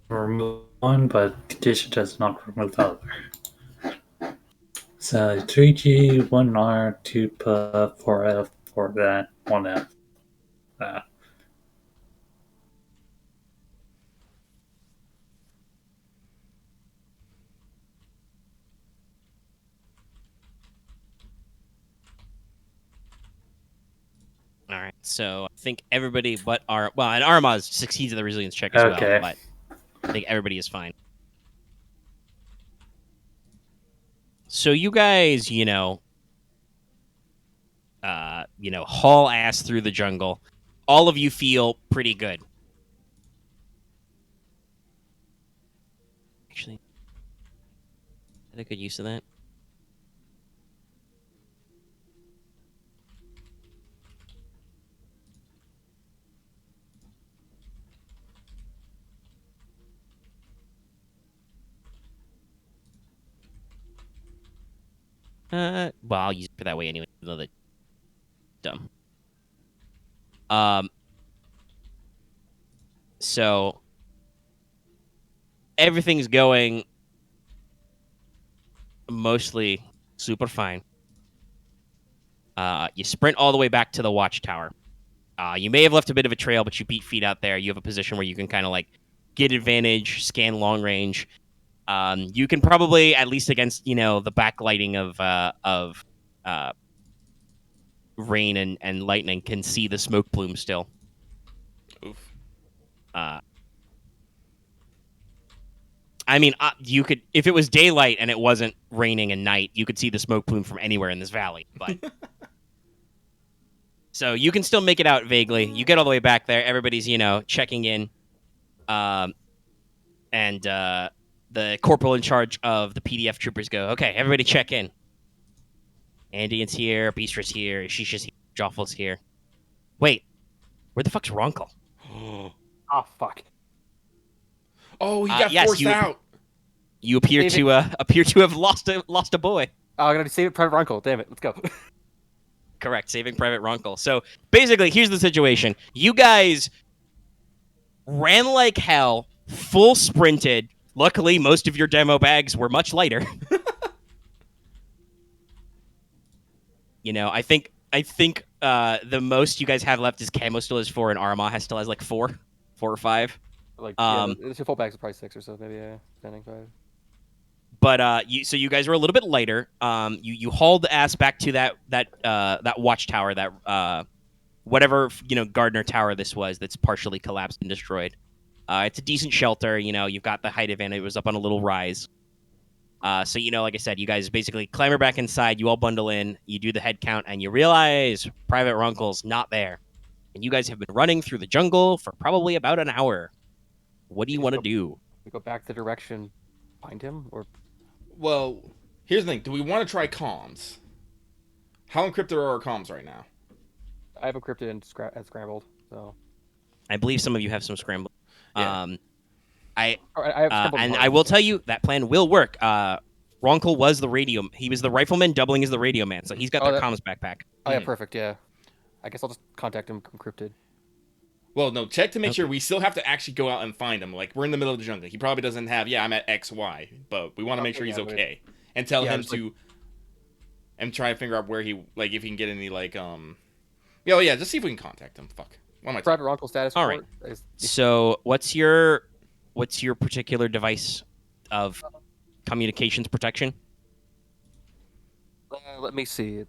Remove one, but condition does not remove the other. So 3G, 1R, 2 puff, 4F, 4 that, 1F. That. All right. So I think everybody but and Aramaa succeeds in the resilience check as well, Okay. but I think everybody is fine. So you guys, haul ass through the jungle. All of you feel pretty good. Actually, I had a good use of that. Well, I'll use it for that way anyway. Though that dumb. So everything's going mostly super fine. You sprint all the way back to the watchtower. You may have left a bit of a trail, but you beat feet out there. You have a position where you can kind of like get advantage, scan long range. You can probably, at least against the backlighting of rain and lightning, can see the smoke plume still. Oof. I mean, you could, if it was daylight and it wasn't raining and night, you could see the smoke plume from anywhere in this valley. But so you can still make it out vaguely. You get all the way back there. Everybody's checking in, and the corporal in charge of the PDF troopers go, "Okay, everybody check in. Andian's here, Beastra's here, Shisha's here, Joffle's here. Wait, where the fuck's Ronkel?" Oh, fuck. Oh, he got yes, forced out. You appear to have lost a boy. Oh, I gotta save it, Private Runkle. Damn it, let's go. Correct, saving Private Ronkel. So basically, here's the situation: you guys ran like hell, full sprinted. Luckily, most of your demo bags were much lighter. I think the most you guys have left is Camo still has 4, and Aramaa still has like 4 or 5. Like, yeah, your full bags are probably 6 or so, maybe. Yeah, standing 5. But you guys were a little bit lighter. You hauled ass back to that watchtower, that whatever Gardner Tower this was that's partially collapsed and destroyed. It's a decent shelter. You've got the height advantage. It was up on a little rise. So like I said, you guys basically clamber back inside. You all bundle in. You do the head count, and you realize Private Ronkel's not there. And you guys have been running through the jungle for probably about an hour. What do you want to do? We go back the direction, find him, or Well, here's the thing. Do we want to try comms? How encrypted are our comms right now? I have encrypted and scrambled. So I believe some of you have some scramble. Yeah. I have scrambled. And I will tell you that plan will work. Ronkel was the radio. He was the rifleman doubling as the radio man, so he's got the comms backpack. Oh yeah, perfect. Yeah, I guess I'll just contact him encrypted. Well, no, check to make sure we still have to actually go out and find him. Like, we're in the middle of the jungle. He probably doesn't have, I'm at XY, but we want to make sure he's okay. And tell him to, and try to figure out where he, like, if he can get any, like, just see if we can contact him. Fuck. What am I Private Ronkel status All report. right. So, what's your particular device of communications protection? Let me see.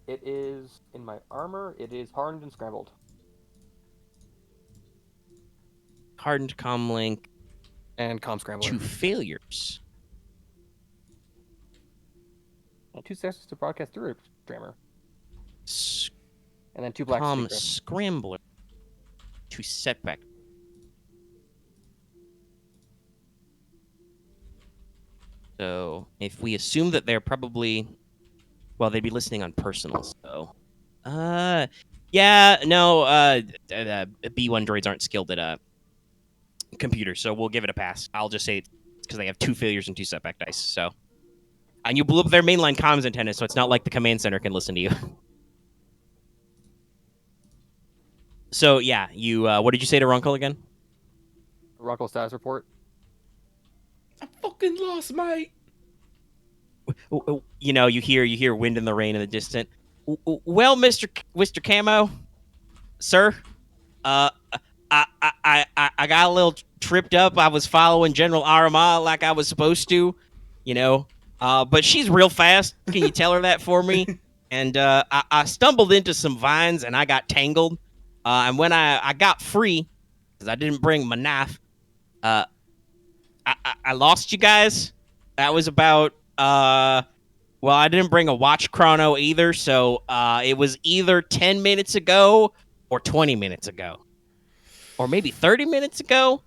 It is in my armor. It is hardened and scrambled. Hardened comlink And comm scrambler. 2 failures. And 2 successes to broadcast through a jammer. And then 2 black Comm secrets. scrambler 2 setback. So if we assume that they're probably, they'd be listening on personals. So, B1 droids aren't skilled at computer, so we'll give it a pass. I'll just say it's because they have 2 failures and 2 setback dice. So, and you blew up their mainline comms antenna, so it's not like the command center can listen to you. So yeah, you. What did you say to Runkle again? Runkle status report. I fucking lost, mate. You know, you hear wind in the rain in the distance. Well, Mr. Camo, sir, I got a little tripped up. I was following General Aramaa like I was supposed to, you know. But she's real fast. Can you tell her that for me? And I stumbled into some vines and I got tangled. And when I got free, because I didn't bring my knife, I lost you guys. That was about well, I didn't bring a watch chrono either, so it was either 10 minutes ago or 20 minutes ago. Or maybe 30 minutes ago.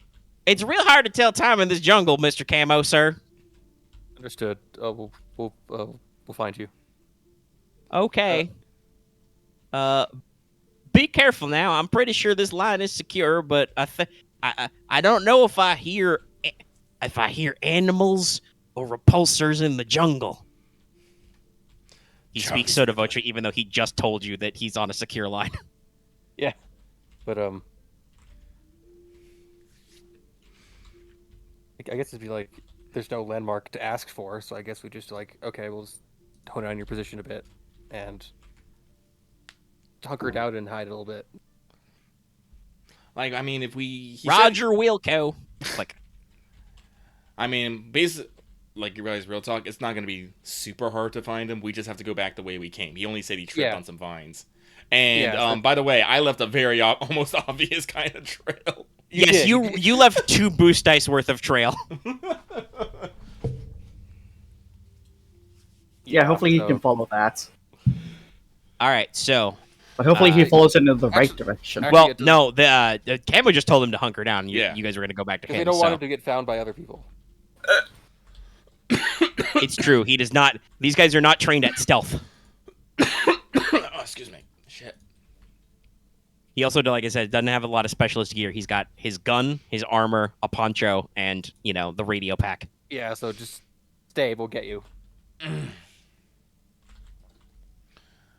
It's real hard to tell time in this jungle, Mr. Camo, sir. Understood. We'll find you. Okay. Be careful now. I'm pretty sure this line is secure, but I don't know if I hear animals or repulsors in the jungle. He speaks sotto voce, even though he just told you that he's on a secure line. Yeah. But I guess it'd be like there's no landmark to ask for, so I guess we just like, okay, we'll just hone in on your position a bit and hunker down and hide a little bit. Like, I mean, if we Roger Wilco. Like, I mean, basically, like you guys, real talk, it's not going to be super hard to find him. We just have to go back the way we came. He only said he tripped on some vines. And by the way, I left a very almost obvious kind of trail. Yes, you left 2 boost dice worth of trail. Yeah, hopefully he can follow that. All right, so. But hopefully he follows it in the right direction. Well, no, the Camo just told him to hunker down. You guys are going to go back to him. They don't want him to get found by other people. It's true. He does not. These guys are not trained at stealth. Oh, excuse me. Shit. He also, like I said, doesn't have a lot of specialist gear. He's got his gun, his armor, a poncho, and, you know, the radio pack. Yeah, so just stay. We'll get you.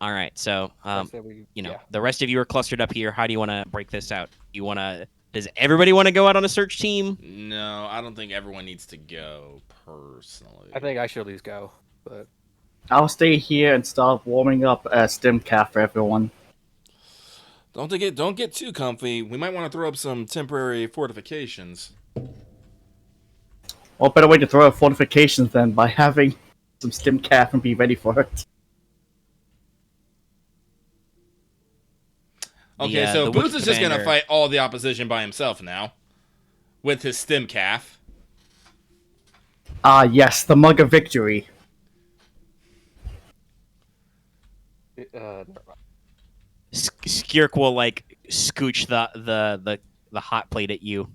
All right, so, the rest of you are clustered up here. How do you want to break this out? Does everybody want to go out on a search team? No, I don't think everyone needs to go, personally. I think I should at least go, but... I'll stay here and start warming up a stim calf for everyone. Don't get too comfy. We might want to throw up some temporary fortifications. Well, better way to throw up fortifications than by having some stim calf and be ready for it. Okay, so Boots is just going to fight all the opposition by himself now. With his stim calf. Yes, the Mug of Victory. Skirk will, like, scooch the hot plate at you.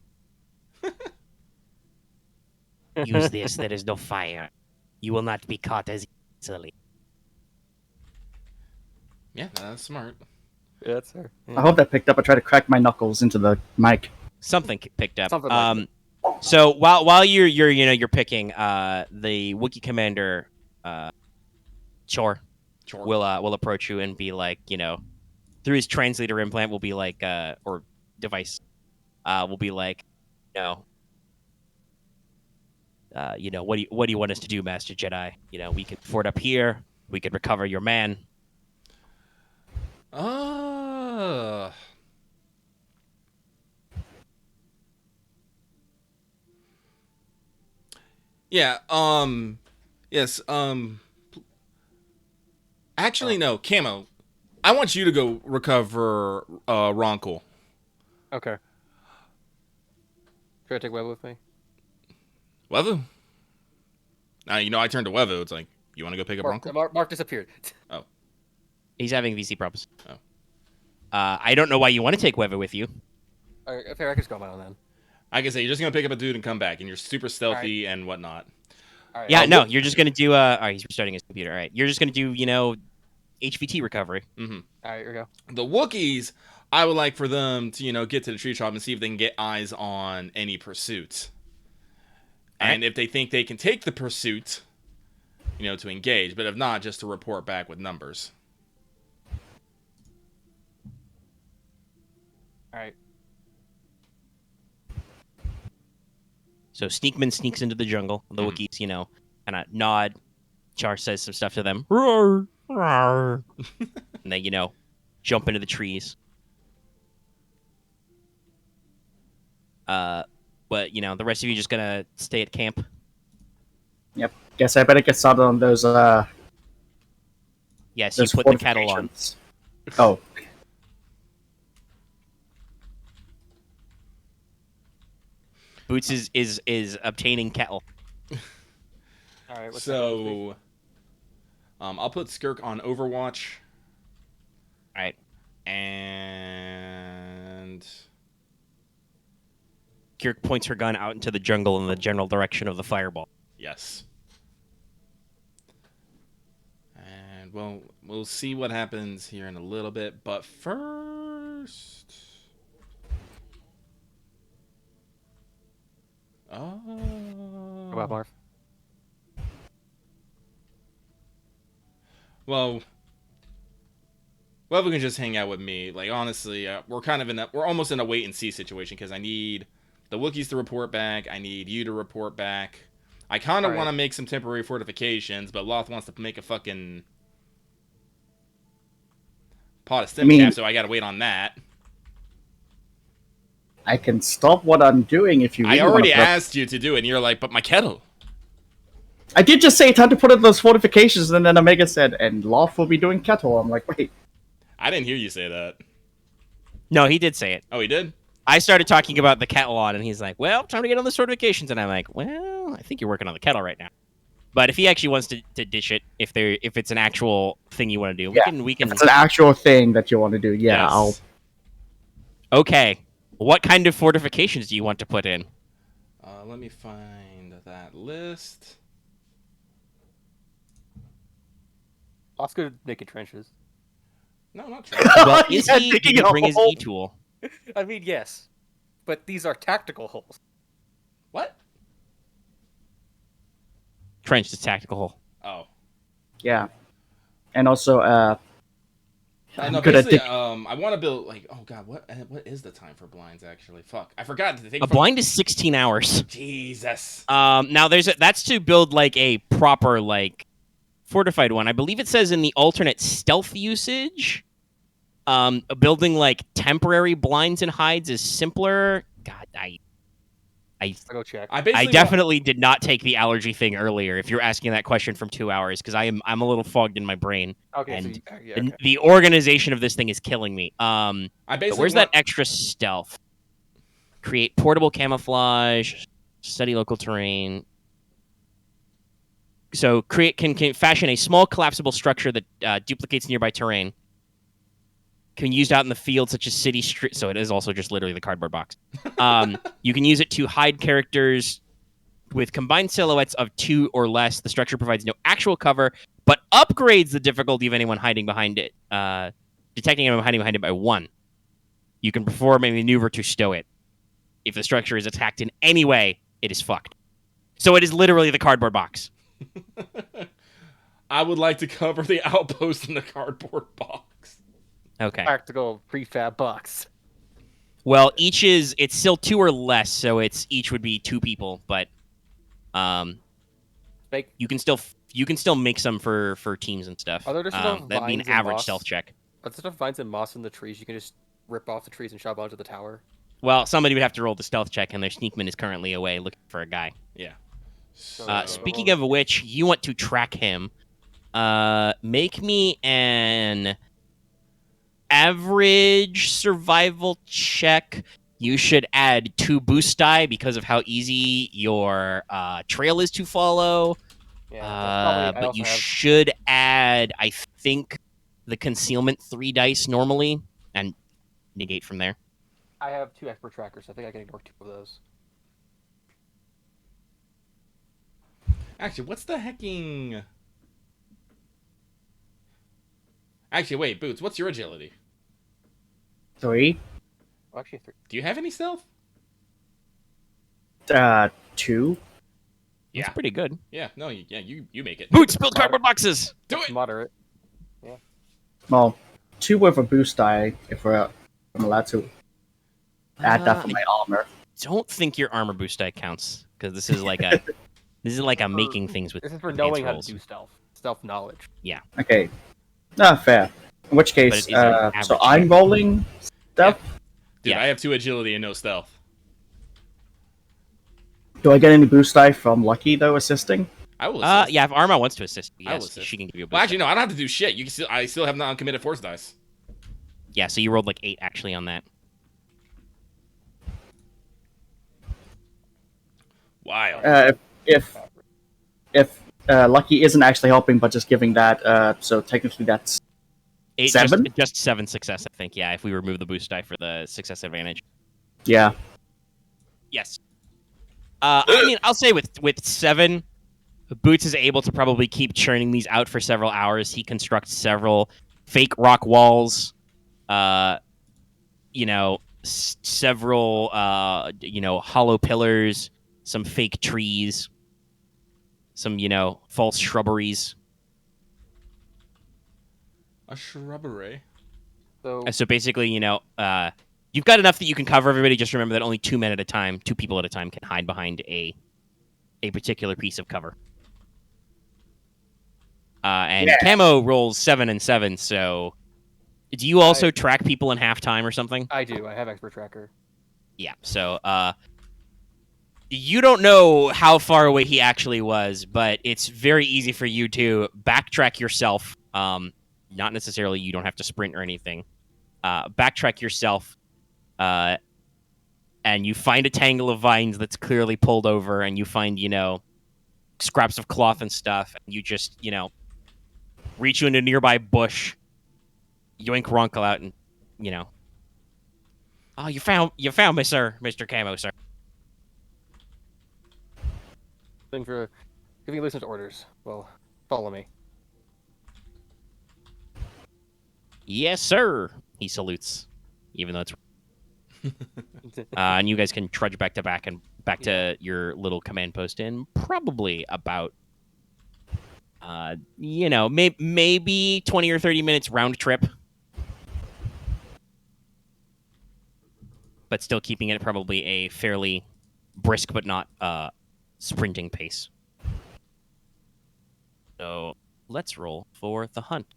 Use this, there is no fire. You will not be caught as easily. Yeah, that's smart. Yeah, that's fair. Yeah. I hope that picked up. I tried to crack my knuckles into the mic. Something picked up. Something like so while you're picking, the Wookiee commander, Chor will approach you and be like, through his translator implant will be like, or device, will be like, what do you want us to do, Master Jedi? We could fort up here. We could recover your man. Yeah, yes, actually, no, Camo, I want you to go recover, Ronkel. Okay. Should I take Wevu with me? Wevu? Now, I turned to Wevu, it's like, you want to go pick up Ronkel? Marth disappeared. Oh. He's having VC problems. Oh. I don't know why you want to take Weva with you. Fair, I can just go on my own then. I can say you're just gonna pick up a dude and come back, and you're super stealthy and whatnot. All right. Yeah, no, you're just gonna do. All right, he's restarting his computer. All right, you're just gonna do, HVT recovery. Mm-hmm. All right, here we go. The Wookiees, I would like for them to, get to the tree top and see if they can get eyes on any pursuits. And if they think they can take the pursuit, to engage. But if not, just to report back with numbers. All right. So Sneakman sneaks into the jungle. The Wookiees, kind of nod. Char says some stuff to them. Roar, roar. And they, jump into the trees. But, the rest of you just gonna stay at camp? Yep. Guess I better get started on those. Yes, you those put the kettle on. fortifications. Oh. Boots is obtaining kettle. All right. So, I'll put Skirk on Overwatch. All right. And Kirk points her gun out into the jungle in the general direction of the fireball. yes. And we'll see what happens here in a little bit. But first, Go about Marth. well, we can just hang out with me. Like, honestly, we're kind of we're almost in a wait and see situation because I need the Wookiees to report back. I need you to report back. I kind of want to make some temporary fortifications, but Loth wants to make a fucking pot of stim cap, so I gotta wait on that. I can stop what I'm doing if you really I already want to asked you to do it, and you're like, but my kettle. I did just say time to put in those fortifications, and then Omega said, and Loth will be doing kettle. I'm like, wait. I didn't hear you say that. No, he did say it. Oh, he did? I started talking about the kettle on, and he's like, well, time to get on the fortifications. And I'm like, well, I think you're working on the kettle right now. But if he actually wants to dish it, if it's an actual thing you want to do, we can. If it's an actual thing that you want to do, Yes. I'll. Okay. What kind of fortifications do you want to put in? Let me find that list. Oscar naked trenches. No, not true. Well, is Yeah, he? Did digging he a bring his hole. e-tool? I mean, yes, but these are tactical holes. What? Trench is tactical hole. Oh. Yeah. And also, No, good at basically, dig- I want to build, like, oh god, what is the time for blinds, actually? Fuck. I forgot to take A blind is 16 hours. Jesus. Now that's to build like a proper fortified one. I believe it says in the alternate stealth usage, building like temporary blinds and hides is simpler. God, I'll go check. I definitely did not take the allergy thing earlier. If you're asking that question from 2 hours, because I'm a little fogged in my brain. Okay, and so okay. the organization of this thing is killing me. I basically where's that extra stealth? Create portable camouflage, study local terrain. So can fashion a small collapsible structure that duplicates nearby terrain. Can be used out in the field, such as city street. So it is also just literally the cardboard box. You can use it to hide characters with combined silhouettes of 2 or less. The structure provides no actual cover, but upgrades the difficulty of anyone hiding behind it. Detecting anyone hiding behind it by 1. You can perform a maneuver to stow it. If the structure is attacked in any way, it is fucked. So it is literally the cardboard box. I would like to cover the outpost in the cardboard box. Okay. Practical prefab box. Well, it's still 2 or less, so each would be 2 people, but you can still make some for teams and stuff. Are there just enough that'd be an vines and average moss? stealth check. Are there enough vines and moss in the trees? You can just rip off the trees and shove onto the tower. Well, somebody would have to roll the stealth check, and their sneakman is currently away looking for a guy. Yeah. Speaking of which, you want to track him. Make me an average survival check. You should add 2 boost die because of how easy your trail is to follow. Yeah, but you should add, I think, the concealment 3 dice normally, and negate from there. I have 2 expert trackers, so I think I can ignore 2 of those. Actually, what's the hecking... Actually, wait, Boots, what's your agility? 3. Well, actually, 3. Do you have any stealth? 2. That's pretty good. Yeah, no, you make it. Boots, build cardboard boxes! Do it! Moderate. Well, 2 with a boost die if I'm allowed to add that for my armor. Don't think your armor boost die counts, because this is like a making things with This is for advanced knowing how rolls. to do stealth knowledge. Okay. Fair. In which case, But it is an average so I'm check. rolling stuff. Dude, Yeah. I have 2 agility and no stealth. Do I get any boost die from Lucky, though, assisting? I will assist. Yeah, if Aramaa wants to assist, I will yes, assist. she can give you a boost. Well, actually, no, I don't have to do shit. I still have non-committed force dice. Yeah, so you rolled like 8 actually on that. Wild. If Lucky isn't actually helping, but just giving that, so technically that's 8, 7? just 7 success, I think. Yeah, if we remove the boost die for the success advantage. yeah. Yes. I mean, I'll say with 7, Boots is able to probably keep churning these out for several hours. He constructs several fake rock walls, several, hollow pillars, some fake trees, some, false shrubberies. A shrubbery. So basically, you've got enough that you can cover everybody. Just remember that only 2 people at a time can hide behind a particular piece of cover. And Camo rolls 7 and 7, so do you also track people in half time or something? I do. I have expert tracker. Yeah, so you don't know how far away he actually was, but it's very easy for you to backtrack yourself. Not necessarily you don't have to sprint or anything. Backtrack yourself, and you find a tangle of vines that's clearly pulled over, and you find, scraps of cloth and stuff, and you just, reach you into a nearby bush, yoink Runkle out, and, oh, you found me, sir, Mr. Camo, sir. Then for giving listeners orders. Well, follow me. Yes, sir. He salutes, even though it's. And you guys can trudge back to your little command post in probably about, maybe 20 or 30 minutes round trip, but still keeping it probably a fairly brisk but not sprinting pace. So let's roll for the hunt.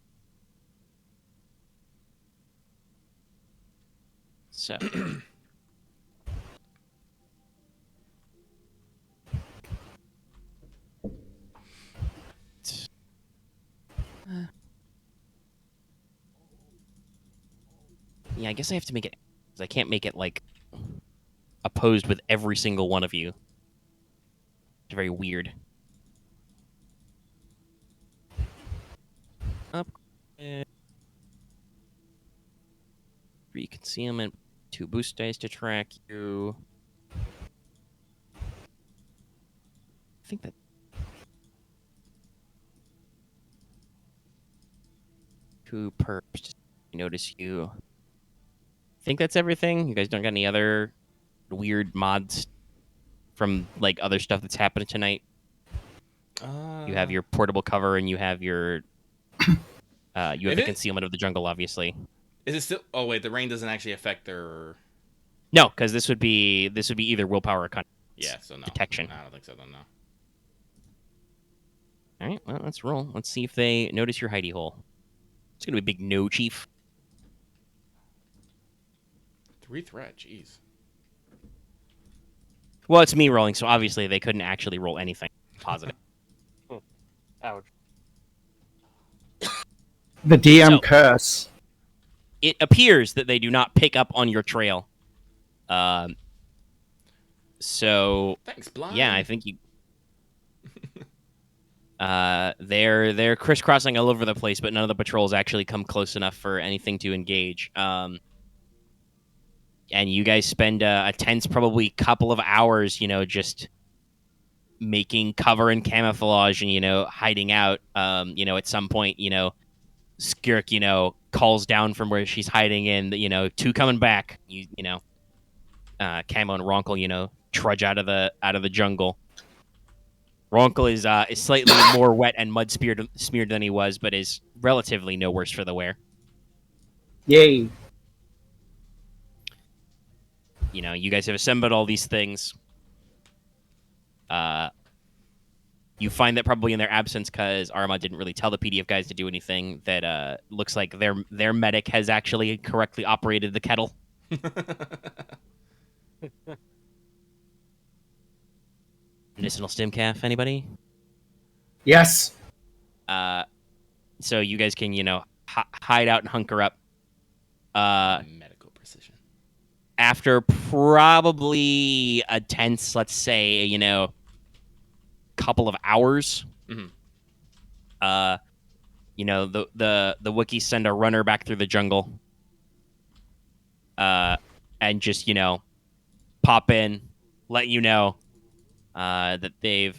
So. Yeah, I guess I have to make it. I can't make it like opposed with every single one of you. It's very weird. Up. 3 concealment, 2 boost dice to track you. I think that. 2 perps to notice you. I think that's everything. You guys don't got any other weird mods from like other stuff that's happened tonight? You have your portable cover and you have your you have the concealment of the jungle, obviously. Is it still? Oh wait, the rain doesn't actually affect their. No, because this would be either willpower or so no detection. I don't think so. Then no. All right, well, let's roll. Let's see if they notice your hidey hole. It's gonna be a big no, Chief. 3 threat, jeez. Well, it's me rolling, so obviously they couldn't actually roll anything positive. Ouch. The DM So- curse. It appears that they do not pick up on your trail. So Thanks, blind. yeah, I think you. They're crisscrossing all over the place, but none of the patrols actually come close enough for anything to engage. And you guys spend a tense, probably couple of hours, just making cover and camouflage and hiding out. At some point, Skirk, calls down from where she's hiding in, two coming back. Camo and Ronkel, trudge out of the jungle. Ronkel is slightly more wet and mud smeared than he was, but is relatively no worse for the wear. Yay! You guys have assembled all these things. You find that probably in their absence, because Aramaa didn't really tell the PDF guys to do anything, that looks like their medic has actually correctly operated the kettle. Medicinal stim calf, anybody? Yes. So you guys can, hide out and hunker up. Medical precision. After probably a tense, let's say, couple of hours, Mm-hmm. the Wookiees send a runner back through the jungle, and just pop in, let you know that they've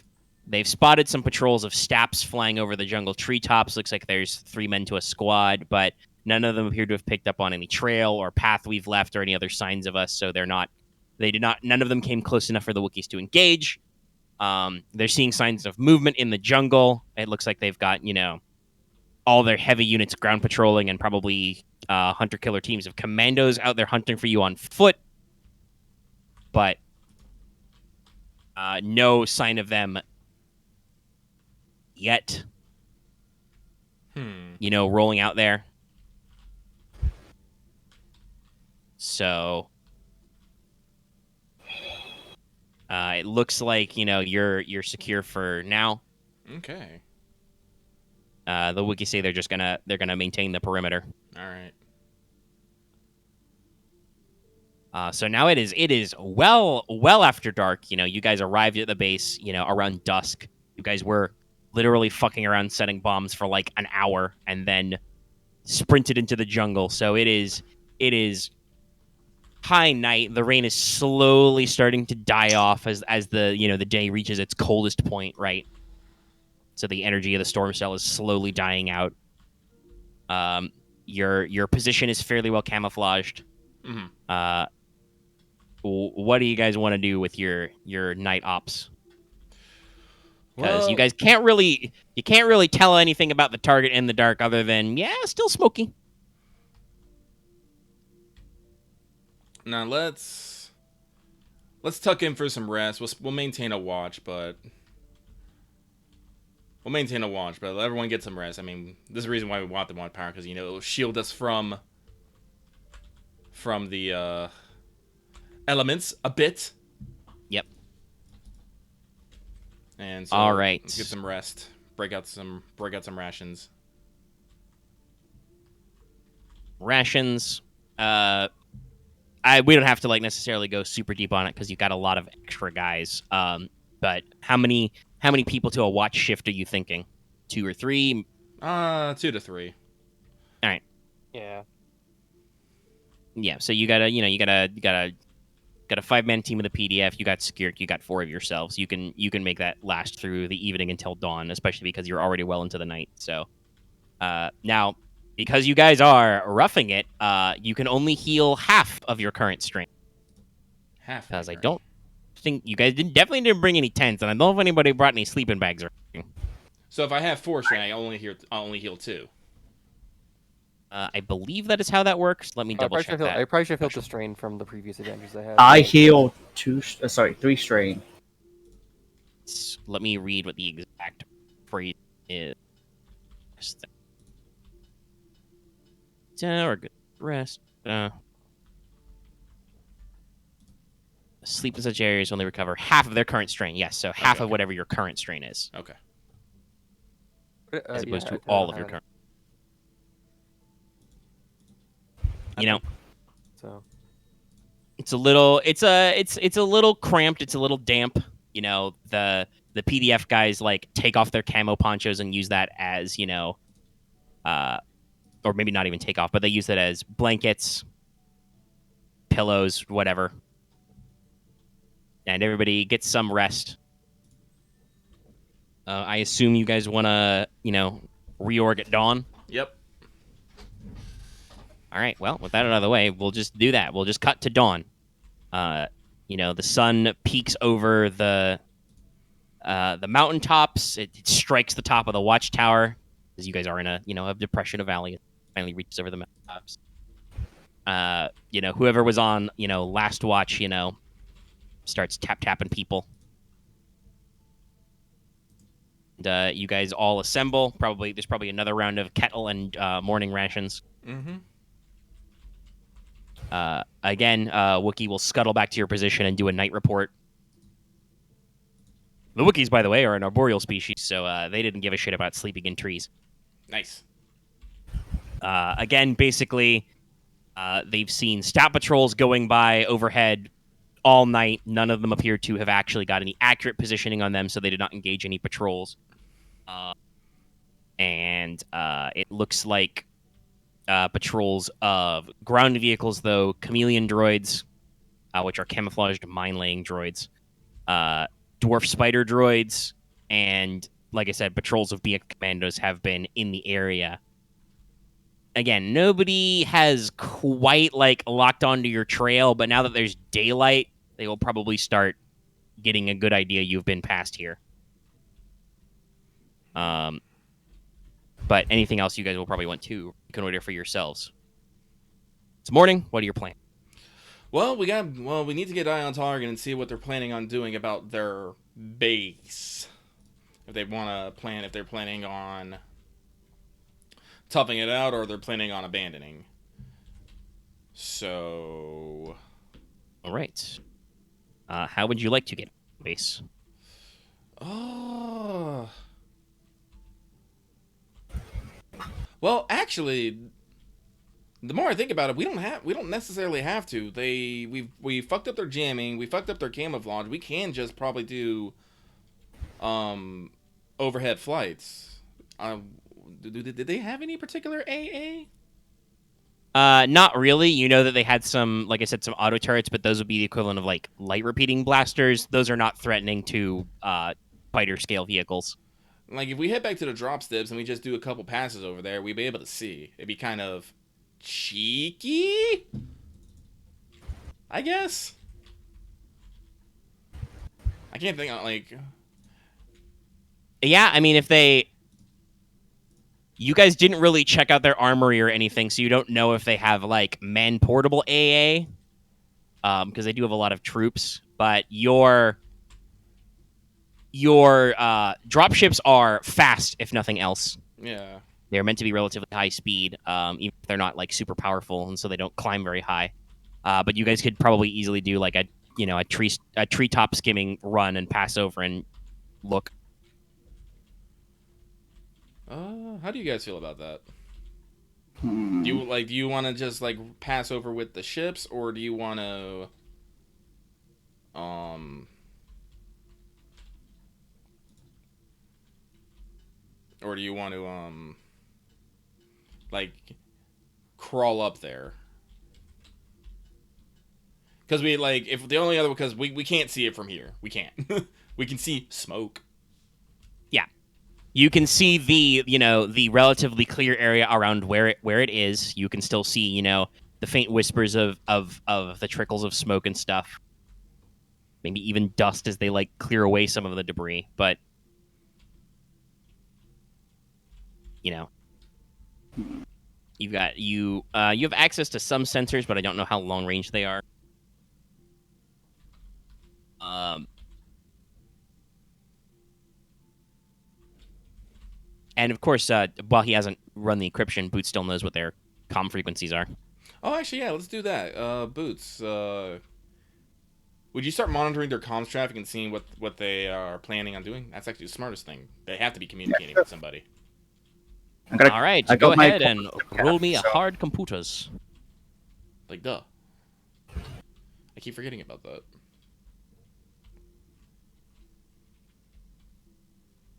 spotted some patrols of Staps flying over the jungle treetops. Looks like there's 3 men to a squad, but none of them appear to have picked up on any trail or path we've left or any other signs of us. So none of them came close enough for the Wookiees to engage. They're seeing signs of movement in the jungle. It looks like they've got, all their heavy units ground patrolling, and probably hunter-killer teams of commandos out there hunting for you on foot. But no sign of them yet, rolling out there. So it looks like, you're secure for now. Okay. The wiki say they're gonna maintain the perimeter. All right. So now it is well after dark. You guys arrived at the base, around dusk. You guys were literally fucking around setting bombs for like an hour, and then sprinted into the jungle. So it is high night. The rain is slowly starting to die off as the the day reaches its coldest point, right? So the energy of the storm cell is slowly dying out. Your position is fairly well camouflaged. Mm-hmm. What do you guys want to do with your night ops? Because you Well, guys can't really tell anything about the target in the dark, other than still smoky. now let's tuck in for some rest. We'll maintain a watch, but let everyone get some rest. I mean, this is the reason why we want the watch power, because it'll shield us from the elements a bit. Yep. And so All right. let's get some rest. Break out some rations. Rations. We don't have to necessarily go super deep on it, because you've got a lot of extra guys. But how many people to a watch shift are you thinking? 2 or 3? 2 to 3. All right. Yeah. Yeah. So you got a 5-man team of the PDF. You got Skirk. You got 4 of yourselves. You can make that last through the evening until dawn, especially because you're already well into the night. So now, because you guys are roughing it, you can only heal half of your current strength. Half. Because I don't think you guys definitely didn't bring any tents, and I don't know if anybody brought any sleeping bags or anything. So if I have 4 strength, I only heal 2. I believe that is how that works. Let me double check that. I probably should have felt the strain from the previous adventures I had. I heal 3 strain. Let me read what the exact phrase is. Or good rest. Sleep in such areas only recover half of their current strain. Yes, so half of whatever your current strain is. Okay. As opposed to all of your current. So it's a little cramped, it's a little damp. The PDF guys take off their camo ponchos and use that as, or maybe not even take off, but they use it as blankets, pillows, whatever. And everybody gets some rest. I assume you guys want to, reorg at dawn? Yep. All right. Well, with that out of the way, we'll just do that. We'll just cut to dawn. The sun peaks over the mountaintops. It strikes the top of the watchtower, as you guys are in a depression, a valley. It finally reaches over the mountaintops. Whoever was on, last watch, starts tapping people. And you guys all assemble. There's probably another round of kettle and morning rations. Mm-hmm. Again, Wookiee will scuttle back to your position and do a night report. The Wookiees, by the way, are an arboreal species, so they didn't give a shit about sleeping in trees. Nice. Again, basically, they've seen scout patrols going by overhead all night. None of them appear to have actually got any accurate positioning on them, so they did not engage any patrols. And it looks like patrols of ground vehicles, though, chameleon droids, which are camouflaged mine-laying droids, dwarf spider droids, and, like I said, patrols of BX commandos have been in the area. Again, nobody has quite, locked onto your trail, but now that there's daylight, they will probably start getting a good idea you've been past here. But anything else you guys will probably want to reconnoiter for yourselves. It's morning. What are your plans? Well, we need to get eye on target and see what they're planning on doing about their base. If they're planning on toughing it out, or they're planning on abandoning. So, all right. How would you like to get base? Oh. Well, actually, the more I think about it, we don't necessarily have to. We fucked up their jamming, we fucked up their camouflage. We can just probably do overhead flights. Did they have any particular AA? Not really. You know that they had some, like I said, some auto turrets, but those would be the equivalent of light repeating blasters. Those are not threatening to fighter scale vehicles. Like, if we head back to the drop steps and we just do a couple passes over there, we'd be able to see. It'd be kind of cheeky, I guess. I can't think of, Yeah, I mean, you guys didn't really check out their armory or anything, so you don't know if they have, man-portable AA, because they do have a lot of troops, but your dropships are fast, if nothing else. Yeah. They're meant to be relatively high speed, even if they're not super powerful, and so they don't climb very high. But you guys could probably easily do a treetop skimming run and pass over and look. How do you guys feel about that? Do you want to just pass over with the ships, or do you want to crawl up there? Because we can't see it from here. We can't. We can see smoke. Yeah. You can see the relatively clear area around where it is. You can still see, the faint whispers of the trickles of smoke and stuff. Maybe even dust as they clear away some of the debris, but you have access to some sensors, but I don't know how long range they are. And of course, while he hasn't run the encryption, Boots still knows what their comm frequencies are. Oh, actually, yeah, let's do that. Boots, would you start monitoring their comms traffic and seeing what they are planning on doing? That's actually the smartest thing. They have to be communicating with somebody. All right, go ahead and roll me a hard computers. Duh. I keep forgetting about that.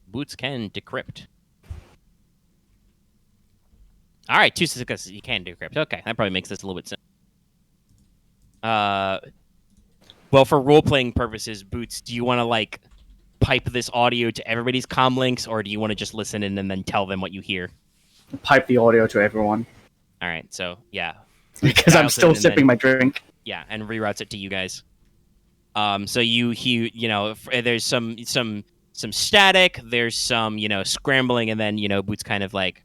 Boots can decrypt. All right, 2 successes. You can decrypt. Okay, that probably makes this a little bit simpler. Well, for role-playing purposes, Boots, do you want to pipe this audio to everybody's comm links, or do you want to just listen in and then tell them what you hear? Pipe the audio to everyone. All right, so yeah, Because I'm Dials it still and sipping then- my drink. Yeah, and reroutes it to you guys. So you know, there's some static, there's some, you know, scrambling, and then, you know, Boots kind of like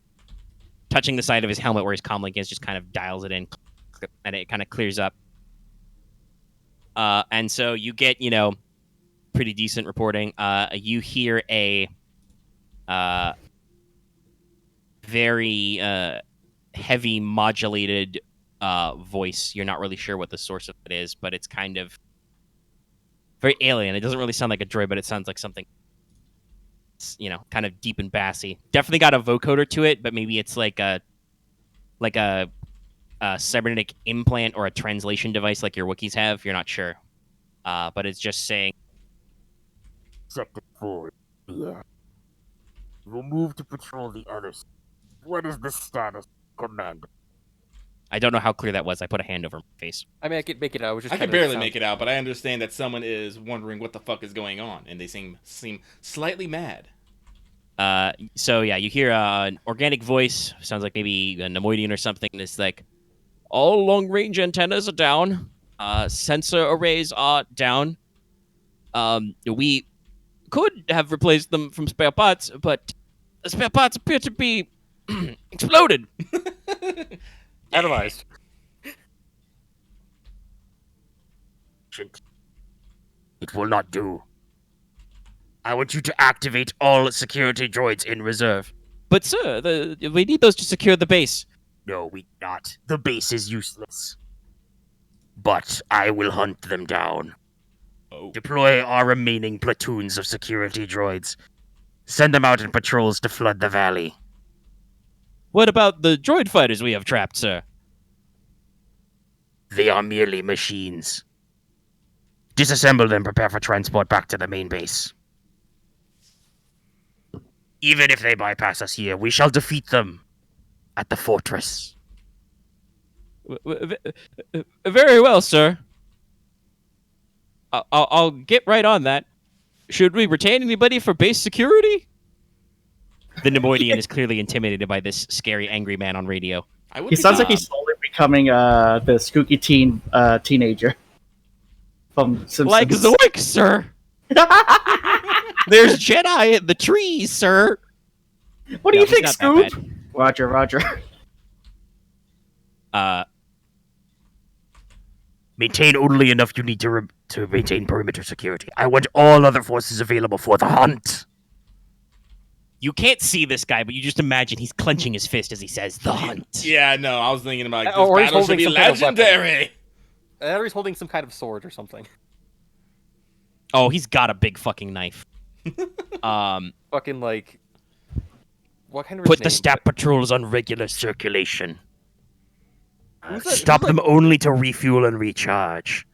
touching the side of his helmet where his comlink is, just kind of dials it in, and it kind of clears up. And so you get, you know, pretty decent reporting. You hear a very heavy modulated voice. You're not really sure what the source of it is, but it's kind of very alien. It doesn't really sound like a droid, but it sounds like something, you know, kind of deep and bassy. Definitely got a vocoder to it, but maybe it's like a cybernetic implant or a translation device like your Wookiees have. You're not sure, but it's just saying, Sector 4, yeah. You will move to patrol the others. What is the status, Commando? I don't know how clear that was. I put a hand over my face. I mean, I could make it out. It was just I can kinda barely sound- make it out, but I understand that someone is wondering what the fuck is going on, and they seem slightly mad. So yeah, you hear an organic voice. Sounds like maybe a Nemoidian or something. It's like, all long-range antennas are down. Sensor arrays are down. We could have replaced them from spare parts, but the spare parts appear to be exploded. Atomized. It will not do. I want you to activate all security droids in reserve. But sir, we need those to secure the base. No, we not. The base is useless. But I will hunt them down. Oh. Deploy our remaining platoons of security droids. Send them out in patrols to flood the valley. What about the droid fighters we have trapped, sir? They are merely machines. Disassemble them, prepare for transport back to the main base. Even if they bypass us here, we shall defeat them at the fortress. Very well, sir. I'll get right on that. Should we retain anybody for base security? The Nemoidian is clearly intimidated by this scary, angry man on radio. I would He be sounds like down. he's slowly becoming the skooky teenager from Simpsons. Like Zoink, sir. There's Jedi in the trees, sir. What do No, you he's think, not that Scoop? Roger, Roger. Maintain only enough you need to maintain perimeter security. I want all other forces available for the hunt. You can't see this guy, but you just imagine he's clenching his fist as he says, "The hunt." Yeah, no, I was thinking about this Or he's battle should holding be some kind of weapon. legendary. Or he's holding some kind of sword or something. Oh, he's got a big fucking knife. Fucking like. What kind of Put name? the stat patrols on regular circulation. Who's that- Stop who's them only to refuel and recharge.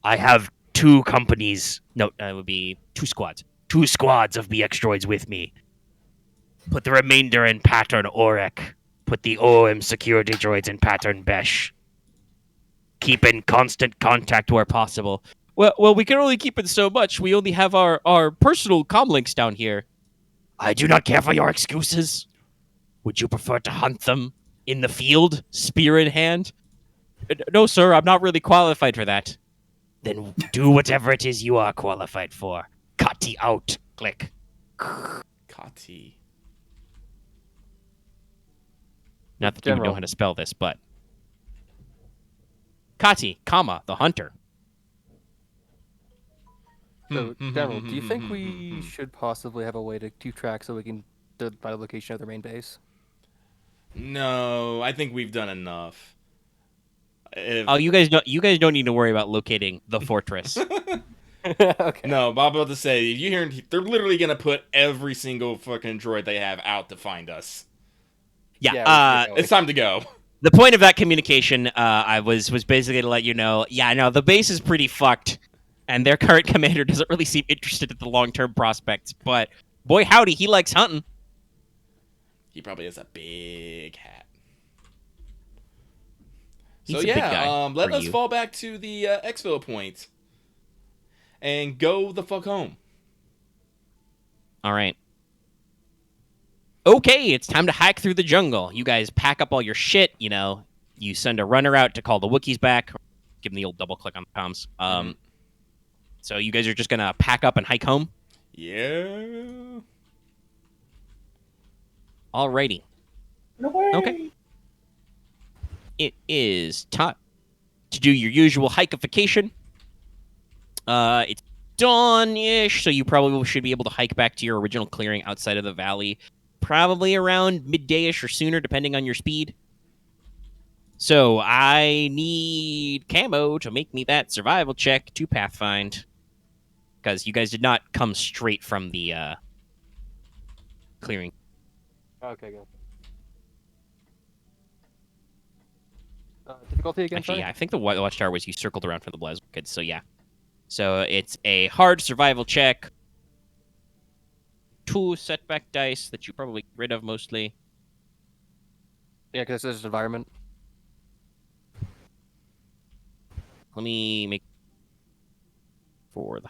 I have 2 companies. No, It would be 2 squads. 2 squads of BX droids with me. Put the remainder in pattern Orek. Put the OM security droids in pattern Besh. Keep in constant contact where possible. Well, we can only keep it so much. We only have our personal comlinks down here. I do not care for your excuses. Would you prefer to hunt them in the field? Spear in hand. No, sir, I'm not really qualified for that. Then do whatever it is you are qualified for. Kati out. Click. Kati. Not that you General. know how to spell this, but Kati, comma, the hunter. So, General, do you think we should possibly have a way to keep track so we can by the location of their main base? No, I think we've done enough. Oh, you guys don't need to worry about locating the fortress. Okay. No, Bob about to say, you hear they're literally gonna put every single fucking droid they have out to find us. Yeah. Yeah, we should go. It's time to go. The point of that communication, I was basically to let you know. Yeah, no, the base is pretty fucked, and their current commander doesn't really seem interested in the long-term prospects. But boy, howdy, he likes hunting. He probably has a big hat. He's So a big guy yeah, let for us you. fall back to the exfil point and go the fuck home. All right. Okay, it's time to hike through the jungle. You guys pack up all your shit, you know, You send a runner out to call the Wookiees back. Give them the old double click on the comms. So you guys are just gonna pack up and hike home. Yeah. Alrighty. No way. Okay. It is time to do your usual hikeification. It's dawn-ish, so you probably should be able to hike back to your original clearing outside of the valley, probably around midday-ish or sooner, depending on your speed. So I need Camo to make me that survival check to Pathfind, because you guys did not come straight from the clearing. Okay, good. Difficulty again, Actually, sorry? yeah, I think the Watchtower was you circled around for the Blaze kids, so yeah. So it's a hard survival check. 2 setback dice that you probably get rid of mostly. Yeah, because it's environment. Let me make for the.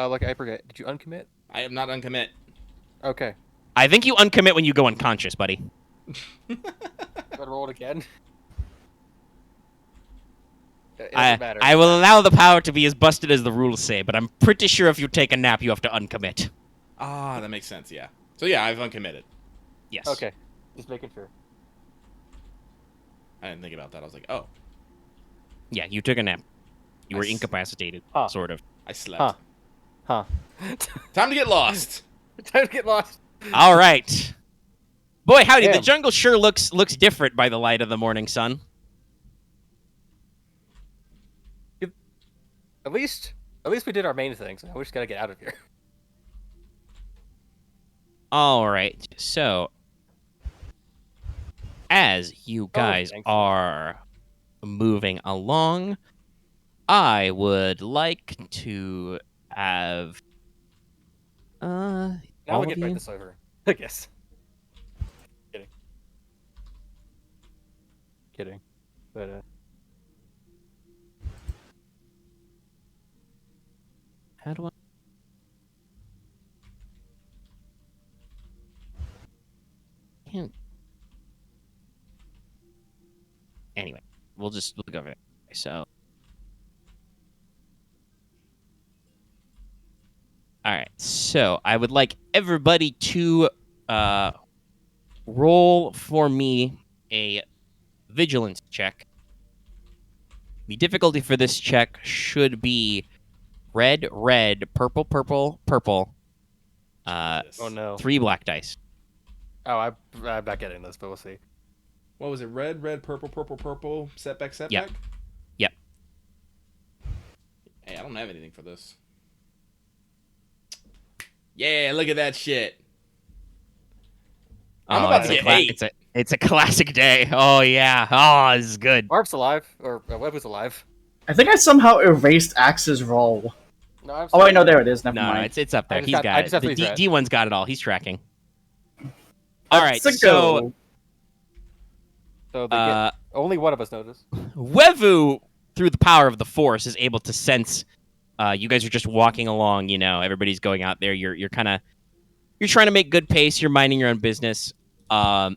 Like I forget. Did you uncommit? I am not uncommit. Okay. I think you uncommit when you go unconscious, buddy. Gotta roll it again. It doesn't matter. I will allow the power to be as busted as the rules say, but I'm pretty sure if you take a nap, you have to uncommit. Ah, that makes sense. Yeah. So yeah, I've uncommitted. Yes. Okay. Just making sure. I didn't think about that. I was like, oh, Yeah, you took a nap. You were Nice. incapacitated, Huh. sort of. I slept. Huh. Time to get lost. Time to get lost. All right. Boy, howdy, the Damn. jungle sure looks different by the light of the morning sun. At least we did our main thing, so we just gotta get out of here. All right. So, as you guys thankfully. are moving along, I would like to have Now all we of get you. right this over. I guess. Kidding. But How do I? Can't. Anyway, we'll just look over it. So, all right. So I would like everybody to roll for me a vigilance check. The difficulty for this check should be red, red, purple, purple, purple. Jesus. oh no. 3 black dice. Oh, I'm not getting this, but we'll see. What was it? Red, red, purple, purple, purple. Setback, setback. Yep. Hey, I don't have anything for this. Yeah, look at that shit. I'm about to get 8. It's a classic day. Oh yeah. Oh, this is good. Marth's alive, or Webu's alive. I think I somehow erased Axe's roll. No, I'm Oh wait, no, there it is. Never No, mind. it's up there. I just He's got- got I it. just have The to read that. D1's got it all. He's tracking. All right. Let's So go. So they get, only one of us noticed. Wevu, through the power of the Force, is able to sense. You guys are just walking along. You know, everybody's going out there. You're kind of you're trying to make good pace. You're minding your own business. Wevu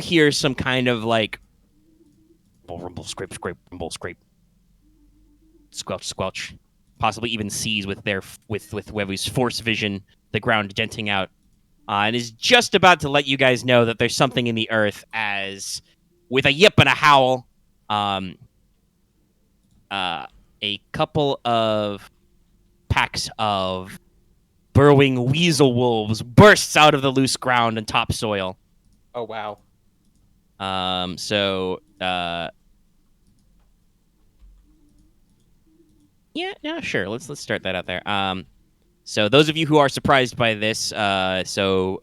hears some kind of like rumble, scrape, scrape, rumble, scrape, squelch, squelch. Possibly even sees with Wevu's Force vision the ground denting out, and is just about to let you guys know that there's something in the earth. As with a yip and a howl, a couple of packs of burrowing weasel wolves bursts out of the loose ground and topsoil. Oh wow. Yeah, sure. Let's start that out there. So those of you who are surprised by this, so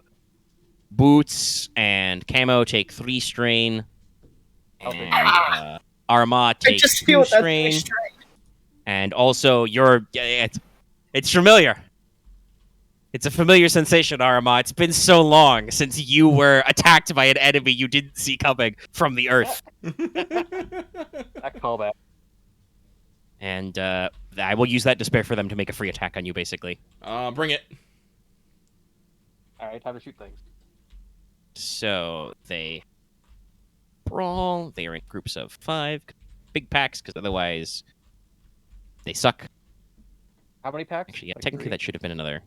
Boots and Camo take 3 strain, and Aramaa I takes just 2 feel that strain, and also it's familiar. It's a familiar sensation, Aramaa. It's been so long since you were attacked by an enemy you didn't see coming from the earth. That callback. And I will use that to spare for them to make a free attack on you, basically. Bring it. All right, time to shoot things. So they brawl. They are in groups of 5, big packs, because otherwise they suck. How many packs? Actually, yeah, Like technically 3? that should have been another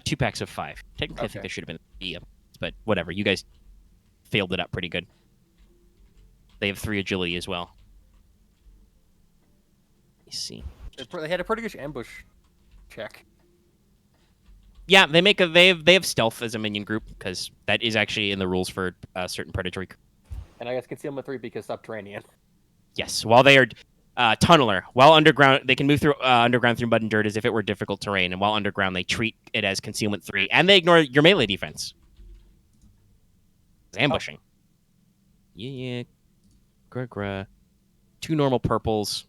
2 packs of 5. Technically, I think Okay. there should have been 3, but whatever. You guys failed it up pretty good. They have 3 agility as well. Let me see. They had a pretty good ambush check. Yeah, they have stealth as a minion group because that is actually in the rules for certain predatory. And I guess concealment 3 because subterranean. Yes, while they are tunneler, while underground they can move through underground through mud and dirt as if it were difficult terrain, and while underground they treat it as concealment 3, and they ignore your melee defense. It's ambushing. Yeah. Gra. 2 normal purples.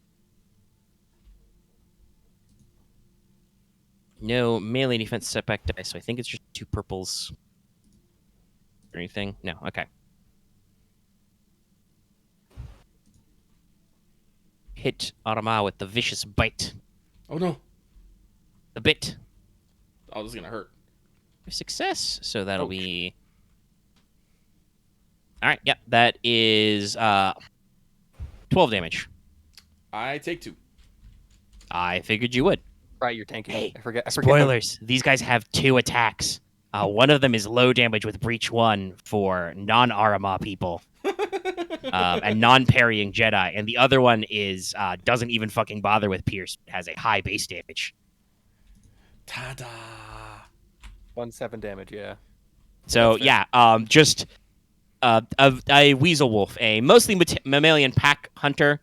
No melee defense setback dice, so I think it's just 2 purples. Or anything? No, okay. Hit Aramaa with the vicious bite. Oh no. The bit. Oh, this is gonna hurt. Success. So that'll Ouch. be. Alright, yep. That is 12 damage. I take 2. I figured you would. Right, you're tanking. Hey, I forget. Spoilers. These guys have 2 attacks. One of them is low damage with Breach 1 for non-Aramaa people. And non-parrying Jedi. And the other one is doesn't even fucking bother with Pierce. It has a high base damage. Ta-da! 1/7 damage, yeah. So, That's yeah, just a weasel wolf, a mostly mammalian pack hunter.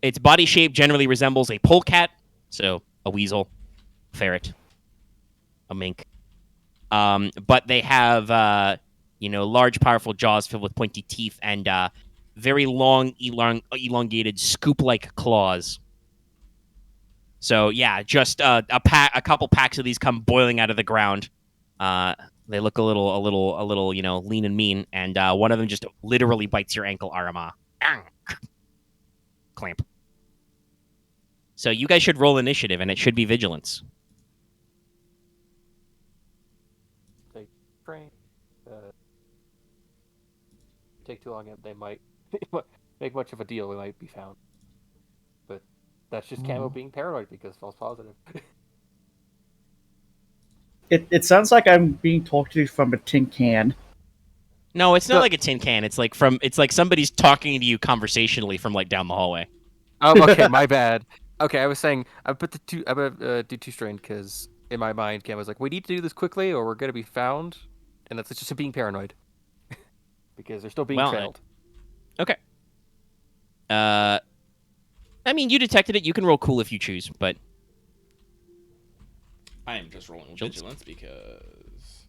Its body shape generally resembles a polecat, so a weasel, ferret, a mink. But they have, large, powerful jaws filled with pointy teeth and very long, elongated, scoop-like claws. So yeah, just a couple packs of these come boiling out of the ground. They look a little, lean and mean, and one of them just literally bites your ankle, Aramaa. Clamp. So you guys should roll initiative, and it should be vigilance. Train. Take too long, and they might make much of a deal. We might be found. But that's just Camo being paranoid because false positive. It sounds like I'm being talked to from a tin can. No, it's not So- like a tin can. It's like somebody's talking to you conversationally from like down the hallway. Okay, my bad. Okay, I was saying I put the 2. I'm gonna do 2 strain because in my mind, Cam was like, "We need to do this quickly, or we're gonna be found," and that's just being paranoid because they're still being Well, trailed. Okay. I mean, you detected it. You can roll cool if you choose, but I am just rolling with vigilance because.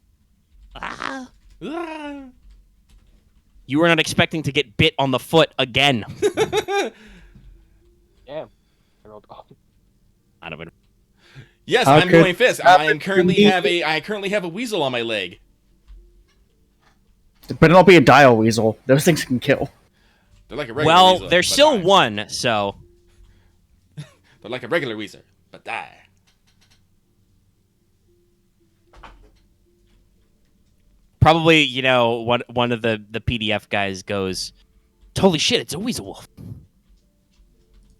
you were not expecting to get bit on the foot again. Damn, I rolled. Oh. Out of it. Yes, How I'm could- going fist. how I could currently you- have a weasel on my leg. But it'll be a dial weasel. Those things can kill. They're like a regular Well, weasel, there's but still die. one, so They're like a regular weasel, but die. probably one of the PDF guys goes, "Holy shit, it's a weasel wolf.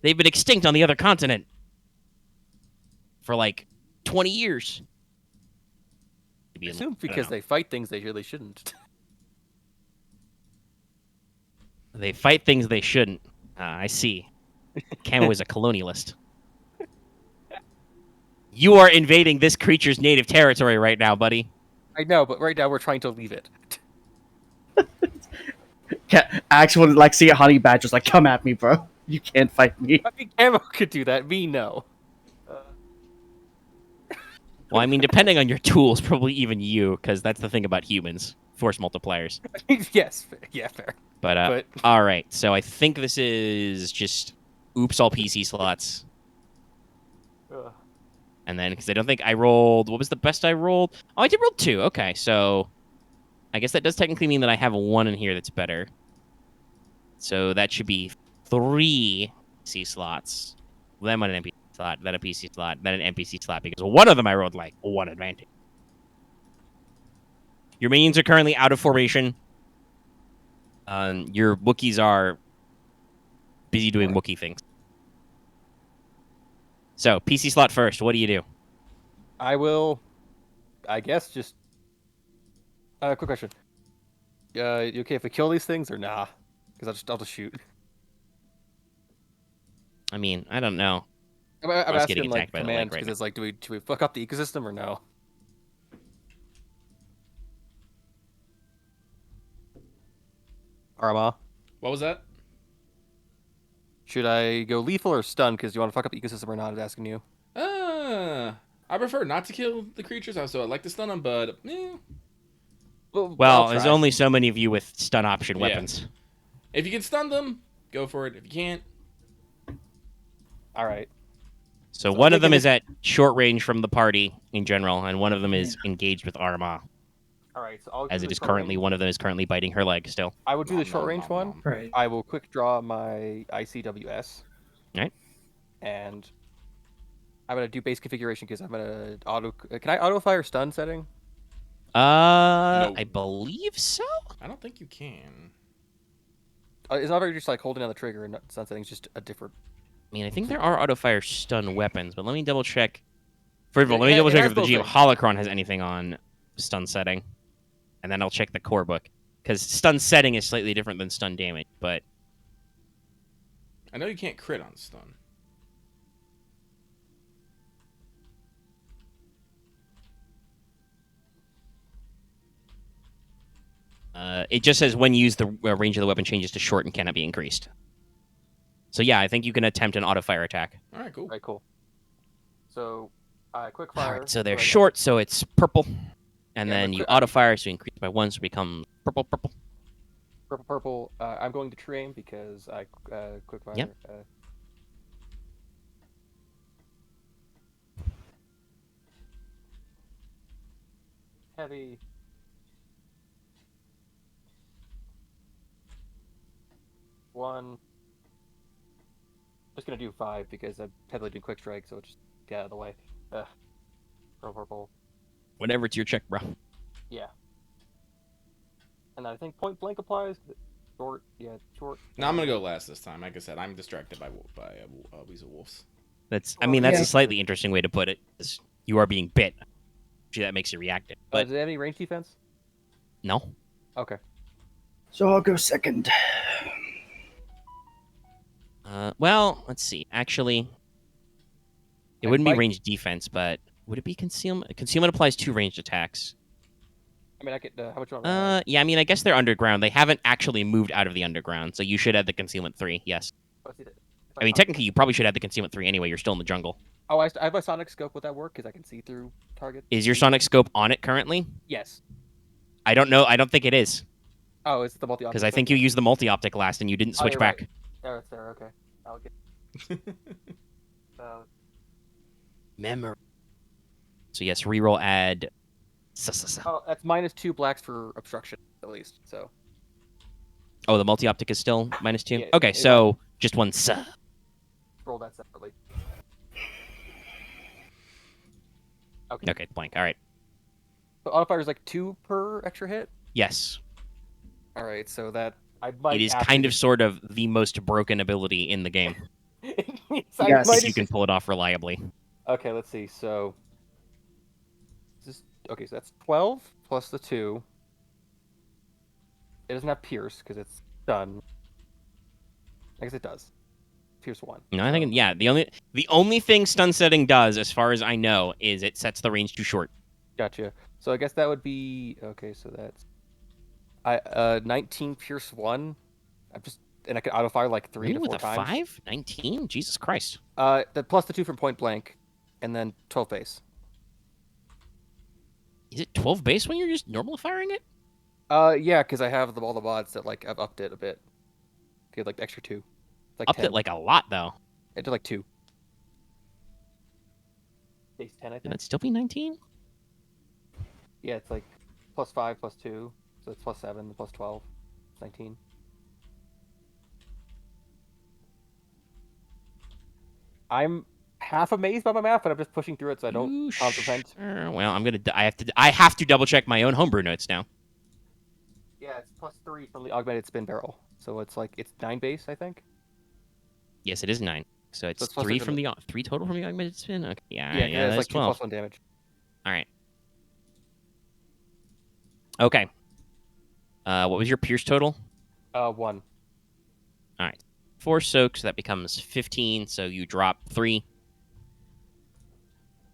They've been extinct on the other continent for like 20 years." I assume because they fight things they really shouldn't. They fight things they shouldn't. I see. Camo is a colonialist. You are invading this creature's native territory right now, buddy. I know, but right now we're trying to leave it. Actually, like, see a honey badger's like, come at me, bro. You can't fight me. I mean, Camo could do that. Me, no. Well, I mean, depending on your tools, probably even you, because that's the thing about humans. Force multipliers. Yes, yeah, fair. But all right. So I think this is just oops all PC slots. Ugh. And then, because I don't think I rolled... What was the best I rolled? Oh, I did roll 2. Okay, so... I guess that does technically mean that I have 1 in here that's better. So that should be 3 PC slots. Then an NPC slot, then a PC slot, then an NPC slot, because one of them I rolled, like, 1 advantage. Your minions are currently out of formation. Your Wookiees are busy doing Wookiee things. So, PC slot first. What do you do? I will, I guess, just. Quick question. You okay if we kill these things or nah? Because I'll just shoot. I mean, I don't know. I'm Us getting asking like attacked by the commands leg right because it's like, do we fuck up the ecosystem or no? Aramaa, What was that? should I go lethal or stun? Because you want to fuck up the ecosystem or not? I'm asking you. I prefer not to kill the creatures, so I'd like to stun them, but Well, I'll there's try. only so many of you with stun option Yeah. weapons. if you can stun them, go for it. If you can't, All right. So So one I'm of them thinking is at short range from the party in general, and one of them is engaged with Aramaa, All right. So I'll as do it the is short currently range. one of them is currently biting her leg still. I will do the Nom, short nom, range nom, one. nom. Right. I will quick draw my ICWS. Right. And I'm gonna do base configuration because I'm gonna auto. Can I auto fire stun setting? No. I believe so. I don't think you can. It's not very just like holding down the trigger and stun setting. It's just a different. I mean, I think there are auto fire stun weapons, but let me double check. First of all, It let me ha- double it check has if the both GM things. Holocron has anything on stun setting, and then I'll check the core book because stun setting is slightly different than stun damage. But I know you can't crit on stun. it just says when used, the range of the weapon changes to short and cannot be increased. So yeah, I think you can attempt an auto fire attack. All right, cool. All right, cool. So, quick All fire. right, so they're right, short, so it's purple, and Yeah, then but you quick- auto fire, so you increase by one, so it becomes purple. Purple, purple. I'm going to true aim because I quick fire. Yep. Heavy. One. Just gonna do 5 because I'm heavily doing quick strike, so it's just get out of the way. Purple, purple. Whatever, it's your check, bro. Yeah. And I think point blank applies. Short, yeah, short. Now I'm gonna go last this time. Like I said, I'm distracted by Weasel Wolves. That's a Yeah. slightly interesting way to put it. Is you are being bit. Actually, that makes you reactive. But Is there any range defense? no. Okay. So I'll go second. Well, let's see. Actually, it I wouldn't be might- ranged defense, but would it be concealment? Concealment applies 2 ranged attacks. I mean, I could. How much you want me to add? Yeah. I mean, I guess they're underground. They haven't actually moved out of the underground, so you should add the concealment 3. Yes. Let's see if I mean, technically, you probably should add the concealment 3 anyway. You're still in the jungle. Oh, I have my sonic scope. Would that work? Because I can see through target. Is your sonic scope on it currently? Yes. I don't know. I don't think it is, Oh, it's the multi. because I think you used the multi-optic last and you didn't switch you're back. right. There, it's there. Okay. I'll get. Memory. So yes, reroll add. Oh, that's -2 blacks for obstruction at least. So. Oh, the multi-optic is still -2? Yeah, Okay, it- so just one Roll that separately. Okay, blank. All right. So auto fire is like 2 per extra hit. Yes. All right, so that I might. It is actually kind of just- sort of the most broken ability in the game, Yes, I Yes. might if you can pull it off reliably. Okay, let's see. So, okay, so that's 12 plus the 2. It doesn't have pierce because it's done. I guess it does. Pierce 1. No, I think the only thing stun setting does, as far as I know, is it sets the range too short. Gotcha. So I guess that would be okay. So that's 19 pierce 1. And I could auto fire like 3 Really, to with 4 a times. 5? 19? Jesus Christ. The plus the 2 from point blank, and then 12 base. Is it 12 base when you're just normal firing it? Yeah, because I have all the mods that like I've upped it a bit. Okay, like the extra 2. It's like Upped 10. it like a lot, though. It did like 2. Base 10, I Can think. it still be 19? Yeah, it's like plus 5, plus 2. So it's plus 7, plus 12. 19. I'm half amazed by my math, but I'm just pushing through it so I don't comprehend. Well, I have to double check my own homebrew notes now. Yeah, it's +3 from the augmented spin barrel, so it's 9 base, I think. Yes, it is 9. So it's it's 3 +6 from the 3 total from the augmented spin. Okay, Yeah, that's it's 2 12. +1 damage. All right. Okay. What was your pierce total? 1. 4 soaks. That becomes 15. So you drop 3. You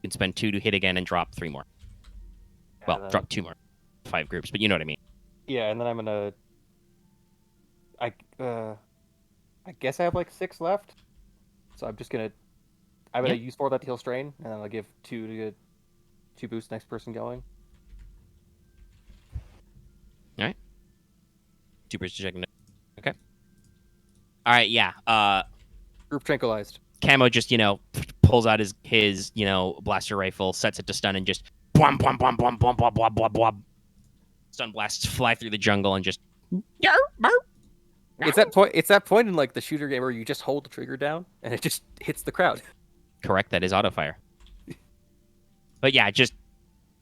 can spend 2 to hit again and drop 3 more. Well, then, drop 2 more. 5 groups, but you know what I mean. Yeah, and then I'm gonna. I guess I have 6 left, so I'm just gonna. I'm gonna use 4 of that to heal strain, and then I'll give 2 to get 2 boost next person going. All right. 2 bursts to check. Okay. All right. Yeah. Group tranquilized. Camo just pulls out his blaster rifle, sets it to stun, and just bwom bwom bwom bwom bwom bwom bwom bwom bwom. Stun blasts fly through the jungle and just. It's that point in the shooter game where you just hold the trigger down and it just hits the crowd. Correct. That is autofire. But yeah, just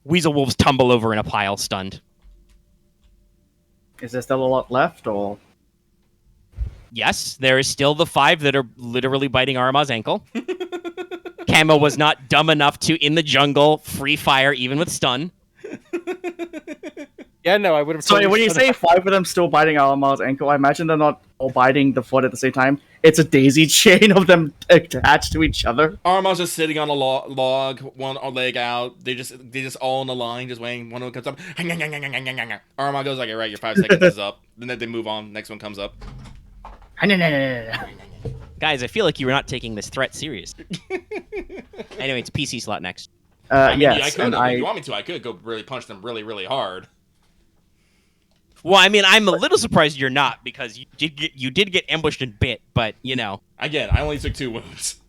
weasel wolves tumble over in a pile, stunned. Is there still a lot left, or? Yes, there is still the 5 that are literally biting Aramaa's ankle. Camo was not dumb enough to, in the jungle, free fire even with stun. Yeah, no, I would have. So when you say 5 of them still biting Aramaa's ankle, I imagine they're not all biting the foot at the same time. It's a daisy chain of them attached to each other. Aramaa's just sitting on a log, one leg out. They just all in a line, just waiting. One of them comes up. Aramaa goes all right, your 5 seconds is up. Then they move on. Next one comes up. Guys, I feel like you were not taking this threat serious. Anyway, it's PC slot next. Yes, I could. If you want me to, I could go really punch them really, really hard. Well, I mean, I'm a little surprised you're not, because you did get ambushed and bit, but Again, I only took 2 wounds.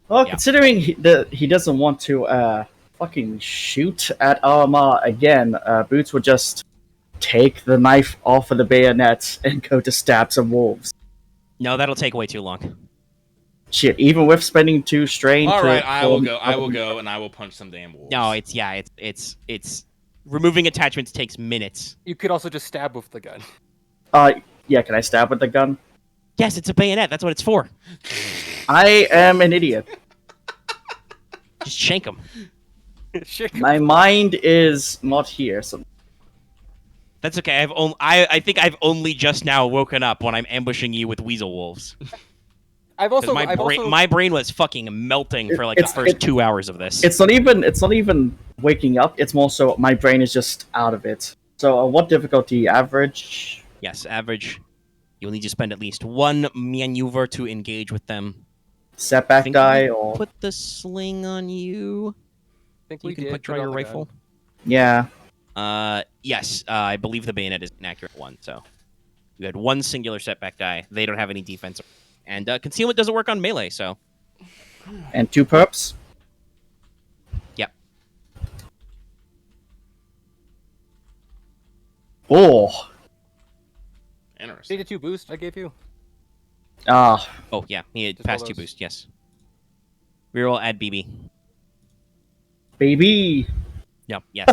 Well, considering he doesn't want to fucking shoot at Aramaa again, Boots would just take the knife off of the bayonet and go to stab some wolves. No, that'll take way too long. Shit, even with spending 2 strain. All right, I will go, and I will punch some damn wolves. No, it's removing attachments takes minutes. You could also just stab with the gun. Yeah, can I stab with the gun? Yes, it's a bayonet. That's what it's for. I am an idiot. Just shank them. My mind is not here, so. That's okay. I think I've only just now woken up when I'm ambushing you with weasel wolves. My brain was fucking melting for the first 2 hours of this. It's not even waking up. It's more so my brain is just out of it. So what difficulty? Average? Yes, average. You'll need to spend at least 1 maneuver to engage with them. Setback die or put the sling on you. Think you can quick draw your rifle. Yeah. Yes. I believe the bayonet is an accurate 1. So you had 1 singular setback die. They don't have any defense. And concealment doesn't work on melee, so. And 2 perps? Yep. Oh. Interesting. See the 2 boost I gave you? Ah. Oh, yeah. He had Just passed roll 2 those. boost, yes. Reroll, add BB. Baby. Yep, yes.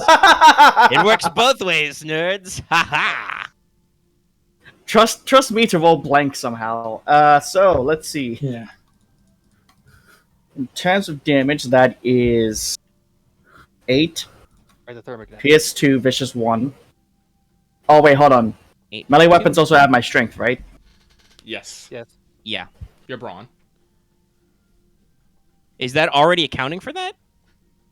It works both ways, nerds. Ha ha! Trust me to roll blank somehow. So, let's see. Yeah. In terms of damage, that is 8. Or the thermic knife. Pierce 2, Vicious 1. Oh, wait, hold on. 8. Melee weapons also have my strength, right? Yes. Yes. Yeah. You're brawn. Is that already accounting for that?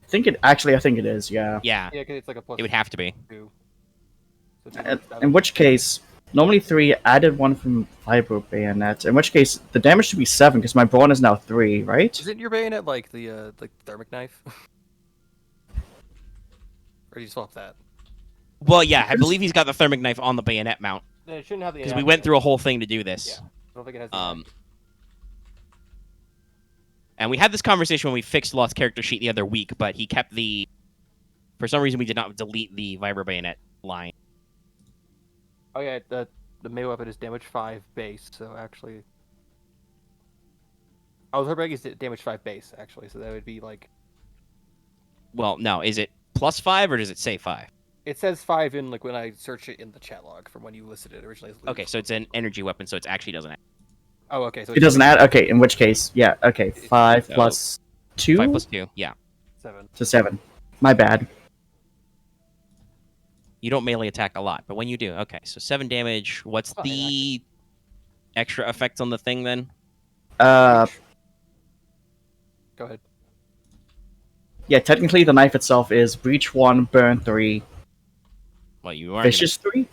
I think it is, yeah. Yeah. Yeah, because it's a plus. It would have to be. 2. So In which case, normally 3, added 1 from Vibro Bayonet. In which case, the damage should be 7, because my brawn is now 3, right? Isn't your bayonet the thermic knife? Or do you swap that? Well, yeah, I believe he's got the thermic knife on the bayonet mount. Then it shouldn't have the. Because we went through a whole thing to do this. Yeah. I don't think it has. The And we had this conversation when we fixed Loth's character sheet the other week, but he kept the... For some reason, we did not delete the Vibro Bayonet line. Oh yeah, the melee weapon is damage 5 base, so actually. Oh, Swrpg is damage 5 base, actually, so that would be like... Well, no, is it +5 or does it say 5? It says 5 in, like, when I search it in the chat log from when you listed it originally. Okay, so it's an energy weapon, so it actually doesn't add. Oh, okay. So It doesn't add. Okay, in which case, yeah. Okay, 5 So, plus 2 5 plus 2, yeah. 7. to 7. My bad. You don't melee attack a lot, but when you do, okay, so 7 damage. What's Oh, the extra effects on the thing then? Uh, Go ahead. yeah. Technically, the knife itself is breach 1, burn 3, Well, you aren't. vicious 3.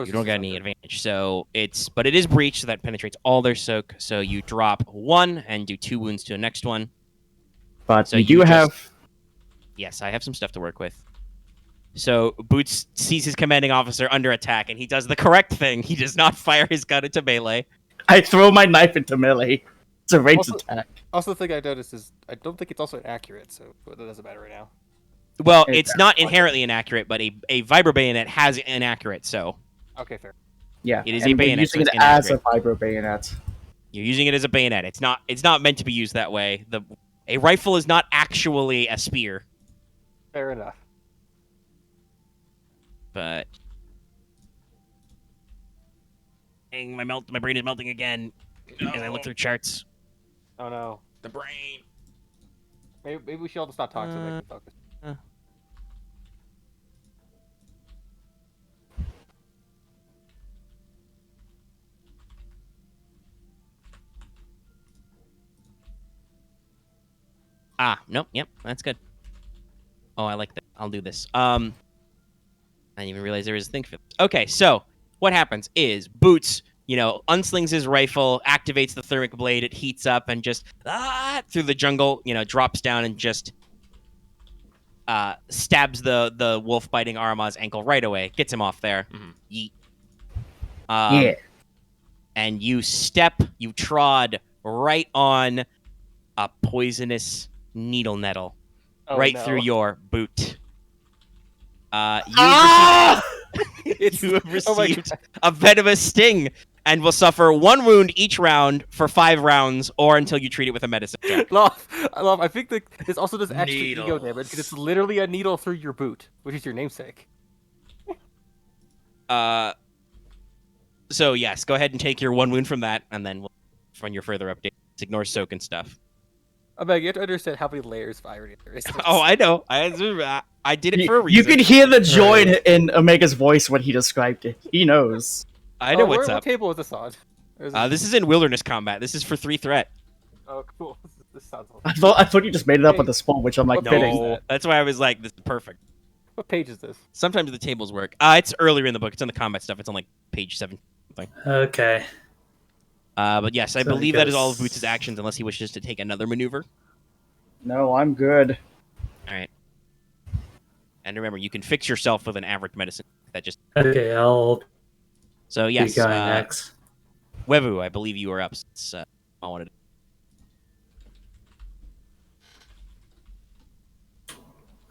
You don't get any advantage. So but it is breach, so that penetrates all their soak. So you drop 1 and do 2 wounds to the next one. But So you do have. Yes, I have some stuff to work with. So Boots sees his commanding officer under attack, and he does the correct thing. He does not fire his gun into melee. I throw my knife into melee. It's a ranged attack. Also, the thing I noticed is I don't think it's also inaccurate, so that doesn't matter right now. Well, it's not inherently inaccurate, but a vibro bayonet has inaccurate, so Okay, fair. Yeah, it is and a bayonet, we're so using it's it as a inaccurate. vibro bayonet. You're using it as a bayonet. It's not meant to be used that way. A rifle is not actually a spear. Fair enough. But dang, my brain is melting again. As I look through charts. Oh no. The brain. Maybe we should all just stop talking so they can focus. Nope, yep, that's good. Oh, I like that. I'll do this. I didn't even realize there was a thing for this. Okay, so what happens is Boots, unslings his rifle, activates the thermic blade, it heats up, and just through the jungle, drops down and just stabs the wolf biting Aramaa's ankle right away, gets him off there. Mhm. Yeet. Yeah. And you trod right on a poisonous needle nettle right no. through your boot. You have received a venomous sting and will suffer 1 wound each round for 5 rounds or until you treat it with a medicine check. Loth, I think that this also does extra ego Needles. damage because it's literally a needle through your boot, which is your namesake. So yes, go ahead and take your 1 wound from that, and then we'll run your further updates. Ignore soak and stuff. Meg, you have to understand how many layers of irony there is. Oh, I know. I did it for a reason. You could hear the joy in Omega's voice when he described it. He knows. I know what's what up. table is this on? This is in wilderness combat. This is for 3 threat. Oh, cool. This sounds. I thought you just made it up with the spawn, which I'm like, What fitting. page? No, that's why I was like, this is perfect. What page is this? Sometimes the tables work. It's earlier in the book. It's on the combat stuff. It's on like page 7 something. Okay. But yes, I So believe that is all of guess- Boots' actions, unless he wishes to take another maneuver. No, I'm good. All right. And remember, you can fix yourself with an average medicine. That just Okay, I'll so be yes. going next. Wevu, I believe you are up. Since, I wanted.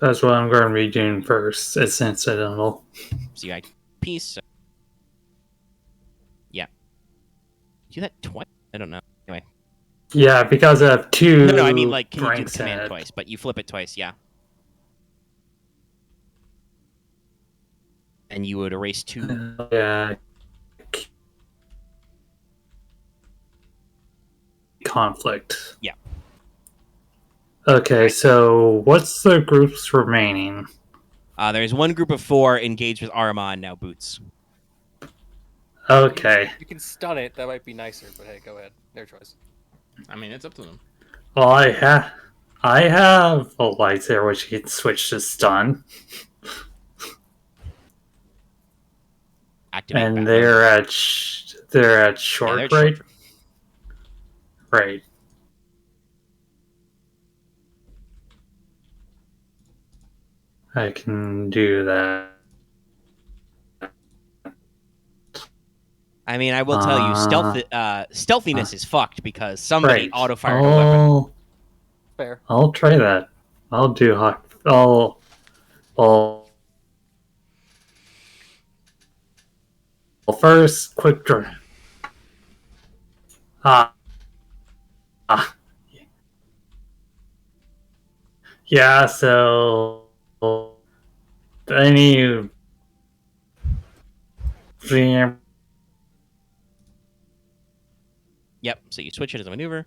That's what I'm going to be doing first. It's incidental. So you got peace. So... Yeah. Do that twice? I don't know. Anyway. Yeah, because I have 2 No, I mean like, can you do the ranks in command it. twice? But you flip it twice, yeah. And you would erase 2. Yeah. Conflict. Yeah. Okay, so what's the groups remaining? There's 1 group of 4 engaged with Aramaa and now Boots. Okay. You can stun it. That might be nicer, but hey, go ahead. Their choice. I mean, it's up to them. Well, I have a lightsaber which you can switch to stun, Activate and battle. they're at short, they're right? short. Right. I can do that. I mean, I will tell you, stealthiness is fucked because somebody Right. auto-fired a weapon. Fair. I'll try that. I'll do hawk. I'll first quick draw. Yeah, so any preamp. Yep. So you switch it as a maneuver.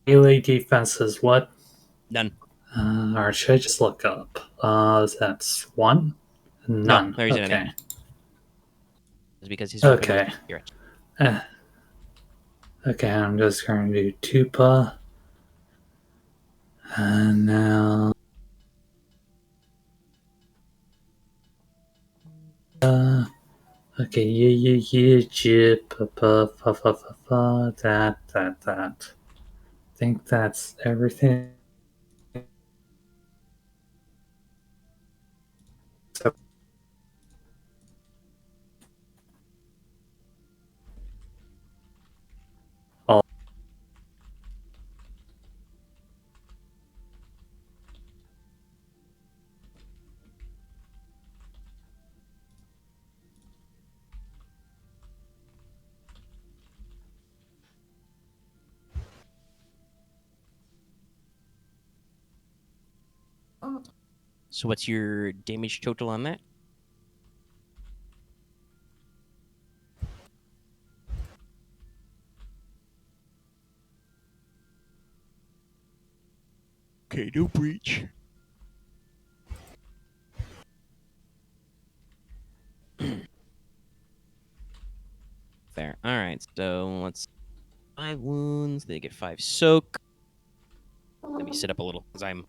Melee defense is what? None. Or should I just look up? That's one? None. there isn't okay. any. It's because his weapon Okay. was accurate. Okay, I'm just going to do Tupa. And now. Okay, that. I think that's everything. So, So what's your damage total on that? Okay, no breach. Fair. All right. So let's 5 wounds. They get 5 soak. Let me sit up a little because I'm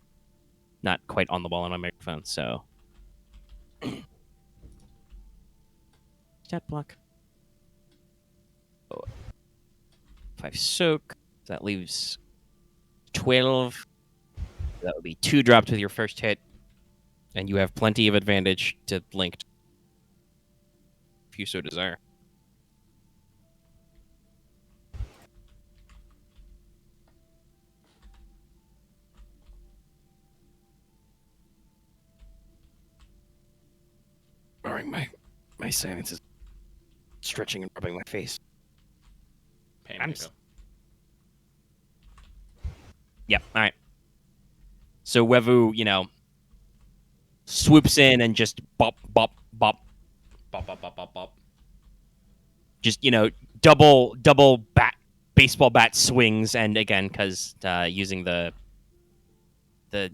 not quite on the ball on my microphone. So stat block. 5 soak. That leaves 12. That would be 2 dropped with your first hit, and you have plenty of advantage to linked, if you so desire. All right, my silence is stretching and rubbing my face. Yeah. All right. So Wevu, swoops in and just bop, bop, bop, Bop, bop, bop, bop, bop. just double baseball bat swings, and again, because using the I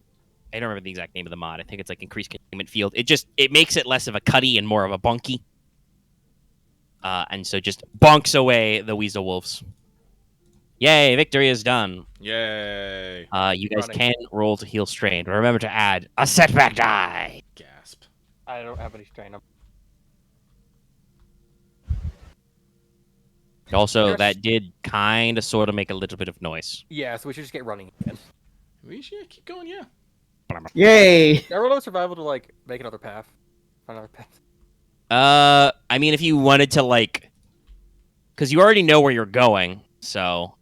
don't remember the exact name of the mod. I think it's like increased containment field. It makes it less of a cutty and more of a bonky. And so just bonks away the Weasel Wolves. Yay! Victory is done. Yay. You guys Running. can roll to heal strain. Remember to add a setback die. Gasp. I don't have any strain. Also, Yes. that did kind of sort of make a little bit of noise. Yeah, so we should just get running again. We should keep going, yeah. Yay! I roll survival to like make another path. Find another path. I mean, if you wanted to because you already know where you're going, so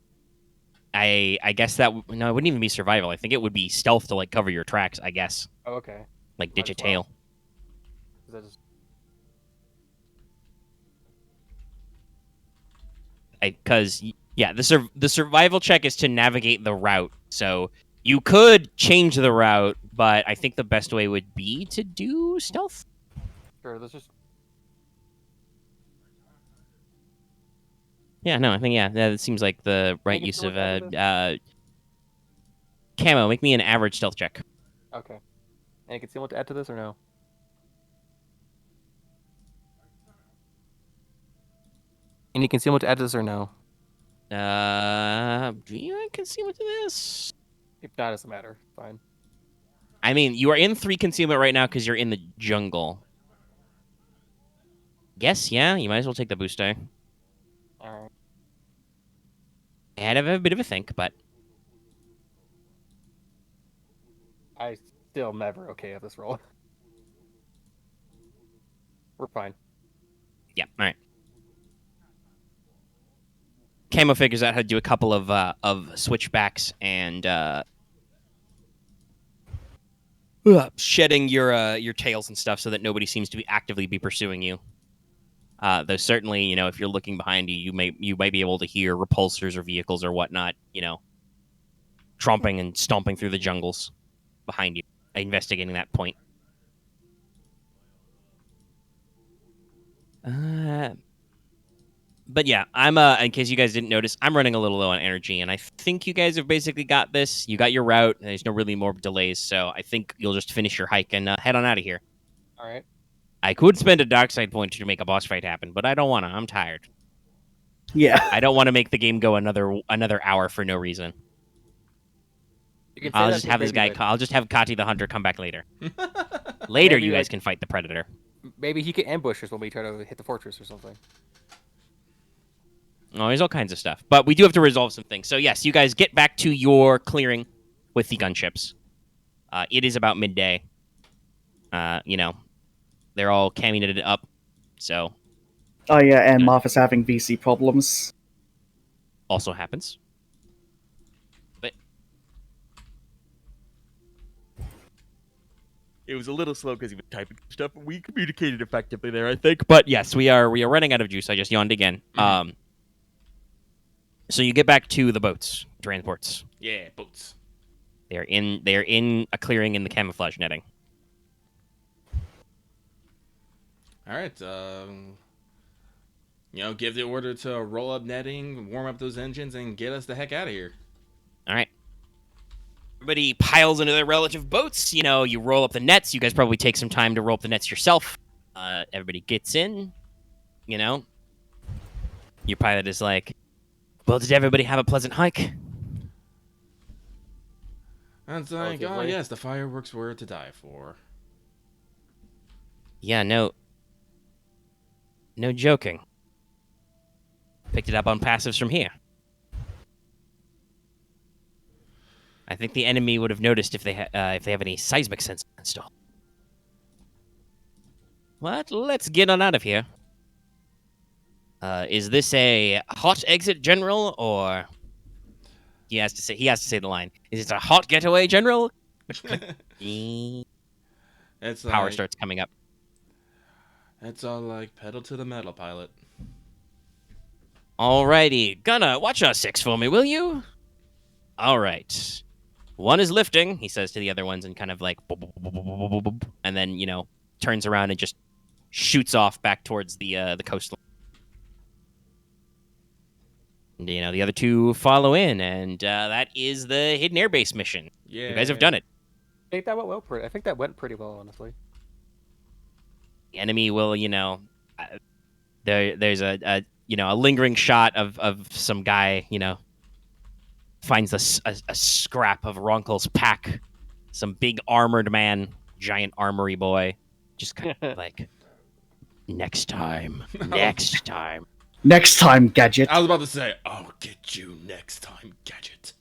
I guess that no, it wouldn't even be survival. I think it would be stealth to cover your tracks. I guess Oh, okay. like Might ditch a as well. tail. Is that just... Because the survival check is to navigate the route. So you could change the route, but I think the best way would be to do stealth. Sure, let's just... Yeah, no, I think that seems like the right Make it use so of much out Camo. Make me an average stealth check. Okay. Any concealment to add to this or no? Any concealment to add to this or no? Do you add concealment to this? If not, it doesn't matter. Fine. I mean, you are in 3 concealment right now because you're in the jungle. Guess, yeah, you might as well take the boost die. Alright. had a bit of a think, but I still never okay at this roll. We're fine. yeah, all right. Camo figures out how to do a couple of switchbacks and shedding your tails and stuff so that nobody seems to be actively pursuing you. Though certainly, if you're looking behind you, you might be able to hear repulsors or vehicles or whatnot, tromping and stomping through the jungles behind you, investigating that point. But yeah, I'm in case you guys didn't notice, I'm running a little low on energy, and I think you guys have basically got this. You got your route, and there's no really more delays, so I think you'll just finish your hike and head on out of here. All right. I could spend a dark side point to make a boss fight happen, but I don't want to. I'm tired. Yeah. I don't want to make the game go another hour for no reason. You can say I'll that just to have this maybe, guy. like, I'll just have Kati the Hunter come back later. Later, Maybe, you guys like- can fight the Predator. maybe he can ambush us when we try to hit the fortress or something. Oh, there's all kinds of stuff. But we do have to resolve some things. So, yes, you guys get back to your clearing with the gunships. It is about midday. They're all camming it up. So, Oh yeah, and Marth is having VC problems. also happens. But it was a little slow because he was typing stuff. We communicated effectively there, I think. But yes, we are running out of juice. I just yawned again. So you get back to the boats, transports. Yeah, boats. They're in a clearing in the camouflage netting. All right. Give the order to roll up netting, warm up those engines, and get us the heck out of here. All right. Everybody piles into their relative boats. You roll up the nets. You guys probably take some time to roll up the nets yourself. Everybody gets in. Your pilot is like, well, did everybody have a pleasant hike? And it's like, oh Relatively. yes, the fireworks were to die for. Yeah, no joking. Picked it up on passives from here. I think the enemy would have noticed if they have any seismic sensors installed. What? Let's get on out of here. Is this a hot exit, General, or he has to say the line? Is it a hot getaway, General? It's Power like, starts coming up. It's all like pedal to the metal, pilot. Alrighty, Gunna, watch our six for me, will you? All right. One is lifting, he says to the other ones, and kind of like, boop, boop, boop, boop, boop, boop, boop, and then turns around and just shoots off back towards the coastline. And, the other two follow in, and that is the hidden airbase mission. Yeah. You guys have done it. I think that went pretty well, honestly. The enemy will, there's a lingering shot of some guy, finds a scrap of Ronkel's pack, some big armored man, giant armory boy, just kind of like, next time. Next time, Gadget. I was about to say, I'll get you next time, Gadget.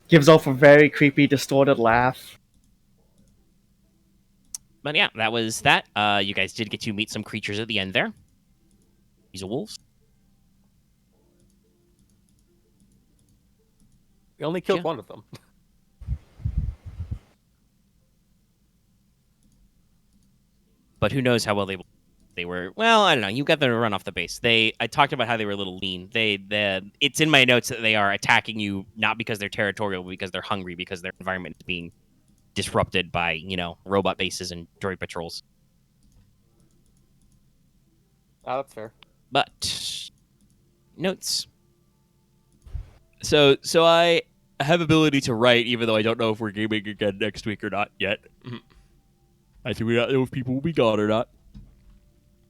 Gives off a very creepy, distorted laugh. But yeah, that was that. You guys did get to meet some creatures at the end there. These are wolves. We only killed Yeah. one of them. But who knows how well they were. Well, I don't know. You got them to run off the base. I talked about how they were a little lean. It's in my notes that they are attacking you not because they're territorial, but because they're hungry, because their environment is being disrupted by, robot bases and droid patrols. Oh, that's fair. But notes. So I have ability to write, even though I don't know if we're gaming again next week or not yet. Mhm. I think we don't know if people will be gone or not.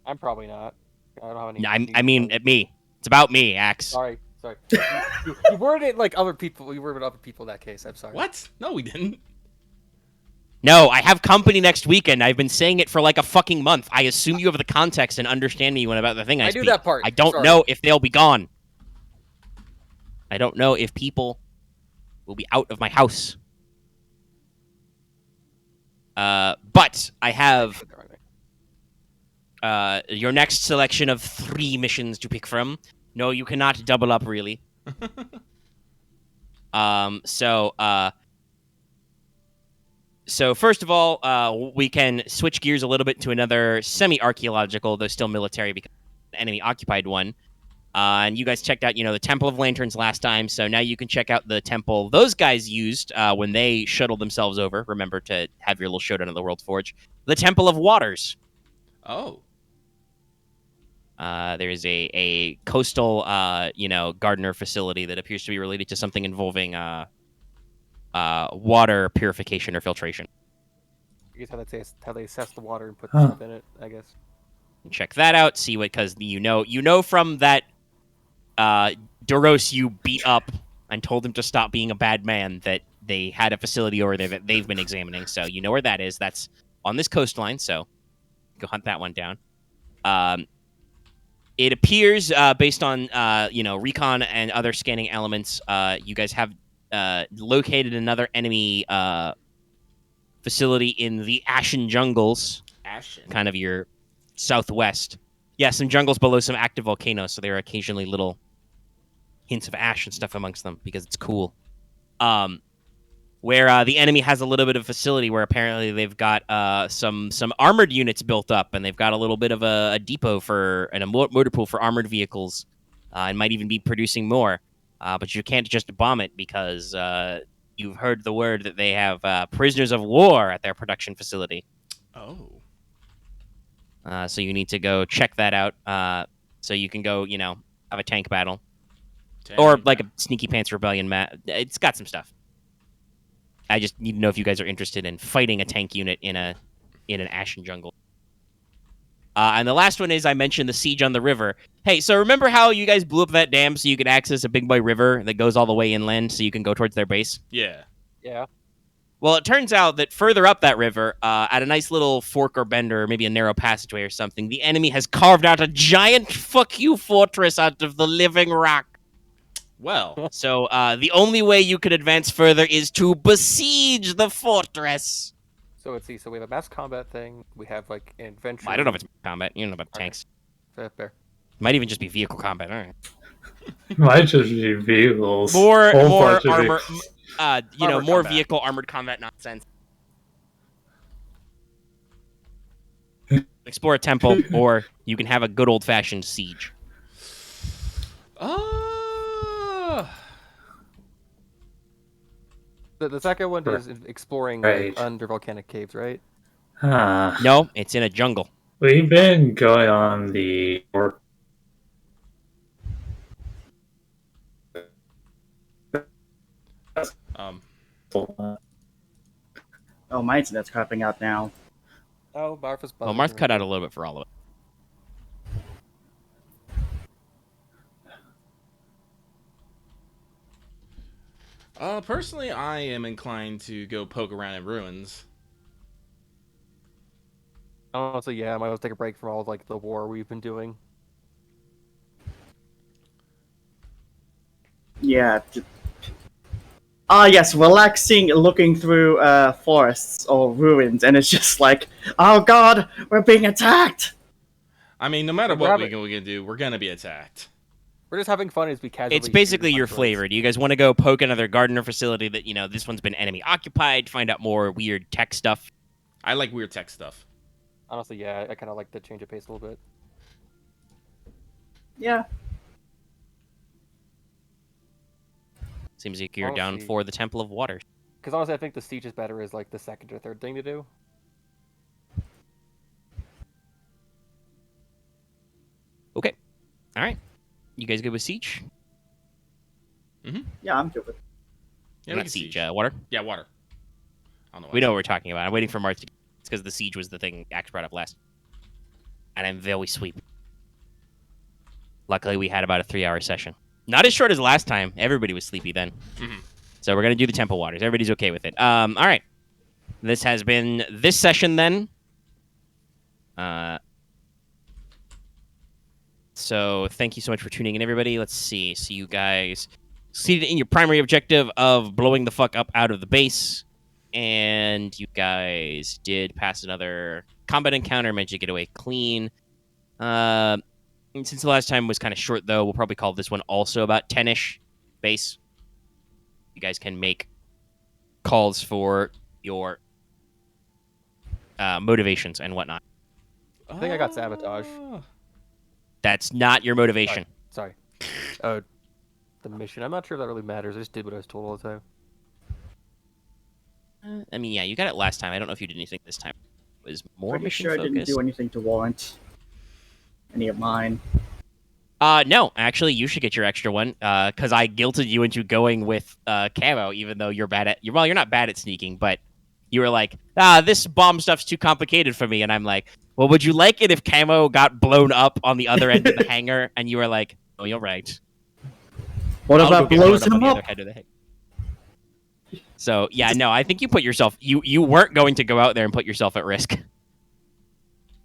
I'm probably not. I don't have any. No, I mean, at me. It's about me, Axe. Sorry. You worded it like other people. You worded other people in that case. I'm sorry. What? No, we didn't. No, I have company next weekend. I've been saying it for like a fucking month. I assume you have the context and understand me when about the thing I do speak. that part. I don't Sorry. know if they'll be gone. I don't know if people will be out of my house. But I have your next selection of 3 missions to pick from. No, you cannot double up, really. So first of all, we can switch gears a little bit to another semi-archaeological, though still military, because an enemy-occupied one. And you guys checked out, the Temple of Lanterns last time, so now you can check out the temple those guys used when they shuttled themselves over. Remember to have your little showdown at the World's Forge. The Temple of Waters. Oh. There's a coastal, gardener facility that appears to be related to something involving water purification or filtration. I guess how they assess the water and put stuff in it, I guess. Check that out. See what, because you know from that Duros you beat up and told him to stop being a bad man, that they had a facility over there that they've been examining. So you know where that is. That's on this coastline. So go hunt that one down. It appears, based on recon and other scanning elements, you guys have located another enemy facility in the Ashen Jungles, kind of your southwest. Yeah, some jungles below some active volcanoes, so there are occasionally little hints of ash and stuff amongst them because it's cool. Where the enemy has a little bit of facility where apparently they've got some armored units built up, and they've got a little bit of a depot and a motor pool for armored vehicles, and might even be producing more. But you can't just bomb it because you've heard the word that they have prisoners of war at their production facility. Oh. So you need to go check that out. So you can go, have a tank battle. Or like a Sneaky Pants Rebellion map. It's got some stuff. I just need to know if you guys are interested in fighting a tank unit in an Ashen Jungle. And the last one is, I mentioned the siege on the river. Hey, so remember how you guys blew up that dam so you could access a Big Boy River that goes all the way inland so you can go towards their base? Yeah. Yeah. Well, it turns out that further up that river, at a nice little fork or bend or maybe a narrow passageway or something, the enemy has carved out a giant fuck you fortress out of the living rock. Well. So the only way you can advance further is to besiege the fortress. So let's see. So we have a mass combat thing. We have like an adventure. I don't know if it's combat. You don't know about tanks. Fair. Might even just be vehicle combat. All right. Might just be vehicles. More Whole bunch of armor. vehicles. More combat. vehicle armored combat nonsense. Explore a temple, or you can have a good old fashioned siege. The second one is exploring Right. under volcanic caves, right? No, it's in a jungle. We've been going on the work. Oh, my internet's crapping out now. Oh, Marth is Well, Marth cut out a little bit for all of it. Personally, I am inclined to go poke around in ruins. Honestly, yeah, I might as well take a break from all of, like, the war we've been doing. Yeah. Yes, relaxing, looking through forests or ruins, and it's just like, oh god, we're being attacked! I mean, no matter We're what having- we can do, we're gonna be attacked. We're just having fun as we casually. It's basically shoot your droids. flavor. Do you guys want to go poke another gardener facility that, this one's been enemy occupied, find out more weird tech stuff? I like weird tech stuff. Honestly, yeah, I kind of like the change of pace a little bit. Yeah. Seems like you're down Honestly- for the Temple of Waters. Because honestly, I think the siege is better as like the second or third thing to do. Okay. All right. You guys good with siege? Yeah, I'm good with it. Yeah, we Not can siege. siege. Water? Yeah, water. I don't know. We know what we're talking about. I'm waiting for Marth to... It's because the siege was the thing Axe brought up last. And I'm very sleepy. Luckily, we had about a 3-hour session. Not as short as last time. Everybody was sleepy then. Mhm. So we're going to do the Temple Waters. Everybody's okay with it. All right. this has been this session then. So thank you so much for tuning in, everybody. Let's see. So you guys succeeded in your primary objective of blowing the fuck up out of the base, and you guys did pass another combat encounter, managed to get away clean. Since the last time was kind of short, though, we'll probably call this one also about 10-ish base. You guys can make calls for your motivations and whatnot. I think I got sabotage. That's not your motivation. Sorry. The mission. I'm not sure if that really matters. I just did what I was told all the time. I mean, yeah, you got it last time. I don't know if you did anything this time. It was more Pretty mission sure I focused. didn't do anything to warrant any of mine. No, actually, you should get your extra one, because I guilted you into going with Camo, even though you're bad at... Well, you're not bad at sneaking, but you were like, this bomb stuff's too complicated for me, and I'm like, well, would you like it if Camo got blown up on the other end of the hangar? And you were like, oh, you're right. What I'll if that go get blows blown him on the up? other end of the hangar. So, yeah, no, I think you put yourself... You weren't going to go out there and put yourself at risk.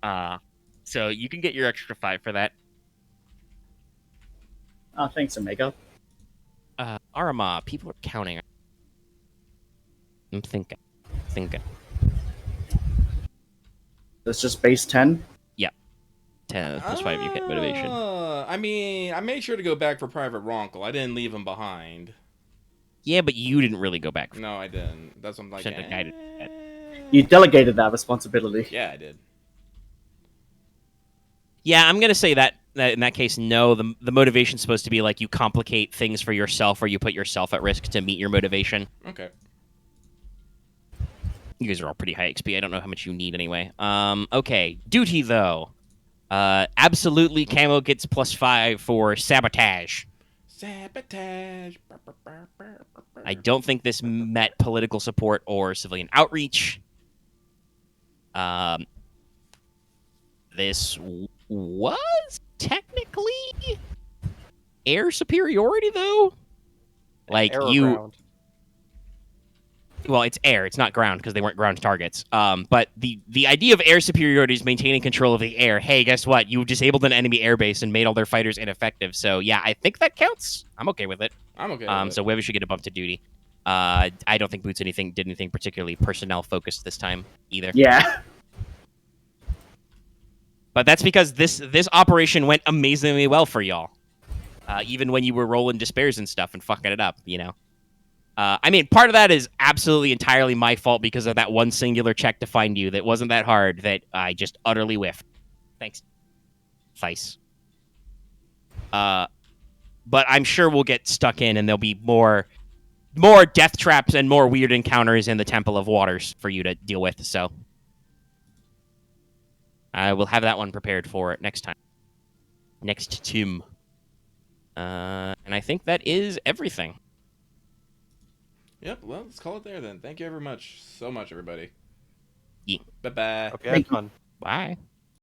So you can get your extra 5 for that. Oh, thanks, Omega. Aramaa, people are counting. I'm thinking. That's just base 10? 10 plus 5, you get motivation. I mean, I made sure to go back for Private Ronkel. I didn't leave him behind. Yeah, but you didn't really go back. No, I didn't. That's what I'm like. Shouldn't have guided that. You delegated that responsibility. Yeah, I did. Yeah, I'm gonna say that in that case, no. The motivation's supposed to be like you complicate things for yourself, or you put yourself at risk to meet your motivation. Okay. You guys are all pretty high XP. I don't know how much you need anyway. Okay, duty though. Absolutely, Camo gets +5 for sabotage. Sabotage. I don't think this met political support or civilian outreach. This was technically air superiority, though. Like Air or you, ground? well, it's air. It's not ground because they weren't ground targets. But the idea of air superiority is maintaining control of the air. Hey, guess what? You disabled an enemy airbase and made all their fighters ineffective. So yeah, I think that counts. I'm okay with it. I'm okay. With So Webu should get a bump to duty. I don't think Boots did anything particularly personnel focused this time either. Yeah. But that's because this operation went amazingly well for y'all. Even when you were rolling despairs and stuff and fucking it up, you know. I mean, part of that is absolutely entirely my fault because of that one singular check to find you that wasn't that hard that I just utterly whiffed. Thanks. Thice. But I'm sure we'll get stuck in and there'll be more death traps and more weird encounters in the Temple of Waters for you to deal with, so I will have that one prepared for next time. Next Tim. And I think that is everything. Yep, well, let's call it there then. Thank you so much, everybody. Yeah. Bye-bye. Okay, have fun. Bye.